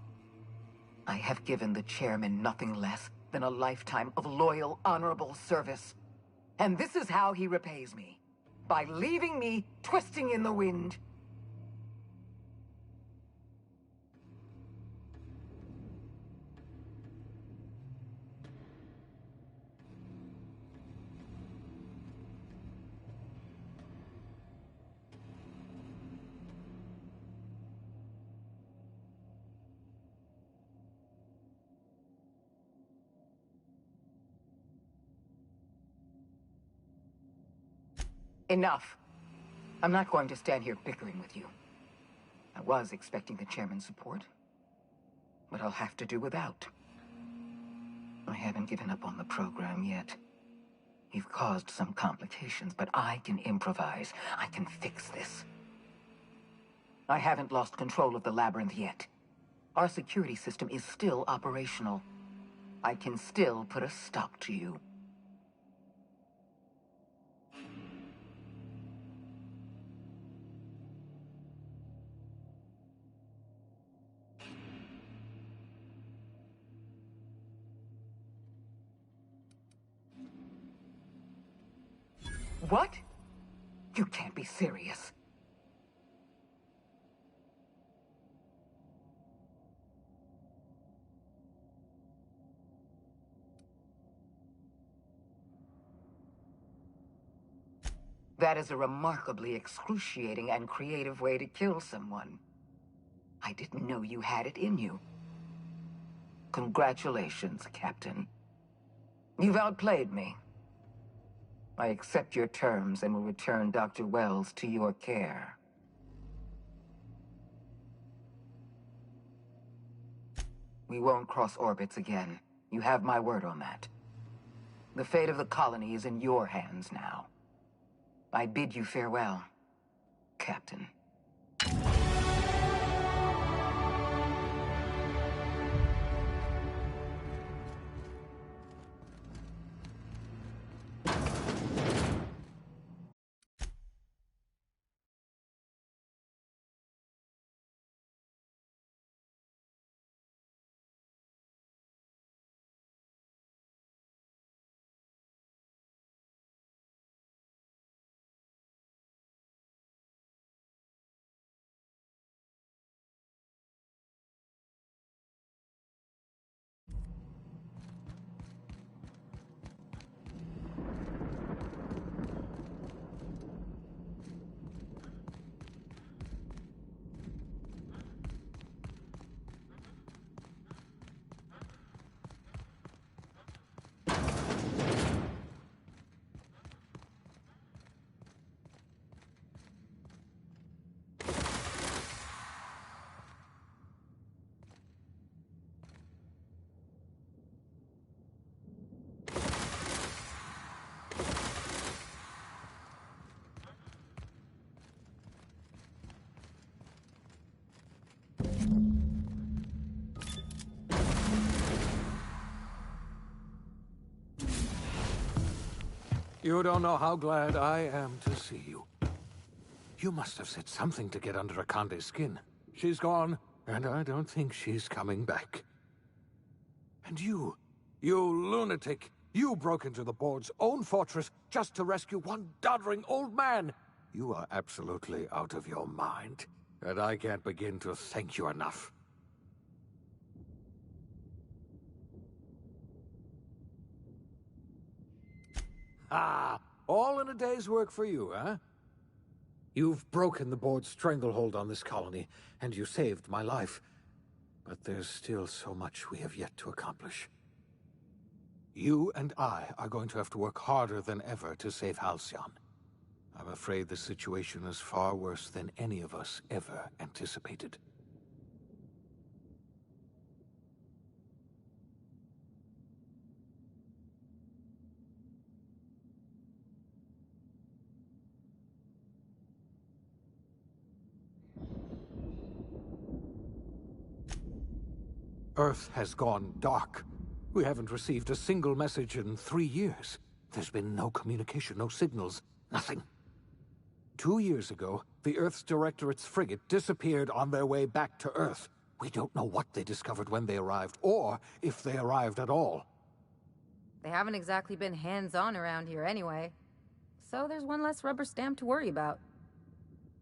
I have given the chairman nothing less than a lifetime of loyal, honorable service. And this is how he repays me. By leaving me twisting in the wind. Enough. I'm not going to stand here bickering with you. I was expecting the chairman's support, but I'll have to do without. I haven't given up on the program yet. You've caused some complications, but I can improvise. I can fix this. I haven't lost control of the labyrinth yet. Our security system is still operational. I can still put a stop to you. What? You can't be serious. That is a remarkably excruciating and creative way to kill someone. I didn't know you had it in you. Congratulations, Captain. You've outplayed me. I accept your terms and will return Dr. Wells to your care. We won't cross orbits again. You have my word on that. The fate of the colony is in your hands now. I bid you farewell, Captain. You don't know how glad I am to see you. You must have said something to get under Akande's skin. She's gone, and I don't think she's coming back. And you lunatic, you broke into the board's own fortress just to rescue one doddering old man. You are absolutely out of your mind, and I can't begin to thank you enough. Ah, all in a day's work for you, huh? You've broken the board's stranglehold on this colony, and you saved my life. But there's still so much we have yet to accomplish. You and I are going to have to work harder than ever to save Halcyon. I'm afraid the situation is far worse than any of us ever anticipated. Earth has gone dark. We haven't received a single message in 3 years. There's been no communication, no signals, nothing. 2 years ago, the Earth's Directorate's frigate disappeared on their way back to Earth. We don't know what they discovered when they arrived, or if they arrived at all. They haven't exactly been hands-on around here anyway. So there's one less rubber stamp to worry about.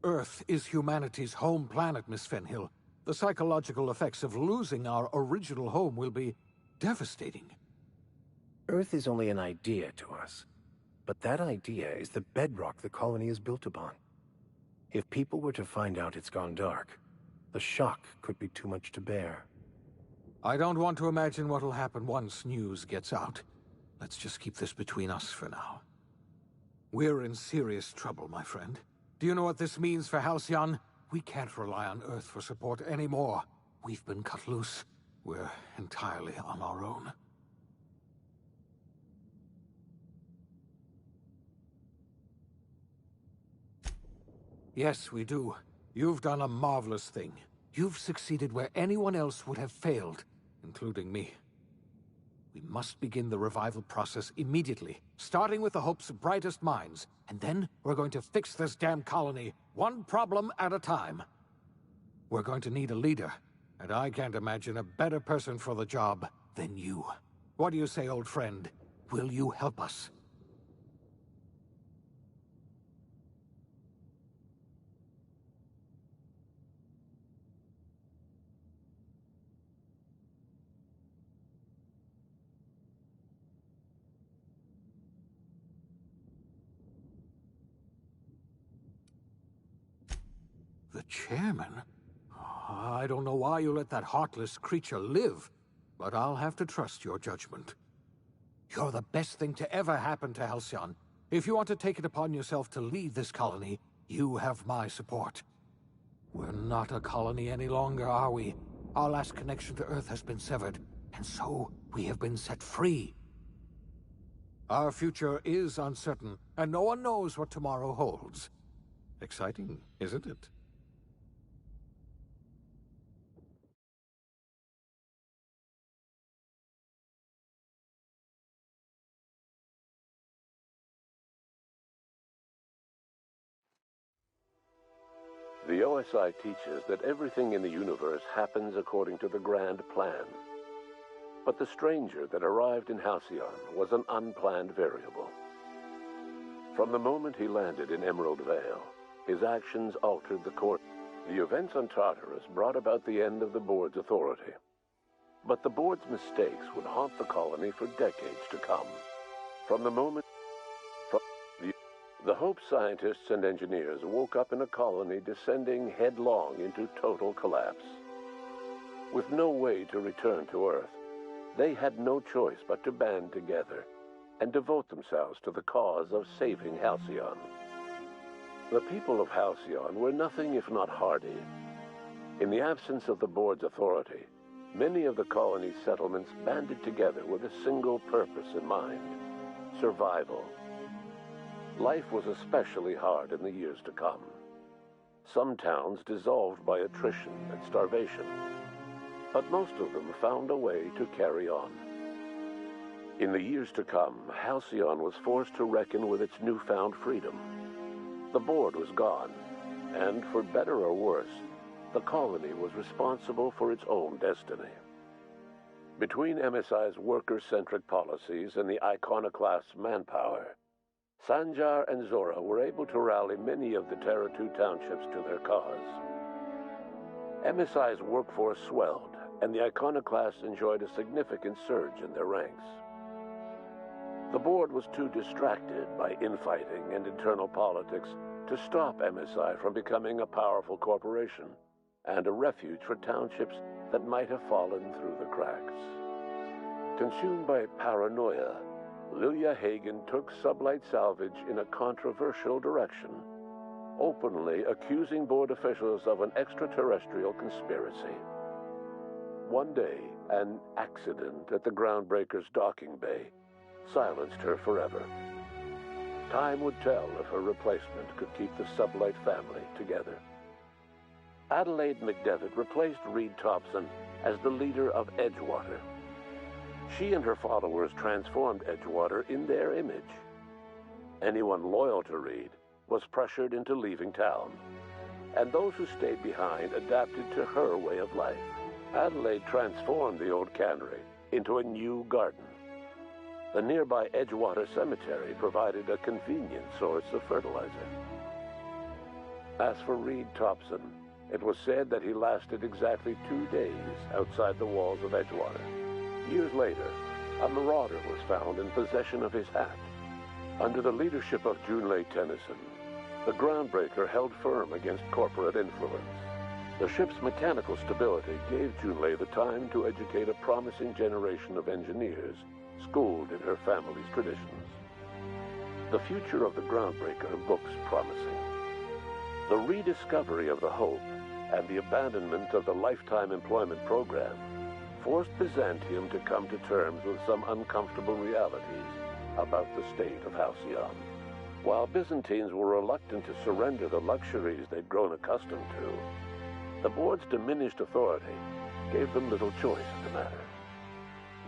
Earth is humanity's home planet, Miss Fenhill. The psychological effects of losing our original home will be devastating. Earth is only an idea to us. But that idea is the bedrock the colony is built upon. If people were to find out it's gone dark, the shock could be too much to bear. I don't want to imagine what'll happen once news gets out. Let's just keep this between us for now. We're in serious trouble, my friend. Do you know what this means for Halcyon? We can't rely on Earth for support anymore. We've been cut loose. We're entirely on our own. Yes, we do. You've done a marvelous thing. You've succeeded where anyone else would have failed, including me. We must begin the revival process immediately, starting with the Hope's brightest minds, and then we're going to fix this damn colony, one problem at a time. We're going to need a leader, and I can't imagine a better person for the job than you. What do you say, old friend? Will you help us? The chairman? I don't know why you let that heartless creature live, but I'll have to trust your judgment. You're the best thing to ever happen to Halcyon. If you want to take it upon yourself to lead this colony, you have my support. We're not a colony any longer, are we? Our last connection to Earth has been severed, and so we have been set free. Our future is uncertain, and no one knows what tomorrow holds. Exciting, isn't it? The OSI teaches that everything in the universe happens according to the grand plan. But the stranger that arrived in Halcyon was an unplanned variable. From the moment he landed in Emerald Vale, his actions altered the course. The events on Tartarus brought about the end of the board's authority. But the board's mistakes would haunt the colony for decades to come. From the moment... The Hope scientists and engineers woke up in a colony descending headlong into total collapse. With no way to return to Earth, they had no choice but to band together and devote themselves to the cause of saving Halcyon. The people of Halcyon were nothing if not hardy. In the absence of the board's authority, many of the colony's settlements banded together with a single purpose in mind: survival. Life was especially hard in the years to come. Some towns dissolved by attrition and starvation, but most of them found a way to carry on. In the years to come, Halcyon was forced to reckon with its newfound freedom. The board was gone, and for better or worse, the colony was responsible for its own destiny. Between MSI's worker-centric policies and the iconoclast's manpower, Sanjar and Zora were able to rally many of the Terra 2 townships to their cause. MSI's workforce swelled, and the iconoclasts enjoyed a significant surge in their ranks. The board was too distracted by infighting and internal politics to stop MSI from becoming a powerful corporation and a refuge for townships that might have fallen through the cracks. Consumed by paranoia, Lilia Hagen took Sublight Salvage in a controversial direction, openly accusing board officials of an extraterrestrial conspiracy. One day, an accident at the Groundbreaker's docking bay silenced her forever. Time would tell if her replacement could keep the Sublight family together. Adelaide McDevitt replaced Reed Thompson as the leader of Edgewater. She and her followers transformed Edgewater in their image. Anyone loyal to Reed was pressured into leaving town, and those who stayed behind adapted to her way of life. Adelaide transformed the old cannery into a new garden. The nearby Edgewater Cemetery provided a convenient source of fertilizer. As for Reed Thompson, it was said that he lasted exactly 2 days outside the walls of Edgewater. Years later, a marauder was found in possession of his hat. Under the leadership of Junlei Tennyson, the groundbreaker held firm against corporate influence. The ship's mechanical stability gave Junlei the time to educate a promising generation of engineers schooled in her family's traditions. The future of the groundbreaker looks promising. The rediscovery of the Hope and the abandonment of the lifetime employment program forced Byzantium to come to terms with some uncomfortable realities about the state of Halcyon. While Byzantines were reluctant to surrender the luxuries they'd grown accustomed to, the board's diminished authority gave them little choice in the matter.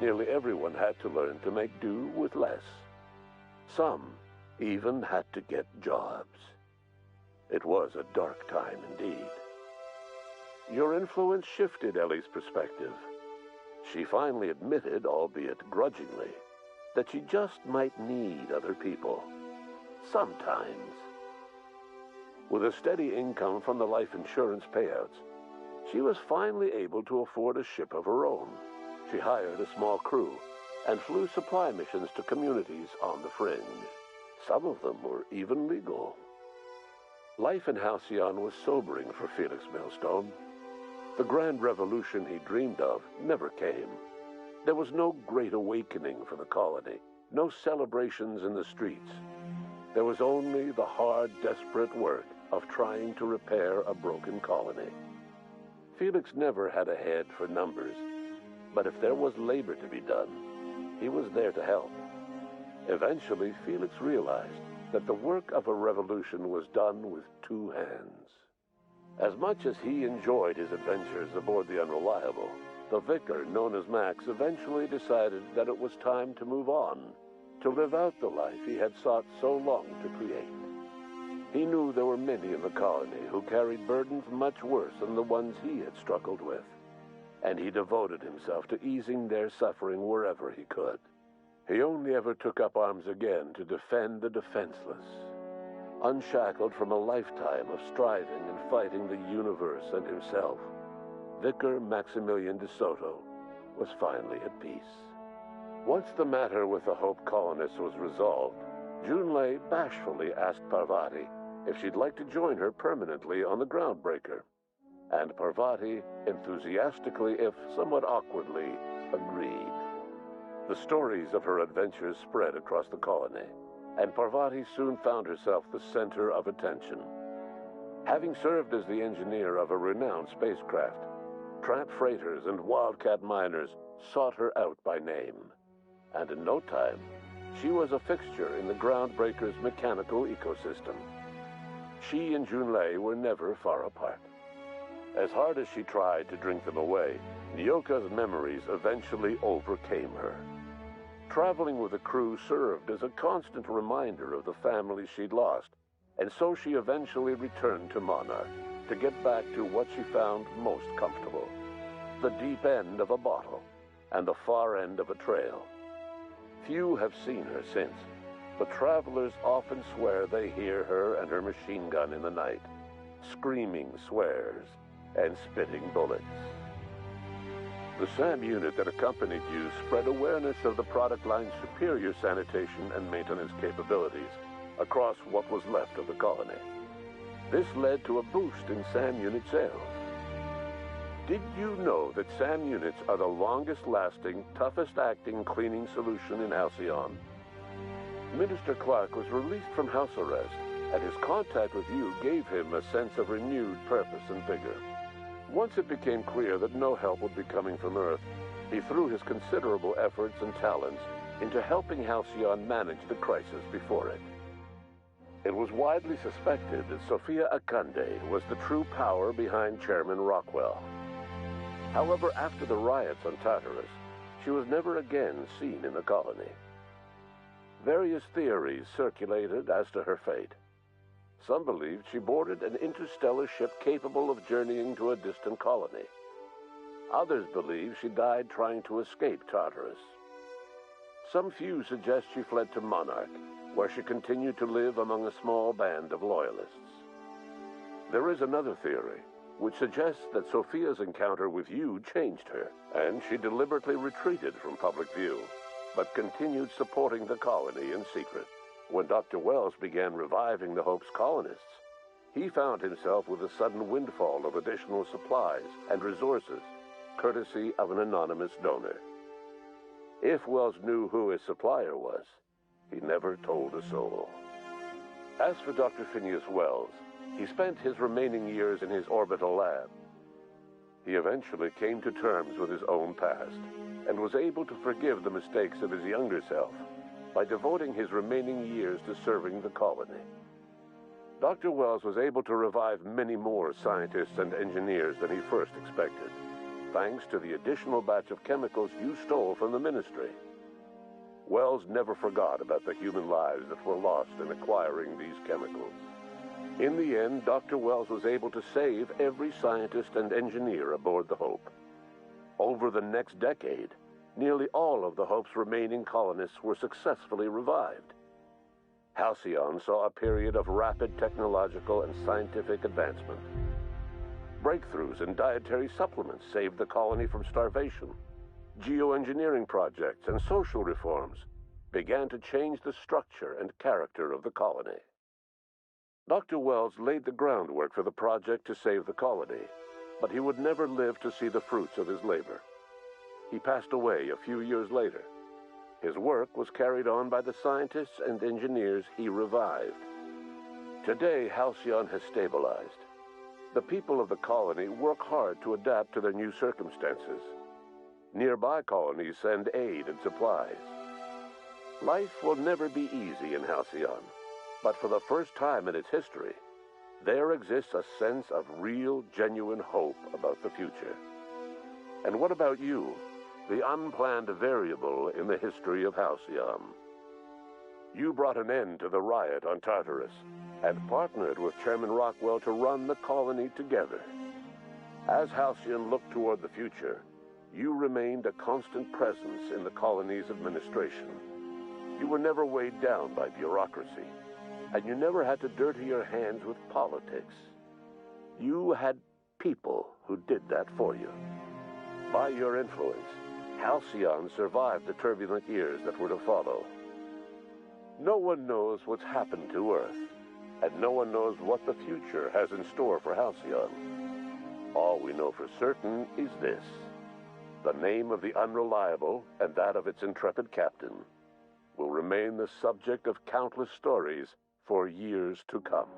Nearly everyone had to learn to make do with less. Some even had to get jobs. It was a dark time indeed. Your influence shifted Ellie's perspective. She finally admitted, albeit grudgingly, that she just might need other people. Sometimes. With a steady income from the life insurance payouts, she was finally able to afford a ship of her own. She hired a small crew and flew supply missions to communities on the fringe. Some of them were even legal. Life in Halcyon was sobering for Felix Millstone. The grand revolution he dreamed of never came. There was no great awakening for the colony, no celebrations in the streets. There was only the hard, desperate work of trying to repair a broken colony. Felix never had a head for numbers, but if there was labor to be done, he was there to help. Eventually, Felix realized that the work of a revolution was done with 2 hands. As much as he enjoyed his adventures aboard the Unreliable, the vicar, known as Max, eventually decided that it was time to move on, to live out the life he had sought so long to create. He knew there were many in the colony who carried burdens much worse than the ones he had struggled with, and he devoted himself to easing their suffering wherever he could. He only ever took up arms again to defend the defenseless. Unshackled from a lifetime of striving and fighting the universe and himself, Vicar Maximilian de Soto was finally at peace. Once the matter with the Hope colonists was resolved, Junlei bashfully asked Parvati if she'd like to join her permanently on the Groundbreaker, and Parvati enthusiastically, if somewhat awkwardly, agreed. The stories of her adventures spread across the colony, and Parvati soon found herself the center of attention. Having served as the engineer of a renowned spacecraft, tramp freighters and wildcat miners sought her out by name, and in no time, she was a fixture in the Groundbreaker's mechanical ecosystem. She and Junlei were never far apart. As hard as she tried to drink them away, Nyoka's memories eventually overcame her. Traveling with the crew served as a constant reminder of the family she'd lost, and so she eventually returned to Monarch to get back to what she found most comfortable: the deep end of a bottle and the far end of a trail. Few have seen her since, but travelers often swear they hear her and her machine gun in the night, screaming swears and spitting bullets. The SAM unit that accompanied you spread awareness of the product line's superior sanitation and maintenance capabilities across what was left of the colony. This led to a boost in SAM unit sales. Did you know that SAM units are the longest-lasting, toughest-acting cleaning solution in Halcyon? Minister Clark was released from house arrest, and his contact with you gave him a sense of renewed purpose and vigor. Once it became clear that no help would be coming from Earth, he threw his considerable efforts and talents into helping Halcyon manage the crisis before it. It was widely suspected that Sophia Akande was the true power behind Chairman Rockwell. However, after the riots on Tartarus, she was never again seen in the colony. Various theories circulated as to her fate. Some believed she boarded an interstellar ship capable of journeying to a distant colony. Others believe she died trying to escape Tartarus. Some few suggest she fled to Monarch, where she continued to live among a small band of loyalists. There is another theory, which suggests that Sophia's encounter with you changed her, and she deliberately retreated from public view, but continued supporting the colony in secret. When Dr. Wells began reviving the Hope's colonists, he found himself with a sudden windfall of additional supplies and resources, courtesy of an anonymous donor. If Wells knew who his supplier was, he never told a soul. As for Dr. Phineas Wells, he spent his remaining years in his orbital lab. He eventually came to terms with his own past and was able to forgive the mistakes of his younger self by devoting his remaining years to serving the colony. Dr. Wells was able to revive many more scientists and engineers than he first expected, thanks to the additional batch of chemicals you stole from the Ministry. Wells never forgot about the human lives that were lost in acquiring these chemicals. In the end, Dr. Wells was able to save every scientist and engineer aboard the Hope. Over the next decade, nearly all of the Hope's remaining colonists were successfully revived. Halcyon saw a period of rapid technological and scientific advancement. Breakthroughs in dietary supplements saved the colony from starvation. Geoengineering projects and social reforms began to change the structure and character of the colony. Dr. Wells laid the groundwork for the project to save the colony, but he would never live to see the fruits of his labor. He passed away a few years later. His work was carried on by the scientists and engineers he revived. Today, Halcyon has stabilized. The people of the colony work hard to adapt to their new circumstances. Nearby colonies send aid and supplies. Life will never be easy in Halcyon, but for the first time in its history, there exists a sense of real, genuine hope about the future. And what about you, the unplanned variable in the history of Halcyon? You brought an end to the riot on Tartarus and partnered with Chairman Rockwell to run the colony together. As Halcyon looked toward the future, you remained a constant presence in the colony's administration. You were never weighed down by bureaucracy, and you never had to dirty your hands with politics. You had people who did that for you. By your influence, Halcyon survived the turbulent years that were to follow. No one knows what's happened to Earth, and no one knows what the future has in store for Halcyon. All we know for certain is this: the name of the Unreliable and that of its intrepid captain will remain the subject of countless stories for years to come.